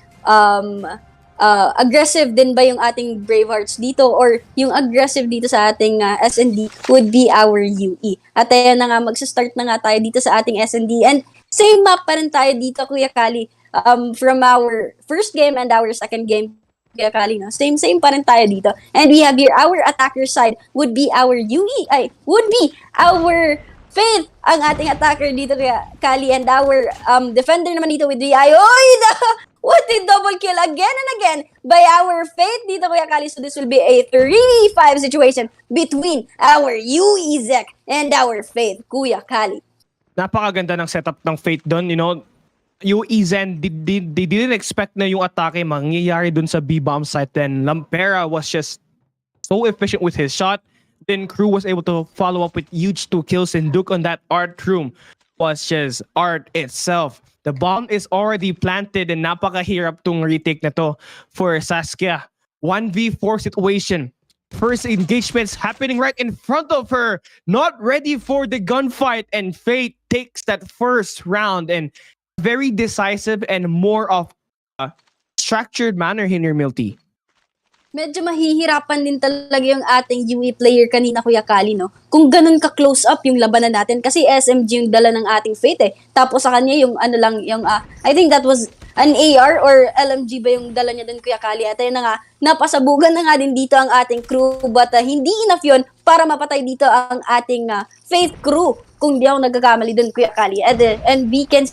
aggressive din ba yung ating Bravehearts dito or yung aggressive dito sa ating S&D would be our UE. At ayan na nga, magsa-start na nga tayo dito sa ating S&D and same map pa rin tayo dito, Kuya Kali, from our first game and our second game, Kuya Kali, no? Same pa rin tayo dito. And we have here, our attacker side would be our UE, would be our Faith, ang ating attacker dito, Kuya Kali, and our defender naman dito with VI. What a double kill again and again by our Faith dito, Kuya Kali. So this will be a 3v5 situation between our UE Zek and our Faith, Kuya Kali. Napakaganda ng setup ng Faith doon, you know. UE Zen, they didn't expect na yung atake mangyayari dun sa B-bomb site. Then Lampera was just so efficient with his shot. Then Crew was able to follow up with huge 2 kills, and Duke on that art room was just art itself. The bomb is already planted and napakahirap tong retake na to for Saskia. 1v4 situation. First engagements happening right in front of her. Not ready for the gunfight, and Fate takes that first round and very decisive and more of a structured manner here, Milty. Medyo mahihirapan din talaga yung ating UE player kanina, Kuya Kali, no? Kung ganun ka-close up yung labanan natin. Kasi SMG yung dala ng ating Fate, eh. Tapos sa kanya yung I think that was an AR or LMG ba yung dala niya dun, Kuya Kali. At ayun na nga, napasabugan na nga din dito ang ating crew. But hindi enough yun para mapatay dito ang ating Faith crew. Kung di ako nagkakamali dun, Kuya Kali. And we can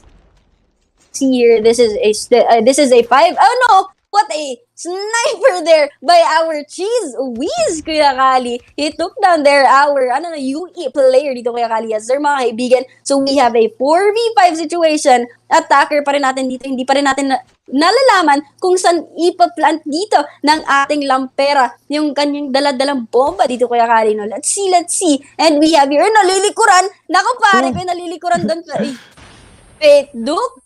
see here, this is a 5. Oh no! What a sniper there by our Cheese Whiz, Kuya Kali. He took down there our UE player dito, Kuya Kali. Yes, sir, mga kaibigan. So we have a 4v5 situation. Attacker pa rin natin dito. Hindi pa rin natin nalalaman kung saan ipaplant dito ng ating Lampera yung kanyang daladalang bomba dito, Kuya Kali. No? Let's see. And we have here, nalilikuran. Naku pare, may nalilikuran doon. Wait, Duke.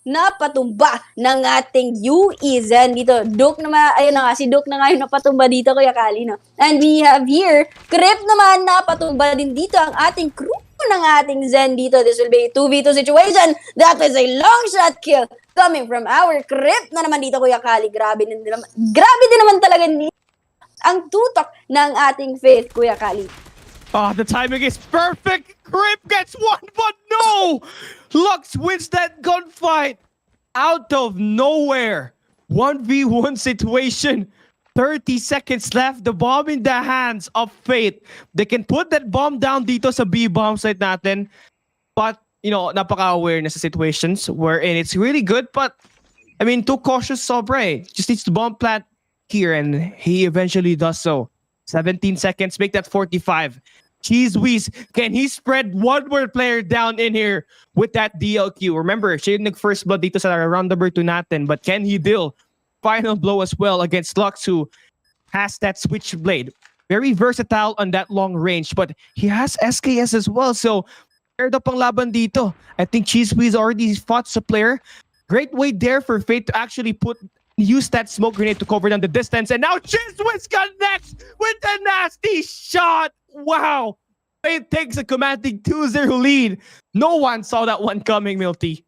Napatumba ng ating UE Zen dito. Duke naman, ayun na nga, si Duke na nga yung napatumba dito, Kuya Kali, no? And we have here, Crip naman, napatumba din dito ang ating crew ng ating Zen dito. This will be a 2v2 situation. That was a long shot kill coming from our Crip na naman dito, Kuya Kali. Grabe din naman talaga ang tutok ng ating Faith, Kuya Kali. The timing is perfect. Crip gets one, but no! Lux wins that gunfight out of nowhere. 1v1 situation. 30 seconds left. The bomb in the hands of Fate. They can put that bomb down dito sa B-bomb site natin. But, you know, napaka-awareness sa situations wherein it's really good. But, I mean, too cautious Sobre. Just needs to bomb plant here, and he eventually does so. 17 seconds, make that 45. Cheese Whiz, can he spread one more player down in here with that DLQ? Remember, siya yung nag-first blood dito sa round number 2 natin, but can he deal final blow as well against Lux, who has that switchblade? Very versatile on that long range, but he has SKS as well, so paired up ang laban dito. I think Cheese Whiz already fought sa player. Great way there for Fate to actually put use that smoke grenade to cover down the distance. And now Chiswiz connects with a nasty shot. Wow. It takes a commanding 2-0 lead. No one saw that one coming, Milty.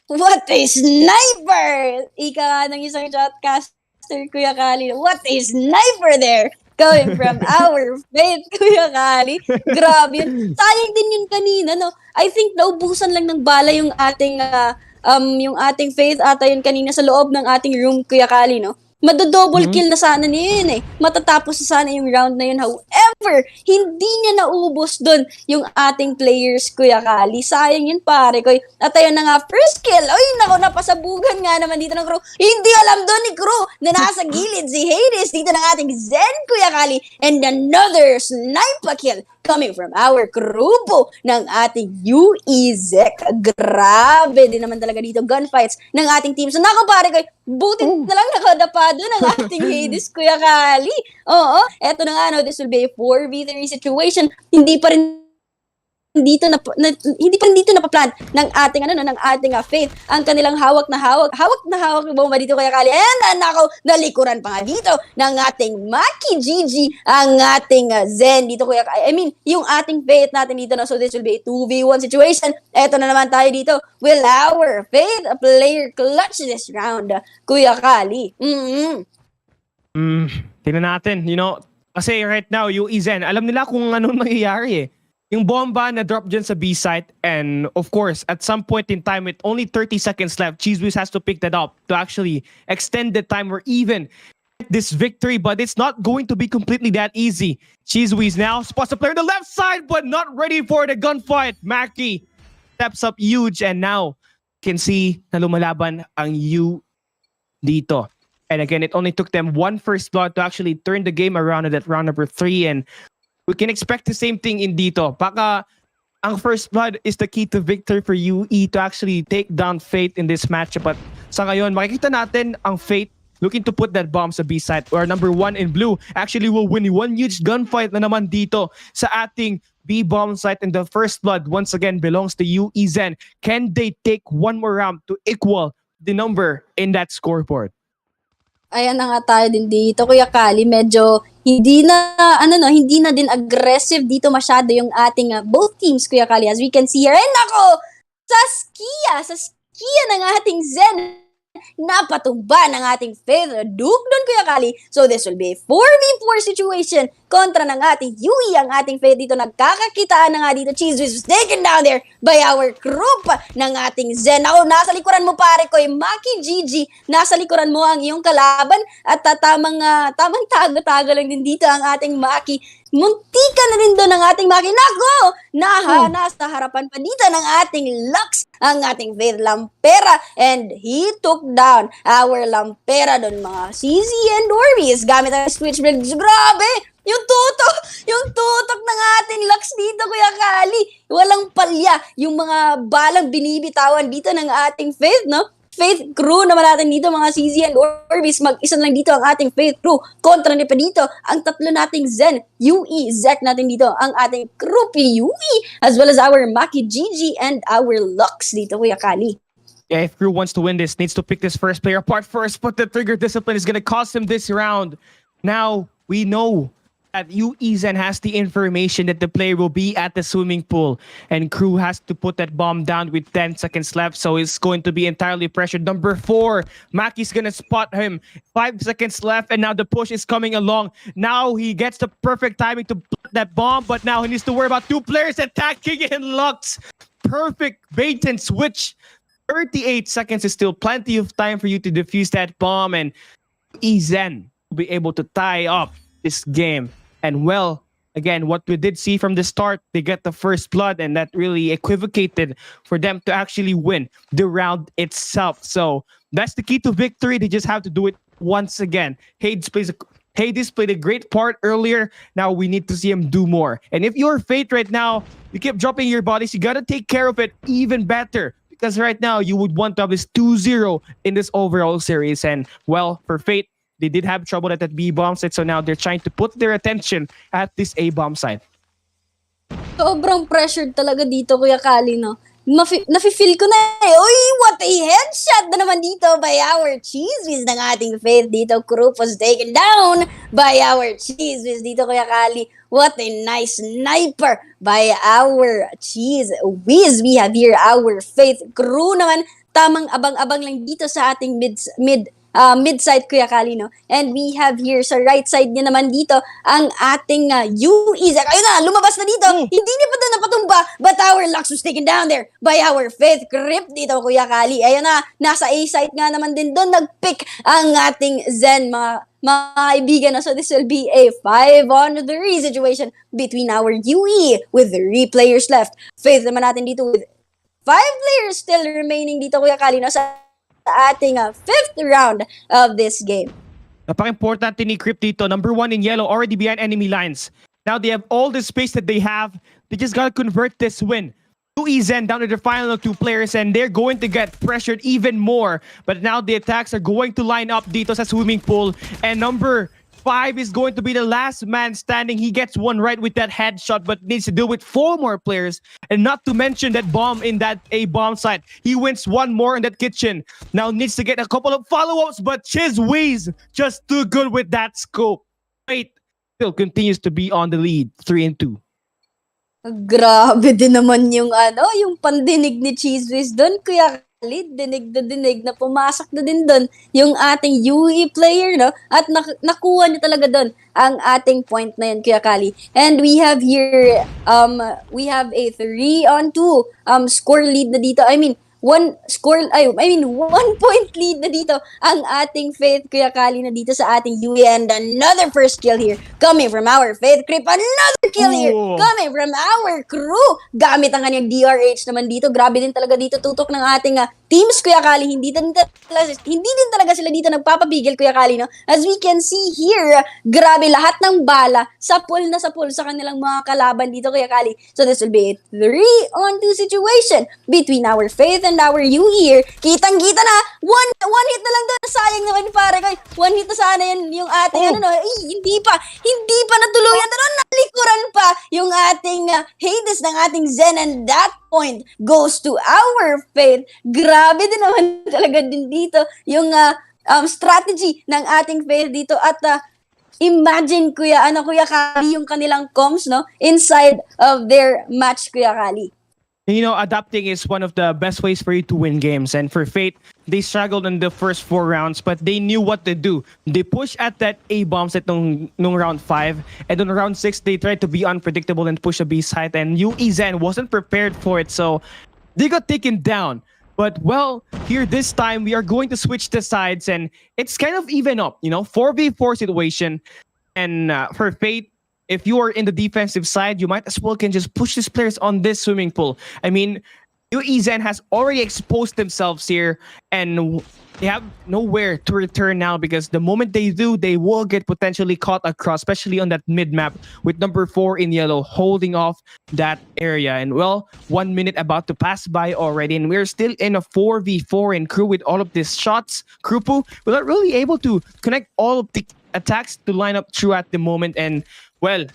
What a sniper! Ika nga ng isang shotcaster, Kuya Kali. What a sniper there! Coming from our faith, Kuya Kali. Grabe yun. Sayang din yun kanina, no? I think naubusan lang ng bala yung ating faith ata yun kanina sa loob ng ating room, Kuya Kali, no? Madodouble kill na sana niya yun eh. Matatapos na sana yung round na yun. However, hindi niya naubos dun yung ating players, Kuya Kali. Sayang yun, pare ko. At ayun na nga, first kill. Ay, nako, napasabugan nga naman dito ng crew. Hindi alam dun ni crew na nasa gilid si Hades dito ng ating Zen, Kuya Kali. And another sniper kill coming from our grupo ng ating UEZEC. Grabe din naman talaga dito gunfights ng ating team. So nako pare ko, buti na lang nakadapa doon ang ating Hades, Kuya Kali. Oo, eto na nga, no, this will be a 4v3 situation. Hindi pa rin dito napaplan ng ating ng ating faith ang kanilang hawak na bomba dito, Kuya Kali. And nako, nalikuran pa nga dito ng ating Maki Gigi ang ating Zen dito, Kuya Kali. I mean, yung ating faith natin dito, no? So this will be a 2v1 situation. Eto na naman tayo dito. Will our faith player clutch this round, Kuya Kali? Tingnan natin, kasi right now, yung Zen, alam nila kung anong nangyayari eh. Yung bomba na drop dyan sa B site, and of course, at some point in time, with only 30 seconds left, Chiswiz has to pick that up to actually extend the time or even get this victory, but it's not going to be completely that easy. Chiswiz now spots a player on the left side, but not ready for the gunfight. Maki steps up huge, and now can see na lumalaban ang U dito. And again, it only took them one first blood to actually turn the game around at that round number 3, and we can expect the same thing in dito. Baka ang first blood is the key to victory for UE to actually take down Fate in this matchup. But sa ngayon, makikita natin ang Fate looking to put that bomb sa B side, where number 1 in blue actually will win one huge gunfight na naman dito sa ating B bomb site, and the first blood once again belongs to UE Zen. Can they take one more round to equal the number in that scoreboard? Ayan na nga tayo din dito, Kuya Kali. Medyo hindi na din aggressive dito masyado yung ating both teams, Kuya Kali. As we can see here, and ako, sa skia ng ating Zen, napatumba ng ating Faith Duke doon, Kuya Kali. So this will be a 4v4 situation kontra ng ating UE. Ang ating Faith dito, nagkakakitaan na nga dito. Chiswiz was taken down there by our group ng ating Zen. Ako, nasa likuran mo pare ko, Maki Gigi. Nasa likuran mo ang iyong kalaban at tamang tago-tago lang din dito ang ating Maki. Muntika na rin doon ng ating Maki. Nako! Nasa harapan pa dito ng ating Lux, ang ating Faith Lampera. And he took down our Lampera doon, mga CZ and Orbeez. Gamit ang switchblade. Grabe! Yung tutok ng ating Lux dito, Kuya Kali. Walang palya. Yung mga balang binibitawan dito ng ating Faith, no? Faith crew naman natin dito, mga CZ and Orbeez. Mag-isa lang dito ang ating Faith crew. Kontra niya pa dito ang tatlo nating Zen, UE, Zek natin dito. Ang ating crew UE, as well as our Maki Gigi and our Lux dito, Kuya Kali. Yeah, if crew wants to win this, needs to pick this first player apart first, but the trigger discipline is going to cost him this round. Now, we know that UE Zen has the information that the player will be at the swimming pool, and crew has to put that bomb down with 10 seconds left, so it's going to be entirely pressured. Number 4, Maki's gonna spot him. 5 seconds left, and now the push is coming along. Now he gets the perfect timing to put that bomb, but now he needs to worry about 2 players attacking and Lux. Perfect bait and switch. 38 seconds is still plenty of time for you to defuse that bomb, and UE Zen will be able to tie up this game. And well, again, what we did see from the start, they get the first blood, and that really equivocated for them to actually win the round itself. So that's the key to victory. They just have to do it once again. Hades played a great part earlier. Now we need to see him do more. And if you're Fate right now, you keep dropping your bodies, you gotta take care of it even better. Because right now, you would want to have this 2-0 in this overall series. And well, for Fate, they did have trouble at that B bomb site, so now they're trying to put their attention at this A bomb site. Sobrang pressured talaga dito, Kuya Kali, no? nafe-feel ko na eh. Uy, what a headshot na naman dito by our cheese whiz ng ating Faith dito. Group was taken down by our cheese whiz dito, Kuya Kali. What a nice sniper by our cheese whiz. We have here our Faith crew naman. Tamang abang-abang lang dito sa ating mid-side, Kuya Kali, no? And we have here sa right side niya naman dito ang ating UE. Ayun na, lumabas na dito. Hindi niya pa doon napatumba, but our Lux was taken down there by our Faith Grip dito, Kuya Kali. Ayun na, nasa A side nga naman din doon. Nag-pick ang ating Zen, mga kaibigan. So this will be a 5-on-3 situation between our UE with 3 players left. Faith naman natin dito with 5 players still remaining dito, Kuya Kali, no? Sa ating 5th round of this game. Napaka-importante ni Crypt dito. Number 1 in yellow, already behind enemy lines. Now they have all the space that they have. They just gotta convert this win. 2 Zen down to the final 2 players, and they're going to get pressured even more. But now the attacks are going to line up dito sa swimming pool. And number 5 is going to be the last man standing. He gets one right with that headshot, but needs to deal with 4 more players. And not to mention that bomb in that A bomb site. He wins 1 more in that kitchen. Now needs to get a couple of follow-ups, but Chizwiz just too good with that scope. Wait, still continues to be on the lead, 3-2. Grabe din naman yung yung pandinig ni Cheese Whiz doon, Kuya Khalid. Dinig na pumasok na din doon yung ating UE player, no? At nakuha niya talaga doon ang ating point na yan, Kuya Kali. And we have here, we have a 3-on-2 score lead na dito. I mean, 1 point lead na dito ang ating Faith, Kuya Kali, na dito sa ating UE. And another first kill here coming from our Faith Creep. Another kill here coming from our crew. Gamit ang kanyang DRH naman dito. Grabe din talaga dito tutok ng ating teams, Kuya Kali. Hindi din talaga sila dito nagpapabigil, Kuya Kali, no? As we can see here, grabe lahat ng bala sa pool sa kanilang mga kalaban dito, Kuya Kali. So this will be a 3-on-2 situation between our Faith and our UE here. Kitang-kita na, one hit na lang doon. Sayang naman, pare ko. 1 hit na sana yan yung ating hindi pa natuluyan doon. Nalikuran pa yung ating Hades ng ating Zen, and that point goes to our Faith. Grabe din naman talaga din dito yung strategy ng ating Faith dito. At imagine, Kuya Kali, yung kanilang comms, no, inside of their match, Kuya Kali. You know, adapting is one of the best ways for you to win games. And for Fate, they struggled in the first 4 rounds, but they knew what to do. They pushed at that A bombs at nung round 5. And on round 6, they tried to be unpredictable and push a B side. And UE Zen wasn't prepared for it, so they got taken down. But, well, here this time, we are going to switch the sides. And it's kind of even up, you know, 4v4 situation. And for Fate, if you are in the defensive side, you might as well can just push these players on this swimming pool. I mean, UE Zen has already exposed themselves here, and they have nowhere to return now, because the moment they do, they will get potentially caught across, especially on that mid-map with number 4 in yellow holding off that area. And, well, 1 minute about to pass by already, and we're still in a 4v4 in crew with all of these shots. Krupu, we're not really able to connect all of the attacks to line up true at the moment. And, well,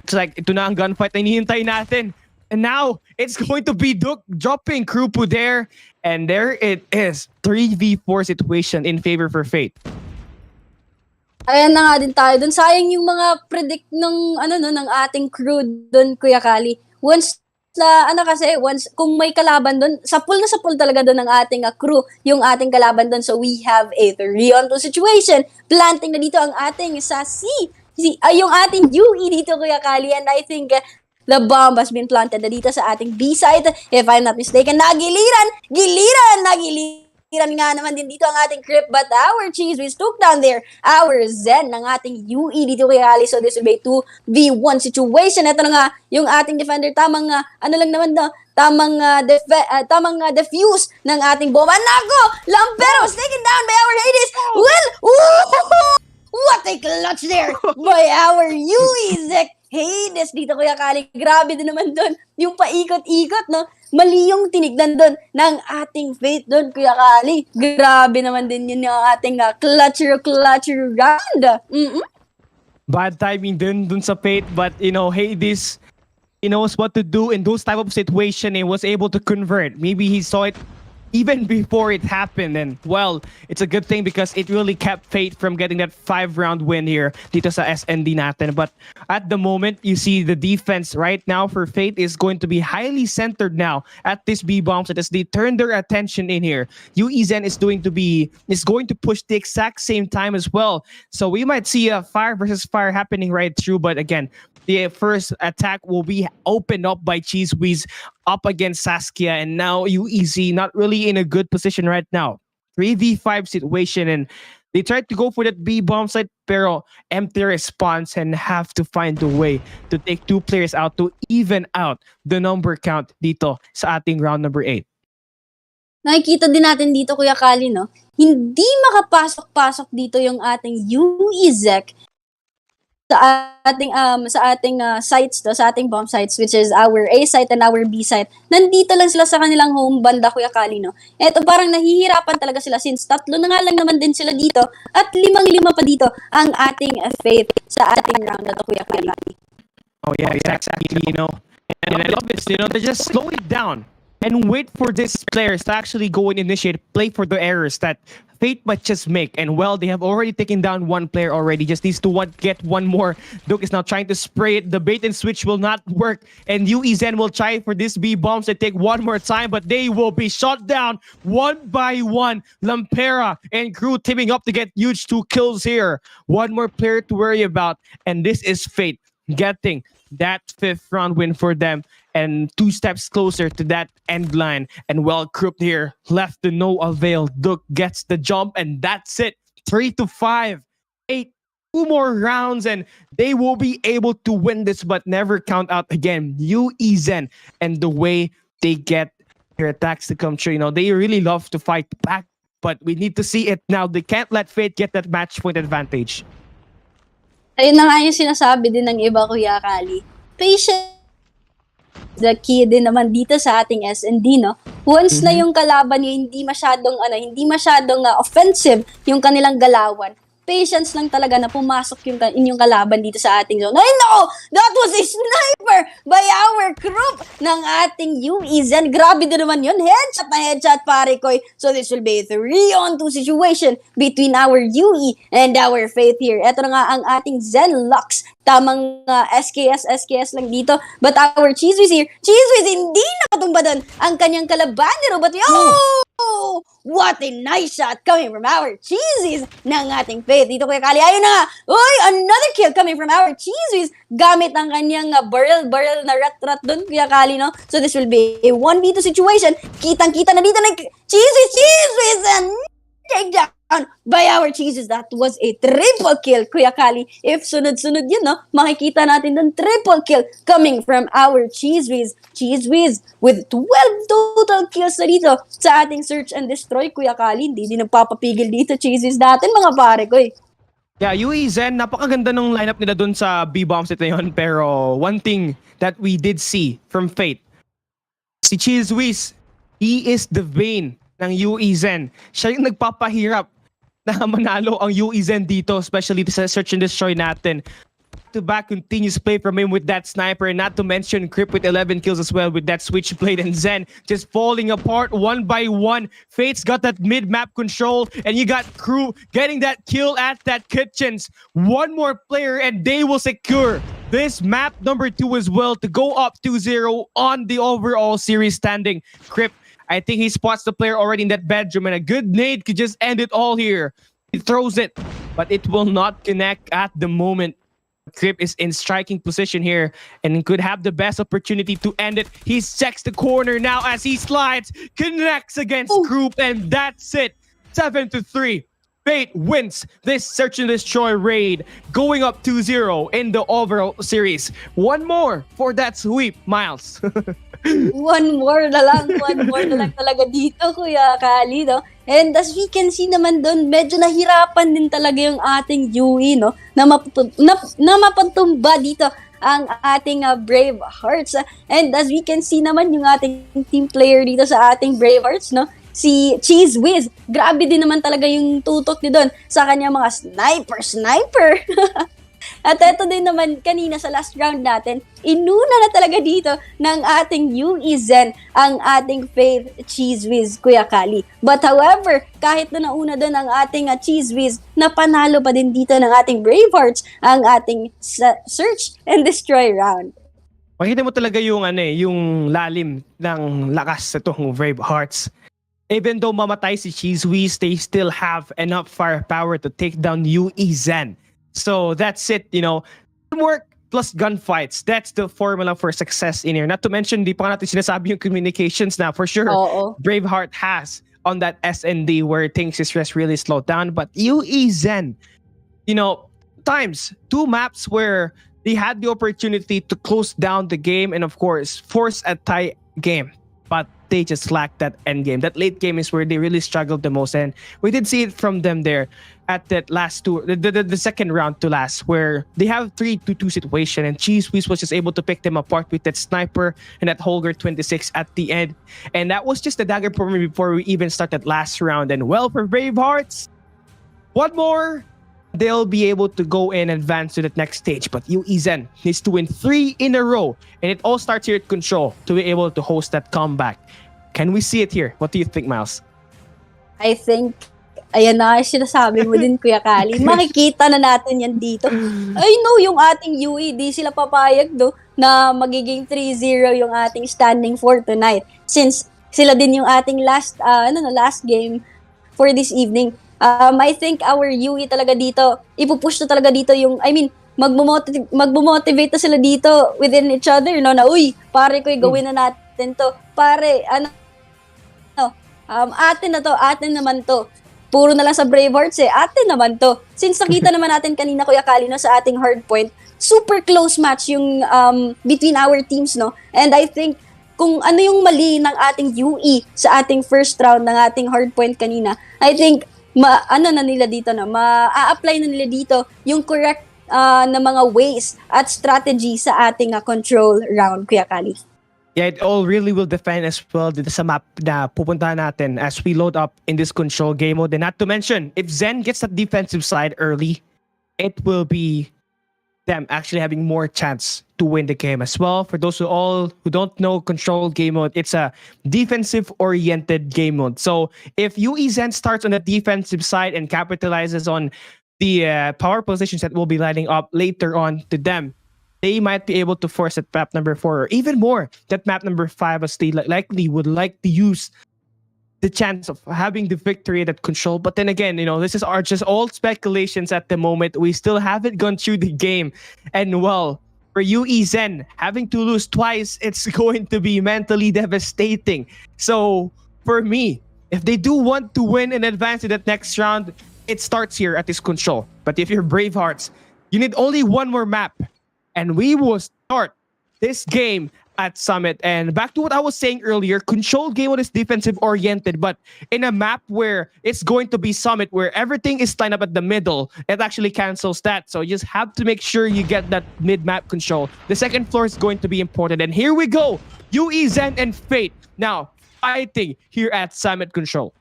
it's like ito na ang gunfight na hinihintay natin. And now, it's going to be Duke dropping Krupu there. And there it is. 3v4 situation in favor for Fate. Ayan na nga din tayo dun. Sayang yung mga predict ng ating crew dun, Kuya Kali. Once kung may kalaban dun, sapul na sapul talaga dun ng ating crew, yung ating kalaban dun. So we have a 3-on-2 situation. Planting na dito ang ating sa yung ating UE dito, Kuya Kali. And I think the bomb has been planted na dito sa ating B side. If I'm not mistaken, nagiliran nga naman din dito ang ating Crypt, but our Cheese Whiz took down there our Zen ng ating UE dito, Kuya Kali. So this will be a 2v1 situation. Ito na nga yung ating defender, tamang defuse ng ating bomba. Nako! Lampero was taken down by our Hades. Well, what a clutch there by our UE Zek Hades dito, Kuya Kali. Grabe din naman doon yung paikot-ikot, no? Mali yung tinignan doon ng ating Faith doon, Kuya Kali. Grabe naman din yun yung ating clutcher round. Bad timing dun sa Fate, but, you know, Hades He knows what to do in those type of situation and was able to convert. Maybe he saw it even before it happened. And well, it's a good thing because it really kept Fate from getting that 5-round win here dito sa SND natin. But at the moment, you see the defense right now for Fate is going to be highly centered now at this B bomb set as they turn their attention in here. UEZen is going to push the exact same time as well. So we might see a fire versus fire happening right through. But again, the first attack will be opened up by Cheese Whiz up against Saskia, and now UEZ not really in a good position right now. 3v5 situation, and they tried to go for that B bomb site, pero empty response and have to find a way to take 2 players out to even out the number count dito sa ating round number 8. Nakikita din natin dito, Kuya Kali, no? Hindi makapasok-pasok dito yung ating UEZ sa ating sites sa ating bomb sites, which is our A site and our B site. Nandito lang sila sa kanilang home banda, Kuya Kali, no? Eto, parang nahihirapan talaga sila since 3 na nga lang naman din sila dito at 5 pa dito ang ating Faith sa ating round na to, Kuya Kali. Oh yeah, exactly, and I love this, they just slow it down and wait for these players to actually go and initiate play for the errors that Fate might just make. And well, they have already taken down 1 player already. Just needs to get 1 more. Duke is now trying to spray it. The bait and switch will not work. And UEZen will try for this B bombs to take 1 more time, but they will be shot down 1 by 1. Lampera and crew teaming up to get huge 2 kills here. 1 more player to worry about. And this is Fate getting that 5th round win for them and 2 steps closer to that end line. And well, Krupp here left to no avail. Duke gets the jump and that's it. 3-5, 8, 2 more rounds and they will be able to win this, but never count out again. UEZen and the way they get their attacks to come true. They really love to fight back, but we need to see it now. They can't let Fate get that match point advantage. Ayun na nga yung sinasabi din ng iba, Kuya Kali. Patience the key din naman dito sa ating SND, no? Once na yung kalaban nyo hindi masyadong offensive yung kanilang galawan, patience lang talaga na pumasok yung inyong kalaban dito sa ating zone. Ay no! That was a sniper by our group ng ating UEZen. Grabe din naman yun. Headshot na headshot, pare koy. So this will be a 3-on-2 situation between our UE and our Faith here. Ito na nga ang ating Zenlux. Tamang SKS lang dito. But our Cheese Whiz here, Cheese Whiz hindi nakatumba doon ang kanyang kalabanero. But what a nice shot coming from our Cheesies ng ating Faith. Dito, Kuya Kali, ayun na nga. Uy, another kill coming from our Cheesies gamit ang kanyang barrel na rat doon, Kuya Kali, no? So this will be a 1v2 situation. Kitang-kita na dito ng Cheesies and take down by our Cheeses. That was a triple kill, Kuya Kali. If sunod-sunod yun, no, makikita natin ng triple kill coming from our Cheese Whiz. Cheese Whiz with 12 total kills na dito sa ating search and destroy, Kuya Kali. Hindi din nagpapapigil dito, Cheese Whiz natin, mga pare ko. Yeah, UEZen, napakaganda ng lineup nila dun sa B-bombs ito yun. Pero one thing that we did see from Fate, si Cheese Whiz, he is the vein ng UEZen. Siya yung nagpapahirap na manalo ang UEZen dito, especially sa search and destroy natin. Back-to-back continuous play from him with that sniper, and not to mention Crip with 11 kills as well with that switchblade, and Zen just falling apart 1 by 1. Fate's got that mid-map control, and you got Crew getting that kill at that kitchens. 1 more player and they will secure this map number 2 as well to go up 2-0 on the overall series standing. Crip, I think he spots the player already in that bedroom, and a good nade could just end it all here. He throws it, but it will not connect at the moment. Crip is in striking position here and could have the best opportunity to end it. He checks the corner now as he slides, connects against Group, and that's it. 7-3. Fate wins this search and destroy raid, going up 2-0 in the overall series. One more for that sweep, Miles. One more na lang talaga dito, Kuya Kali, no? And as we can see naman doon, medyo nahirapan din talaga yung ating UE, no? Na mapatumba dito ang ating Bravehearts. And as we can see naman yung ating team player dito sa ating Bravehearts, no? Si Cheese Whiz, grabe din naman talaga yung tutok ni doon sa kanyang mga sniper. At eto din naman kanina sa last round natin, inuna na talaga dito ng ating UE Zen ang ating Faith Cheese Whiz, Kuya Kali. But however, kahit na nauna doon ang ating Cheese Whiz, napanalo pa din dito ng ating Bravehearts ang ating Search and Destroy round. Makita mo talaga yung yung lalim ng lakas itong Bravehearts. Even though mamatay si Cheese Whiz, they still have enough firepower to take down UE Zen. So that's it, teamwork plus gunfights. That's the formula for success in here. Not to mention, di pa natin sinasabi yung communications na for sure Braveheart has on that SND where things is just really slowed down. But UE Zen, times, 2 maps where they had the opportunity to close down the game and of course force a tie game. But they just lacked that end game. That late game is where they really struggled the most, and we did see it from them there at that last the second round to last, where they have 3-2 situation, and Cheese Whiz was just able to pick them apart with that sniper and that Holger 26 at the end, and that was just a dagger for me before we even started last round. And well, for Bravehearts, one more, they'll be able to go in and advance to the next stage. But UE Zen needs to win 3 in a row. And it all starts here at Control to be able to host that comeback. Can we see it here? What do you think, Miles? I think, ayan na, sinasabi mo din, Kuya Kali. Makikita na natin yan dito. I know yung ating UE, di sila papayag na magiging 3-0 yung ating standing for tonight. Since sila din yung ating last game for this evening. I think our UE talaga dito, ipupush na talaga dito yung, magmomotivate na sila dito within each other, na, uy, pare ko, gawin na natin to. Pare, atin naman to. Puro na lang sa Bravehearts atin naman to. Since nakita naman natin kanina, Kuya Kali, sa ating hard point, super close match yung between our teams, And I think, kung ano yung mali ng ating UE sa ating first round ng ating hard point kanina, I think, ma-apply na nila dito yung correct na mga ways at strategy sa ating control round, Kuya Kali. Yeah, it all really will depend as well dito sa map na pupuntahan natin as we load up in this control game mode. And not to mention, if Zen gets the defensive side early, it will be them actually having more chance to win the game as well. For those who don't know control game mode, it's a defensive-oriented game mode. So if UE Zen starts on the defensive side and capitalizes on the power positions that will be lining up later on to them, they might be able to force at map number 4 or even more that map number 5, as they likely would like to use the chance of having the victory at control. But then again, this is just all speculations at the moment. We still haven't gone through the game. And well, for UE Zen, having to lose twice, it's going to be mentally devastating. So for me, if they do want to win and advance to that next round, it starts here at this control. But if you're Bravehearts, you need only one more map. And we will start this game at Summit. And back to what I was saying earlier, control game mode is defensive oriented, but in a map where it's going to be Summit, where everything is lined up at the middle, it actually cancels that. So you just have to make sure you get that mid-map control. The second floor is going to be important. And here we go, UE Zen and Fate now fighting here at Summit Control.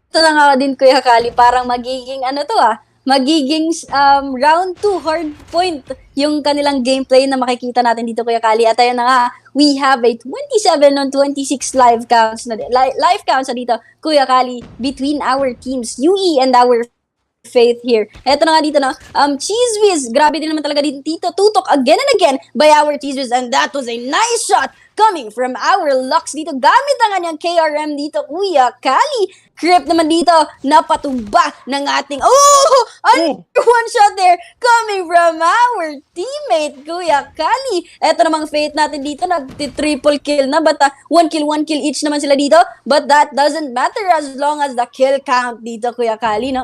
Ito na nga din, Kuya Kali, parang magiging magiging round 2 hard point yung kanilang gameplay na makikita natin dito, Kuya Kali. At ayun na nga, we have a 27 on 26 live counts na dito, Kuya Kali, between our teams, UE and our Faith here. Eto na nga dito, Cheese Whiz, grabe din naman talaga dito, tutok again and again by our Cheese Whiz, and that was a nice shot coming from our Lux dito, gamit ang kanyang KRM dito, Kuya Kali. Crypt naman dito, napatumba ng ating, one shot there, coming from our teammate, Kuya Kali. Eto namang Faith natin dito, nagti-triple kill na, but 1 kill each naman sila dito, but that doesn't matter as long as the kill count dito, Kuya Kali,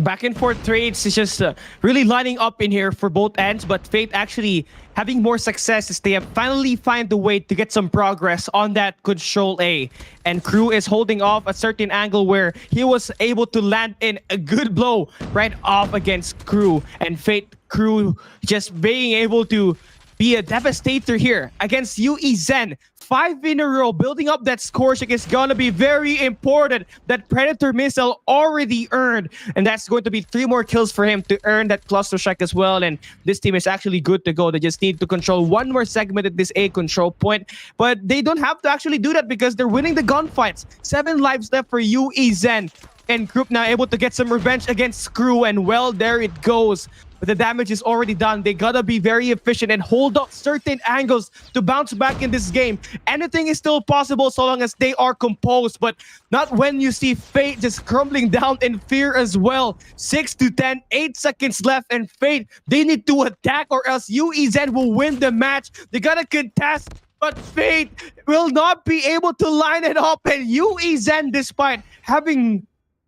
Back and forth trades is just really lining up in here for both ends, but Fate actually having more success as they have finally find the way to get some progress on that control A. And Crew is holding off a certain angle where he was able to land in a good blow right off against Crew. And Fate Crew just being able to be a devastator here against UE Zen. 5 in a row. Building up that score streak is going to be very important. That Predator missile already earned, and that's going to be 3 more kills for him to earn that cluster strike as well. And this team is actually good to go. They just need to control 1 more segment at this A control point, but they don't have to actually do that because they're winning the gunfights. 7 lives left for UE Zen, and Group now able to get some revenge against Screw, and well, there it goes. But the damage is already done. They gotta be very efficient and hold up certain angles to bounce back in this game. Anything is still possible so long as they are composed, but not when you see Fate just crumbling down in fear as well. 6 to 10, 8 seconds left, and Fate, they need to attack or else UEZ will win the match. They gotta contest, but Fate will not be able to line it up, and UEZ, despite having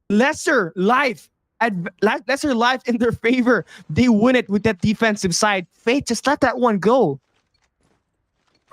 lesser life in their favor, they win it with that defensive side. Fate, just let that one go.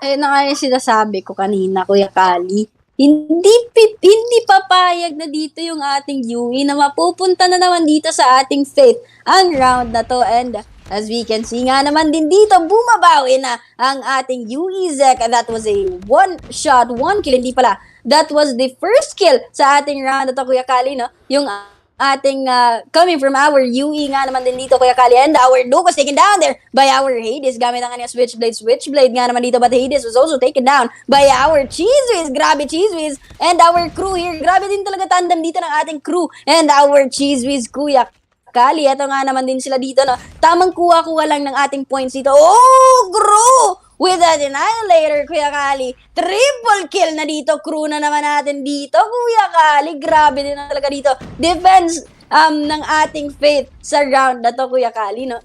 Ayun na nga yung sinasabi ko kanina, Kuya Kali. Hindi papayag na dito yung ating UE na mapupunta na naman dito sa ating Fate ang round na to. And as we can see nga naman din dito, bumabawi na ang ating UE Zek. And that was a 1 shot, 1 kill. Hindi pala. That was the first kill sa ating round na to, Kuya Kali, no? Yung ating coming from our UE nga naman din dito, Kuya Kali, and our Duke was taken down there by our Hades gamit ang kanyang Switchblade nga naman dito, but Hades was also taken down by our Cheesewiz. Grabe, Cheesewiz, and our crew here, grabe din talaga tandem dito ng ating crew and our Cheesewiz, Kuya Kali. Eto nga naman din sila dito, no? Tamang kuha-kuha lang ng ating points dito. Oh, crew! With that Annihilator, Kuya Kali. Triple kill na dito. Crew na naman natin dito, Kuya Kali. Grabe din na talaga dito. Defense ng ating Fate sa round na to, Kuya Kali, no?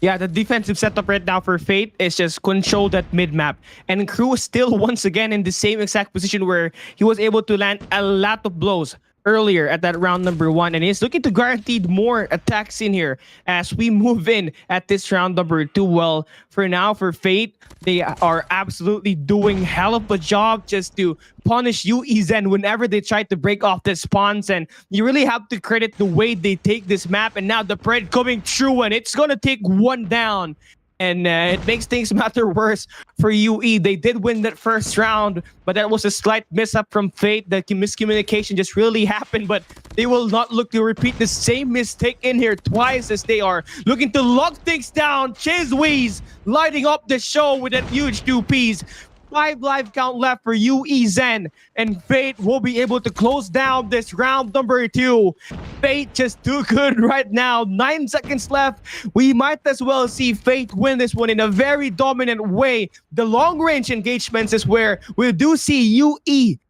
Yeah, the defensive setup right now for Fate is just control that mid-map. And Crew is still once again in the same exact position where he was able to land a lot of blows earlier at that round number 1, and he's looking to guarantee more attacks in here as we move in at this round number 2. Well, for now, for Fate, they are absolutely doing hell of a job just to punish UEZ whenever they try to break off the spawns, and you really have to credit the way they take this map. And now the Pred coming through, and it's gonna take 1 down. And it makes things matter worse for UE. They did win that first round, but that was a slight mishap from Fate. The miscommunication just really happened, but they will not look to repeat the same mistake in here twice as they are looking to lock things down. Cheesewiz lighting up the show with that huge 2Ps. 5 life count left for UE Zen, and Fate will be able to close down this round number 2. Fate just too good right now. 9 seconds left. We might as well see Fate win this one in a very dominant way. The long range engagements is where we do see UE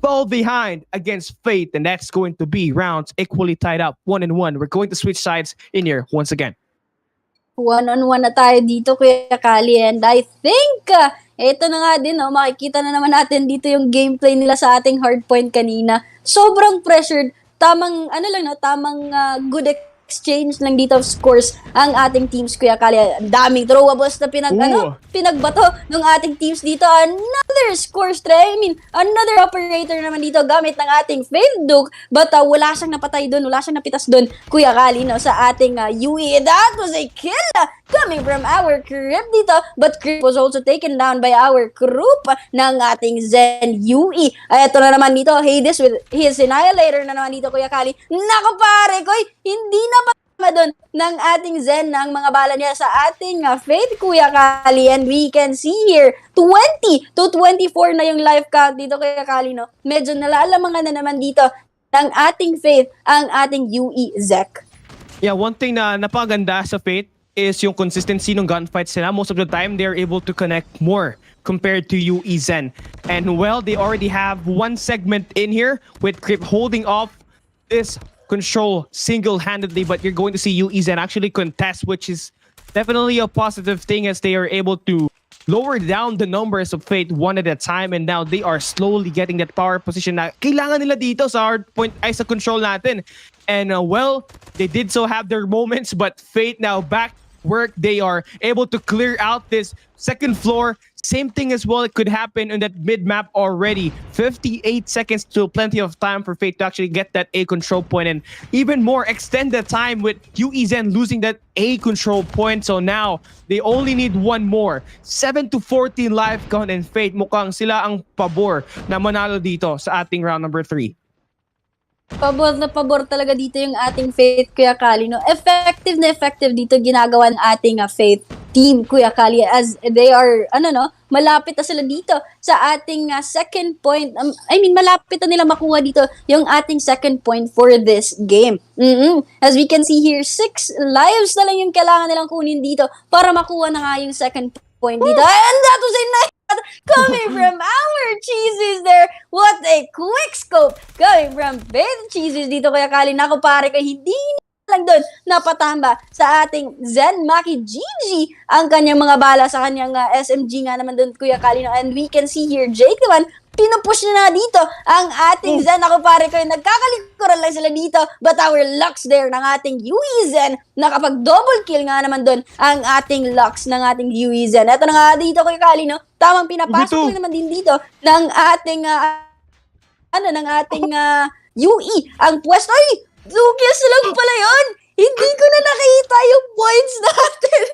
fall behind against Fate, and that's going to be rounds equally tied up 1-1. We're going to switch sides in here once again. 1-on-1 na tayo dito, Kuya Kali, and I think ito na nga din, no, makikita na naman natin dito yung gameplay nila sa ating hardpoint kanina. Sobrang pressured, tamang good exchange lang dito of scores ang ating teams, Kuya Kali. Daming throwables na pinagbato ng ating teams dito. Another score stray, another operator naman dito gamit ng ating Failed Duke, but wala siyang napatay doon, wala siyang napitas doon, Kuya Kali, no, sa ating UE. That was a kill coming from our Crip dito, but Crip was also taken down by our group ng ating Zen UE. Ito na naman dito, Hades with his Annihilator na naman dito, Kuya Kali. Naku pare, koy, hindi na doon ng ating Zen ang mga bala niya sa ating Fate, Kuya Kali. And we can see here 20 to 24 na yung life count dito, Kuya Kali, no? Medyo nalalamangan na naman dito ng ating Fate ang ating UE Zek. Yeah, one thing na napaganda sa Fate is yung consistency ng gunfights nila. Most of the time, they're able to connect more compared to UE Zen. And well, they already have 1 segment in here with Crip holding off this control single-handedly, but you're going to see UE Zen actually contest, which is definitely a positive thing as they are able to lower down the numbers of Fate 1 at a time, and now they are slowly getting that power position na kailangan nila dito sa hardpoint ay sa control natin. And well, they did so have their moments, but Fate now back work. They are able to clear out this second floor, Same thing as well, it could happen in that mid-map already. 58 seconds, still plenty of time for Fate to actually get that A control point, and even more, extend the time with UEZen losing that A control point. So now, they only need one more. 7-14 life count, and Fate mukhang sila ang pabor na manalo dito sa ating round number 3. Pabor na pabor talaga dito yung ating Faith, Kuya Kali, no? Effective na effective dito ginagawa ng ating Faith team, Kuya Kali, as they are, malapit na sila dito sa ating second point. Malapit na nila makuha dito yung ating second point for this game. As we can see here, 6 lives na lang yung kailangan nilang kunin dito para makuha na nga yung second point dito. And that was a nice coming from our cheeses there. What a quick scope coming from Faith cheeses dito, Kuya Kali. Naku pare ko, hindi lang doon napatamba sa ating Zen Maki Gigi ang kanyang mga bala sa kanyang SMG nga naman doon, Kuya Kali. And we can see here, Jake naman, pinupush na dito ang ating Zen. Ako pare ko, nagkakalikuran lang sila dito, but our Lux there ng ating UE Zen, nakapag-double kill nga naman doon ang ating Lux ng ating UE Zen. Ito na nga dito, Kuya Kali, no? Tamang pinapasok naman din dito ng ating UE ang pwesto. Ay! 2 kills lang pala yun! Hindi ko na nakita yung points natin!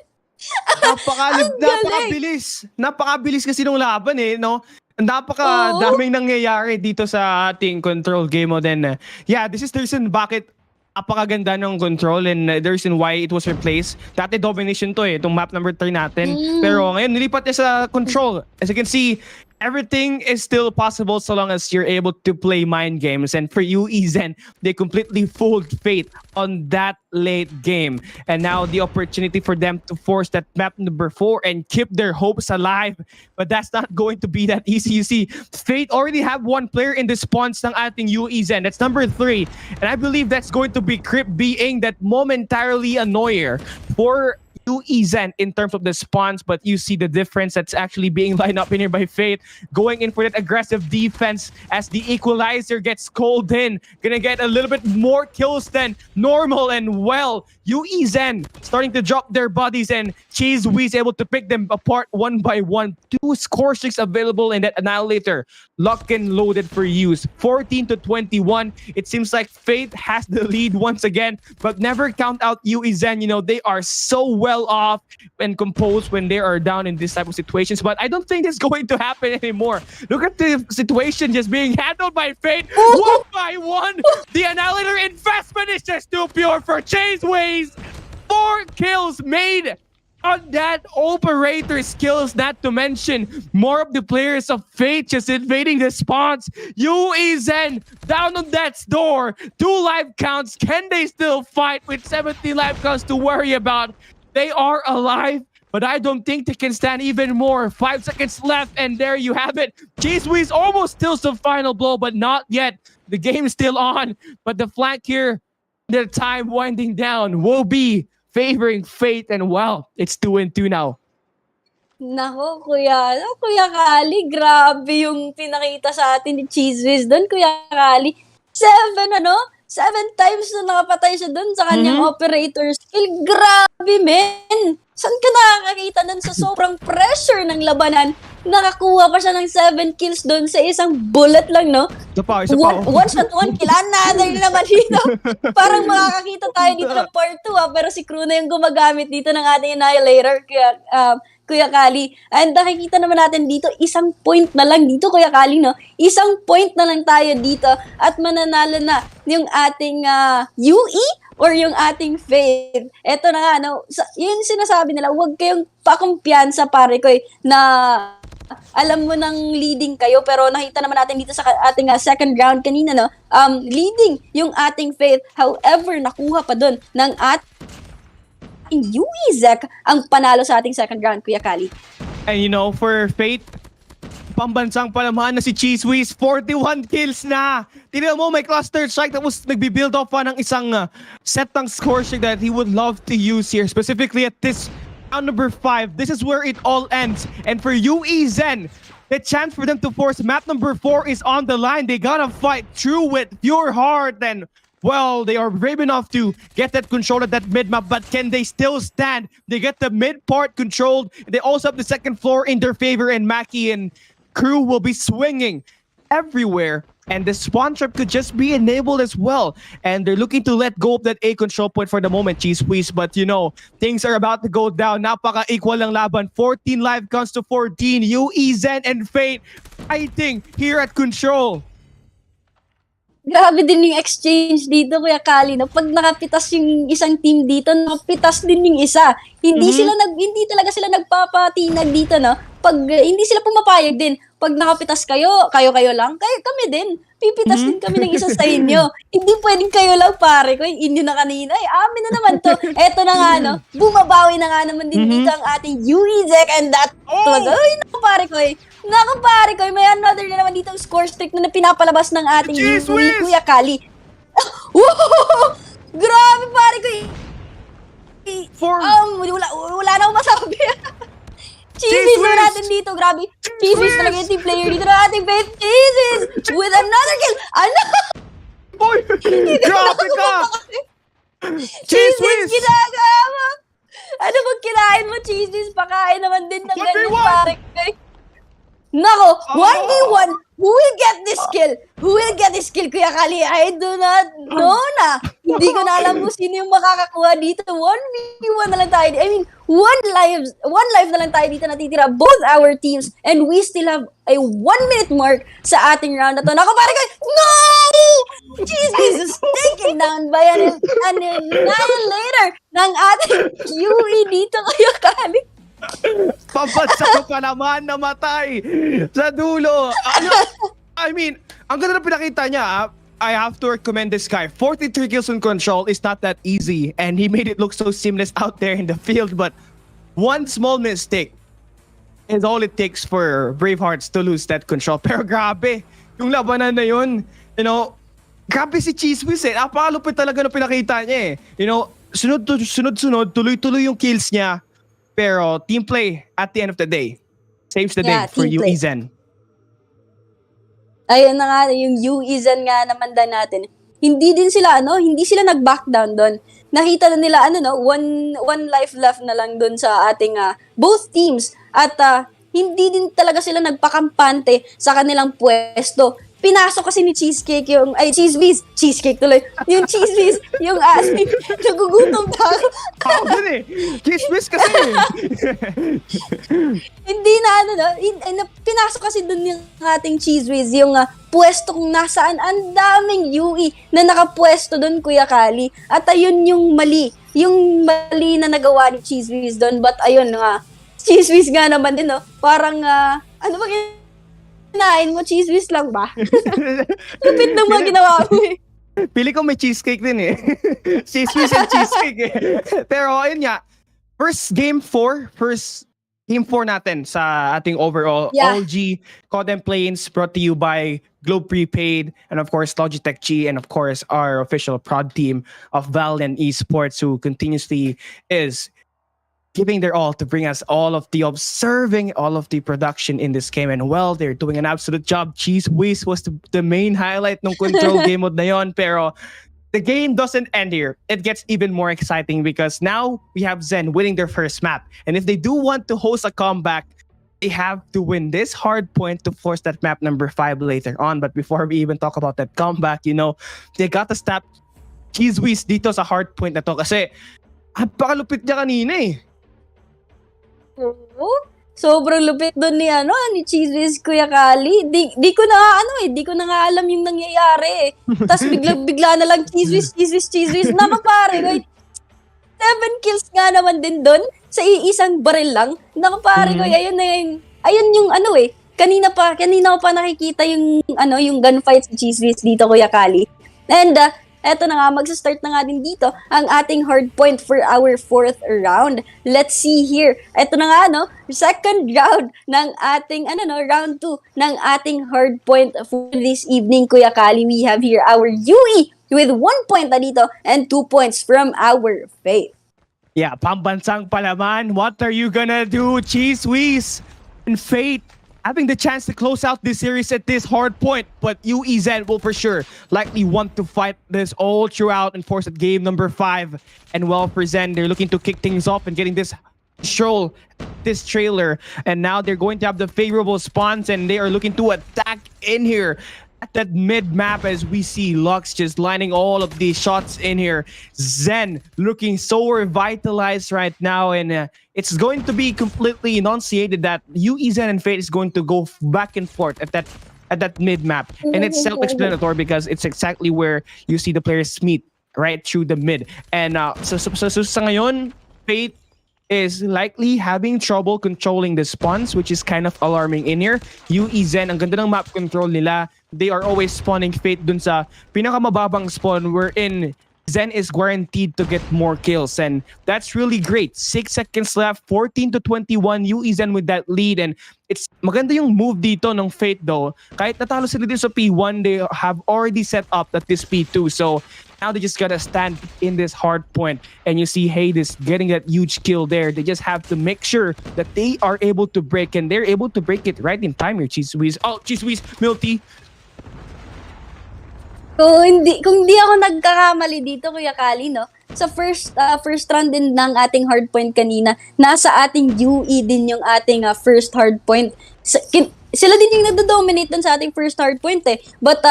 Napakabilis kasi nung laban no? Napakadaming nangyayari dito sa ating control game mo din. Yeah, this is the reason bakit napakaganda ng control and the reason why it was replaced. Dati domination to itong map number 3 natin. Pero ngayon nilipat niya sa control. As you can see, everything is still possible so long as you're able to play mind games. And for you, Zen, they completely fooled Fate on that late game. And now the opportunity for them to force that map number 4 and keep their hopes alive. But that's not going to be that easy. You see, Fate already have one player in the spawns ng ating Zen. That's number 3. And I believe that's going to be Crip being that momentarily annoyer for Zen in terms of the spawns, but you see the difference that's actually being lined up in here by Fate, going in for that aggressive defense as the equalizer gets called in. Gonna get a little bit more kills than normal, and well, Zen starting to drop their bodies, and Cheese Wee's able to pick them apart one by one. 2 score streaks available in that Annihilator. Lock and loaded for use. 14-21. It seems like Fate has the lead once again, but never count out Zen. They are so well off and composed when they are down in this type of situations, but I don't think it's going to happen anymore. Look at the situation just being handled by Fate one by one. The Annihilator investment is just too pure for Chase Ways. 4 kills made on that operator skills, not to mention more of the players of Fate just invading the spawns. Zen down on that door. 2 life counts. Can they still fight with 17 life counts to worry about? They are alive, but I don't think they can stand even more. 5 seconds left, and there you have it. Cheesewees almost steals the final blow, but not yet. The game is still on, but the flank here, the time winding down, will be favoring Fate, and well, it's 2-2 now. Nako, Kuya Kali, grabe yung pinakita sa atin ni Cheesewees doon, Kuya Kali. 7 times na nakapatay siya doon sa kanyang operator skill. Grabe, men! Saan ka nakakakita doon sa sobrang pressure ng labanan? Nakakuha pa siya ng 7 kills doon sa isang bullet lang, no? Isa pa. One shot, 1 kill. Another naman dito. Parang makakakita tayo dito ng part 2, pero si Crew na yung gumagamit dito ng ating Annihilator. Kuya Kali. And nakikita naman natin dito, 1 point na lang dito, Kuya Kali, no? 1 point na lang tayo dito at mananalo na yung ating UE or yung ating Faith. Eto na nga, no? Yun sinasabi nila, huwag kayong pakumpiyansa, pare ko, na alam mo nang leading kayo, pero nakita naman natin dito sa ating second round kanina, no? Leading yung ating Faith. However, nakuha pa dun ng Zek ang panalo sa ating second round, Kuya Kali. And for Fate, pambansang palamahan na si Cheesewees, 41 kills na. Tignan mo, may cluster strike tapos nagbi-build off pa ng isang set ng score streak that he would love to use here, specifically at this round number 5. This is where it all ends. And for Zen, the chance for them to force map number 4 is on the line. They gotta fight through with pure heart, and Well, they are brave enough to get that control at that mid map, but can they still stand? They get the mid part controlled. They also have the second floor in their favor, and Mackie and crew will be swinging everywhere. And the spawn trap could just be enabled as well. And they're looking to let go of that A control point for the moment, Cheese Whiz. But you know, things are about to go down. Napaka-equal lang laban. 14 live counts to 14. UE, Zen, and Fate fighting here at control. Grabe din yung exchange dito, Kuya Kali, na pag nakapitas yung isang team dito, nakapitas din yung isa. Hindi talaga sila nagpapatinag dito, no? Pag hindi sila pumapayag din. Pag nakapitas kayo lang, kami din. Pipitas din kami ng isa sa inyo. Hindi pwedeng kayo lang, pare ko. Inyo na kanina. Amin na naman to. Eto na nga, no? Bumabawi na nga naman din dito ang ating Yuizek, and that was, naku, pare ko. Naku, pare ko. May another na naman dito score streak na pinapalabas ng ating Kuya Kali. Grabe, pare ko. Wala na akong masabi. Cheeses na natin dito, grabe. Cheeses talaga yung team player dito na ating Faith. Cheeses with another kill. Boy, grabe ka! Cheeses, ginagawa. Ano bang kinain mo, Cheeses? Pakain naman din ng ganyan, pare. Nako, 1v1. Who will get this kill? Who will get this kill, Kuya Kali? I do not know na. Hindi ko na alam kung sino yung makakakuha dito. 1v1 na lang tayo. I mean, one life na lang tayo dito natitira. Both our teams. And we still have a 1-minute mark sa ating round na to. Nako, pare ko! No! Jesus is taken down by an annihilator ng ating UE dito, Kuya Kali. Pabansa pa naman, namatay sa dulo. I mean, ang ganda na pinakita niya. I have to recommend this guy. 43 kills on control is not that easy, and he made it look so seamless out there in the field. But one small mistake is all it takes for Bravehearts to lose that control. Pero grabe, yung labanan na yun, you know, grabe si Cheese Whiz eh. Napakalupit talaga na pinakita niya eh. You know, sunod-sunod, tuloy-tuloy yung kills niya. Pero team play at the end of the day saves the day for you, Izen. Ayun na nga, yung Izen nga naman din natin. Hindi sila nag-back down doon. Nakita na nila, one life left na lang doon sa ating both teams. At hindi din talaga sila nagpakampante sa kanilang pwesto. Pinasok kasi ni Cheesecake Cheesecake tuloy. Yung Cheese yung nagugutom na ako. Cheese kasi. Hindi pinasok kasi dun yung ating Cheese yung pwesto kung nasaan ang daming UE na nakapwesto dun, Kuya Kali. At ayun yung mali na nagawa ni Cheese dun. But ayun nga, Cheese nga naman din, no? Parang, ano ba kinain mo? Cheese lang ba? Lupit ng mga ginawa mo eh. Pili ko may cheesecake din eh. Cheese and cheesecake eh. Pero ayun nga, first game 4 natin sa ating overall OG COD Plains, brought to you by Globe Prepaid and of course LogitechG, and of course our official prod team of Valiant Esports, who continuously is giving their all to bring us all of the observing, all of the production in this game. And well, they're doing an absolute job. Cheese Whiz was the main highlight ng control game mode na yon. Pero the game doesn't end here. It gets even more exciting because now we have Zen winning their first map. And if they do want to host a comeback, they have to win this hard point to force that map number 5 later on. But before we even talk about that comeback, they got to stop Cheese Whiz dito sa hard point na to. Kasi pakalupit niya kanina eh. Sobrang lupit doon ni Cheese Kuya Kali. Di ko na nga alam yung nangyayari. Tapos bigla na lang Cheese naman, pare. 7 kills nga naman din doon sa isang baril lang. Naku, pare ko, ayun yung kanina ko pa nakikita yung gunfight sa Cheese dito, Kuya Kali. And eto na nga, magsa-start na nga din dito ang ating hard point for our 4th round. Let's see here. Eto na nga, second round ng ating, round 2 ng ating hard point for this evening, Kuya Kali. We have here our UE with 1 point na dito and 2 points from our Faith. Yeah, pambansang palaman. What are you gonna do, Cheese Whiz and Fate? having the chance to close out this series at this hard point, but UEZ will for sure likely want to fight this all throughout and force at game number 5. And well, for Zen, they're looking to kick things off and getting this control, this trailer, and now they're going to have the favorable spawns and they are looking to attack in here at that mid map as we see Lux just lining all of these shots in here. Zen looking so revitalized right now, and it's going to be completely enunciated that UE Zen and Fate is going to go back and forth at that mid map, and it's self-explanatory because it's exactly where you see the players meet, right through the mid. And so sa ngayon, Fate is likely having trouble controlling the spawns, which is kind of alarming in here. UE Zen, ang ganda ng map control nila. They are always spawning Fate dun sa pinakamababang spawn wherein Zen is guaranteed to get more kills, and that's really great. 6 seconds left, 14-21, UE Zen with that lead, and it's maganda yung move dito ng Fate though. Kahit natalo sila dito sa P1, they have already set up at this P2, so now they just gotta stand in this hard point, and you see Hades getting that huge kill there. They just have to make sure that they are able to break, and they're able to break it right in time here. Cheese Whiz. Oh, Cheese Whiz, Milty. Kung hindi ako nagkakamali dito, Kuya Kali, no? Sa first round din ng ating hard point kanina, nasa ating UE din yung ating first hard point. Sila din yung nado-dominate dun sa ating first hard point eh. But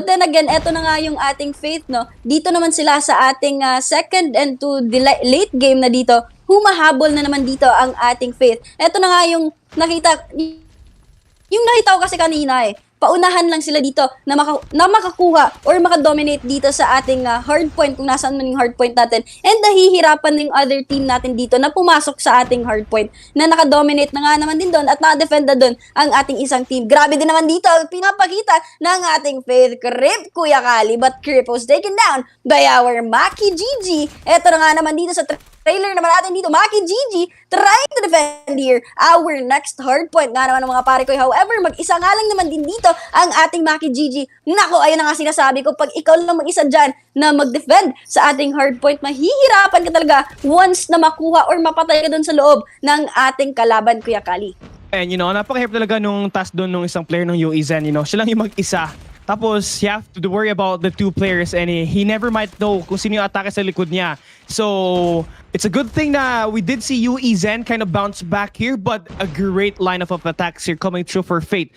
then again, eto na nga yung ating Faith, no? Dito naman sila sa ating second and to the late game na dito, humahabol na naman dito ang ating Faith. Eto na nga yung nakita ko kasi kanina eh. Paunahan lang sila dito na makakuha or makadominate dito sa ating hard point kung nasaan man yung hard point natin. And nahihirapan yung other team natin dito na pumasok sa ating hard point na nakadominate na nga naman din doon at na-defend na doon ang ating isang team. Grabe din naman dito pinapakita ng ating Faith Crip, Kuya Kali, but Crip was taken down by our Maki GG. Eto na nga naman dito sa trailer naman natin dito, Maki GG trying to defend here our next hard point nga naman ng mga pare ko. However, mag-isa nga lang naman din dito ang ating Maki GG. Nako, ayun na nga sinasabi ko, pag ikaw lang mag-isa dyan na mag-defend sa ating hard point, mahihirapan ka talaga once na makuha or mapatay ka dun sa loob ng ating kalaban, Kuya Kali. And napakahirap talaga nung task doon nung isang player ng UE Zen, siya lang yung mag-isa. Tapos, you have to worry about the two players and he never might know kung sino yung atake sa likod niya. So, it's a good thing that we did see UE Zen kind of bounce back here, but a great lineup of attacks here coming through for Fate.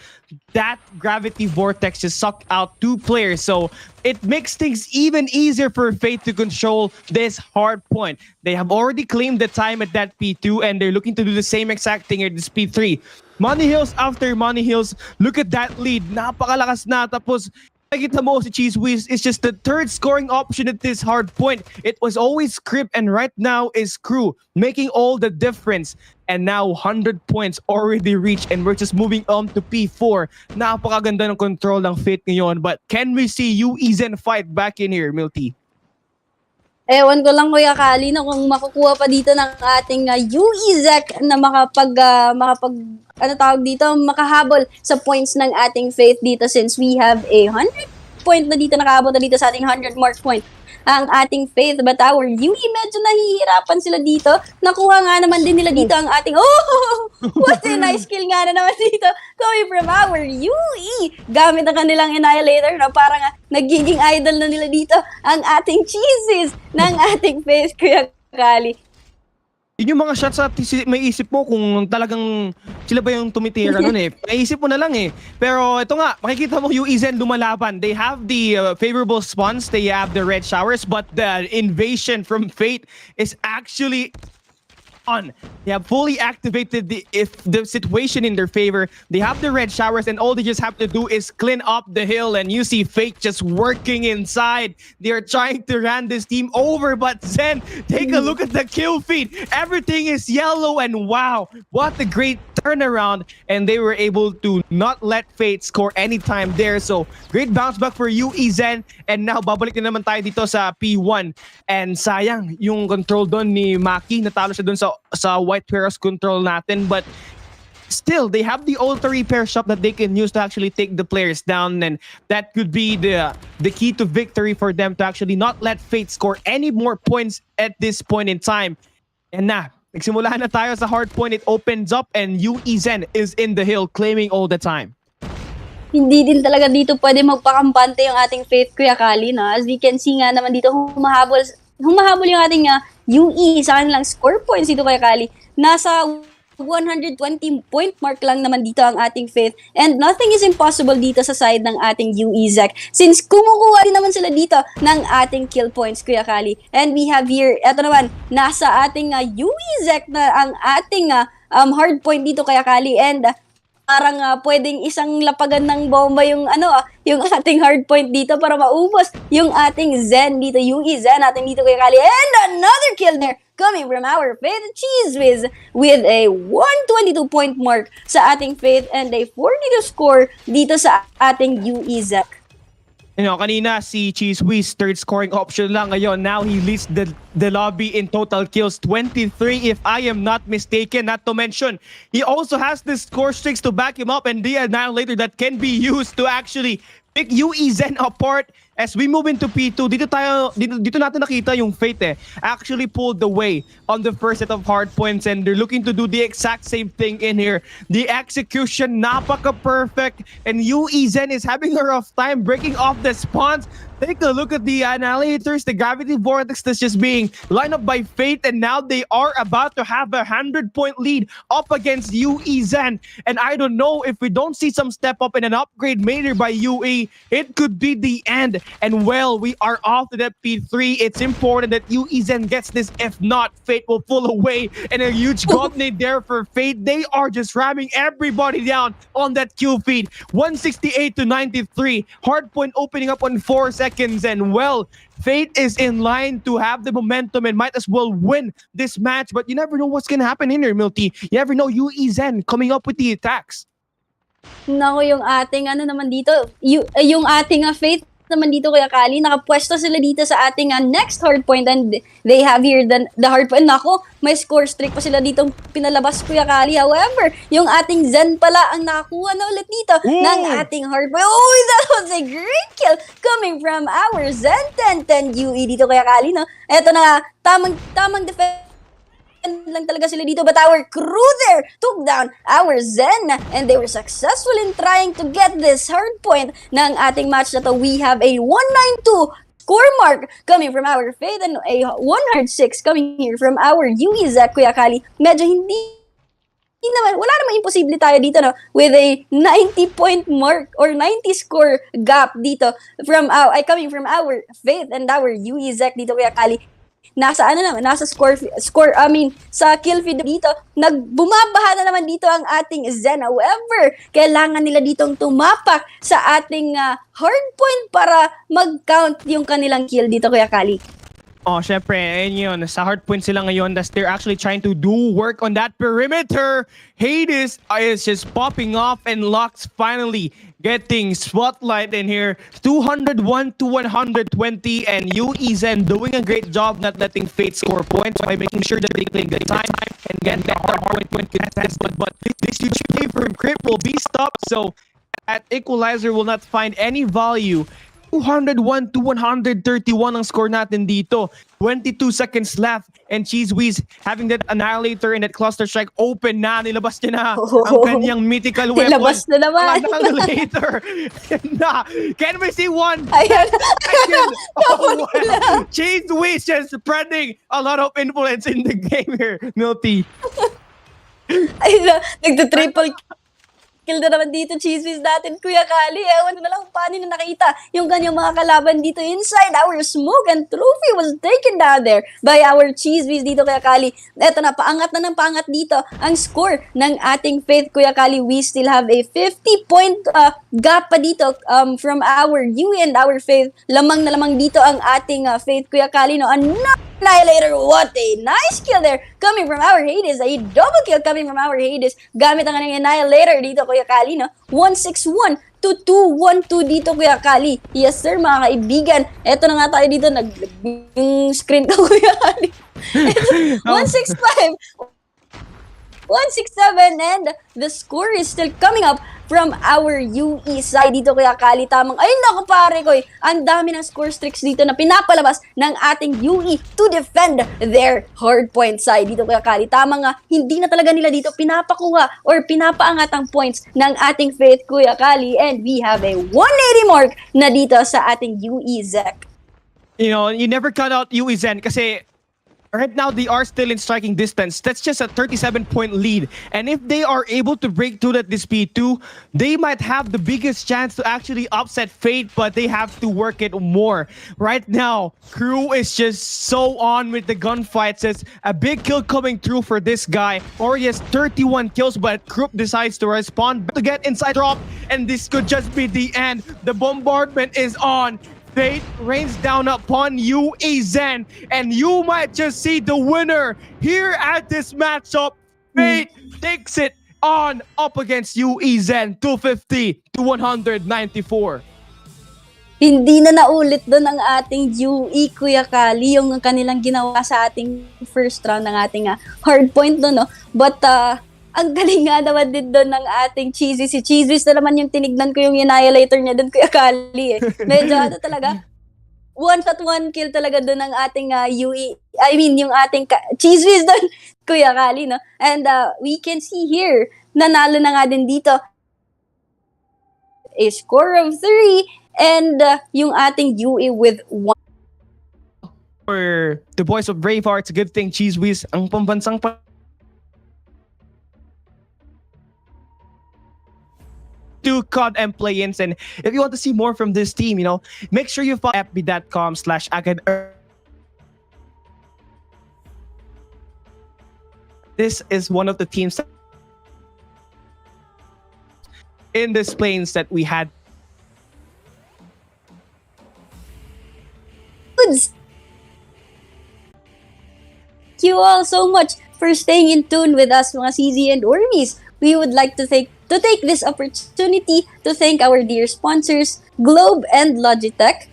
That gravity vortex just sucked out two players, so it makes things even easier for Fate to control this hard point. They have already claimed the time at that P2 and they're looking to do the same exact thing at this P3. Money Hills after Money Hills, look at that lead. Napakalakas na. Tapos, nakita mo si Cheese Whiz is just the third scoring option at this hard point. It was always Crip and right now is Crew, making all the difference. And now 100 points already reached and we're just moving on to P4. Napakaganda ng control ng Fate ngayon. But can we see UE Zen fight back in here, Milty? Ewan ko lang, Kuya Kali, na kung makukuha pa dito ng ating UE Zek na makahabol sa points ng ating Faith dito since we have a 100 point na dito, nakahabol na dito sa ating 100 mark point ang ating Faith. But our UE, medyo nahihirapan sila dito. Nakuha nga naman din nila dito ang ating, what a nice kill nga na naman dito coming from our UE. Gamit ang kanilang Annihilator na parang nagiging idol na nila dito ang ating cheeses ng ating Faith, Kuya Kali. Yun yung mga shots at may isip mo kung talagang sila ba yung tumitira nun eh. May isip mo na lang eh. Pero ito nga, makikita mo UE Zen lumalaban. They have the favorable spawns, they have the red showers, but the invasion from Fate is actually on. They have fully activated the situation in their favor. They have the red showers and all they just have to do is clean up the hill and you see Fate just working inside. They are trying to run this team over, but Zen, take a look at the kill feed. Everything is yellow and wow, what a great turnaround, and they were able to not let Fate score anytime there. So great bounce back for UE Zen, and now babalik na naman tayo dito sa P1. And sayang yung control doon ni Maki, natalo siya doon sa White Heroes control natin, but still they have the auto repair shop that they can use to actually take the players down, and that could be the key to victory for them to actually not let Fate score any more points at this point in time. And Nagsimula na tayo sa hard point. It opens up and UE Zen is in the hill claiming all the time. Hindi din talaga dito pwede magpakampante yung ating Faith, Kuya Kali, no? As we can see nga naman dito, humahabol yung ating UE sa kanilang score points dito, Kuya Kali. Nasa 120 point mark lang naman dito ang ating Faith, and nothing is impossible dito sa side ng ating UE Zek, since kumukuha din naman sila dito ng ating kill points, Kuya Kali. And we have here, eto naman, nasa ating UE Zek na ang ating hard point dito, Kuya Kali, and parang pwedeng isang lapagan ng bomba yung yung ating hard point dito para maubos yung ating Zen dito, UE Zen natin dito, Kuya Kali. And another kill there coming from our Faith Cheese Whiz with a 122 point mark sa ating Faith and a 42 score dito sa ating UE Zek. Kanina si Cheese Whiz third scoring option lang ngayon. Now he leads the lobby in total kills, 23 if I am not mistaken. Not to mention, he also has the score streaks to back him up and the annihilator that can be used to actually pick UE Zen apart. As we move into P2, dito natin nakita yung Fate actually pulled away on the first set of hard points, and they're looking to do the exact same thing in here. The execution napaka-perfect, and UE Zen is having a rough time breaking off the spawns. Take a look at the annihilators, the gravity vortex that's just being lined up by Fate, and now they are about to have a 100-point lead up against UE Zen. And I don't know, if we don't see some step up and an upgrade made here by UE, it could be the end. And well, we are off to that P3. It's important that UE Zen gets this. If not, Fate will pull away. And a huge gold nade there for Fate. They are just ramming everybody down on that kill feed. 168 to 93. Hardpoint opening up on 4 seconds. And well, Fate is in line to have the momentum and might as well win this match. But you never know what's gonna happen in here, Milty. You never know UE Zen coming up with the attacks. Nako, yung ating naman dito, yung ating Faith naman dito, Kuya Kali, nakapwesto sila dito sa ating next hard point, and they have here the hard point. Nako, may score streak pa sila dito pinalabas, Kuya Kali. However, yung ating Zen pala ang nakakuha na ulit dito ng ating hard point. Oh, that was a great kill coming from our Zen 10-10 UE dito, Kuya Kali, no? Eto na, tamang defense lang talaga sila dito, but our crew there took down our Zen, and they were successful in trying to get this hard point ng ating match na to. We have a 192 score mark coming from our Faith and a 106 coming here from our UE Zek, Kuya Kali. Medyo wala namang imposible tayo dito, no, with a 90 point mark or 90 score gap dito from coming from our Faith and our UE Zek dito, Kuya Kali. Nasa sa kill feed dito, nagbumabaha na naman dito ang ating Zen. However, kailangan nila ditong tumapak sa ating hard point para mag-count yung kanilang kill dito, Kuya Kali. Oh, syempre, ayun yun. Sa hard point sila ngayon, that's they're actually trying to do work on that perimeter. Hades is just popping off, and Lux finally getting spotlight in here. 201 to 120, and UE Zen doing a great job not letting Fate score points by making sure that they take the time and get that hard point contested. But this huge play from Crypt will be stopped, so that equalizer will not find any value. 201 to 131 ang score natin dito. 22 seconds left, and Cheese Whiz having that annihilator and that cluster strike open na. Nilabas niya na ang kanyang mythical weapon. Nilabas na naman. Annihilator. Can we see one? Ayan. Wow. Cheese Whiz just spreading a lot of influence in the game here, Milty. Ayun, nagda-triple kill na naman dito, Cheese Whiz natin, Kuya Kali. Ewan ko na lang paano na nakita yung kanyang mga kalaban dito inside our smoke, and trophy was taken down there by our Cheese Whiz dito, Kuya Kali. Eto na, paangat na ng paangat dito ang score ng ating Faith, Kuya Kali. We still have a 50-point gap pa dito from our UE and our Faith. Lamang na lamang dito ang ating Faith, Kuya Kali. No? Annihilator, what a nice kill there coming from our Hades. A double kill coming from our Hades gamit ang kanyang Annihilator dito, Kuya Kali, no? 161 to 212 dito, Kuya Kali. Yes sir, mga kaibigan. Eto na nga tayo dito, yung screen ko, Kuya Kali. 165 167, and the score is still coming up from our UE side dito kaya Kali tamang ay naku pare ko ang dami ng score streaks dito na pinapalabas ng ating UE to defend their hard point side dito kaya Kali tamang hindi na talaga nila dito pinapakuha or pinapaangat ang points ng ating Faith Kuya Kali, and we have a 180 mark na dito sa ating UE Zek. You know, you never cut out UE Zen kasi right now they are still in striking distance. That's just a 37-point lead. And if they are able to break through that this P2, they might have the biggest chance to actually upset Fate, but they have to work it more. Right now, Crew is just so on with the gunfights. It's a big kill coming through for this guy. Ori has 31 kills, but Crew decides to respond to get inside drop, and this could just be the end. The bombardment is on. Fate rains down upon UE Zen, and you might just see the winner here at this matchup. Fate takes it on up against UE Zen, 250 to 194. Hindi na naulit doon ang ating UE Kuya Kali, yung kanilang ginawa sa ating first round ng ating hard point doon, no? But ang galing nga naman din doon ng ating Cheesy. Si Cheesy na naman yung tinignan ko yung annihilator niya doon Kuya Kali eh. Medyo talaga, one shot, one kill talaga doon ng ating UE. I mean, yung ating Cheesy doon Kuya Kali, no? And we can see here, nanalo na nga din dito. A score of 3 and yung ating UE with 1. For the boys of Bravehearts, good thing Cheese Whiz ang pambansang to COD and play-ins. And if you want to see more from this team, you know, make sure you follow fb.com/acad. This is one of the teams in this plains that we had. Thank you all so much for staying in tune with us, mga CZ and Ormies. We would like to take this opportunity to thank our dear sponsors, Globe and Logitech,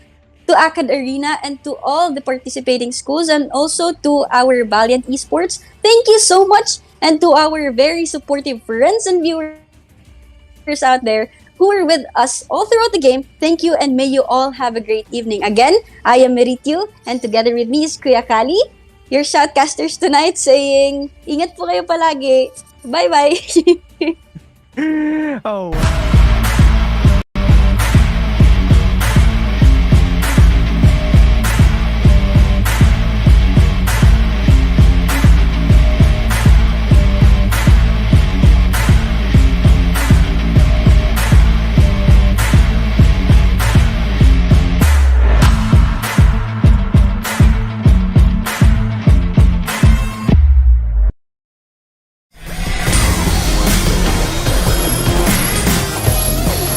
to Acad Arena, and to all the participating schools, and also to our Valiant Esports. Thank you so much, and to our very supportive friends and viewers out there who were with us all throughout the game. Thank you, and may you all have a great evening. Again, I am Merityu, and together with me is Kuya Kali, your shoutcasters tonight, saying, ingat po kayo palagi. Bye-bye! Oh.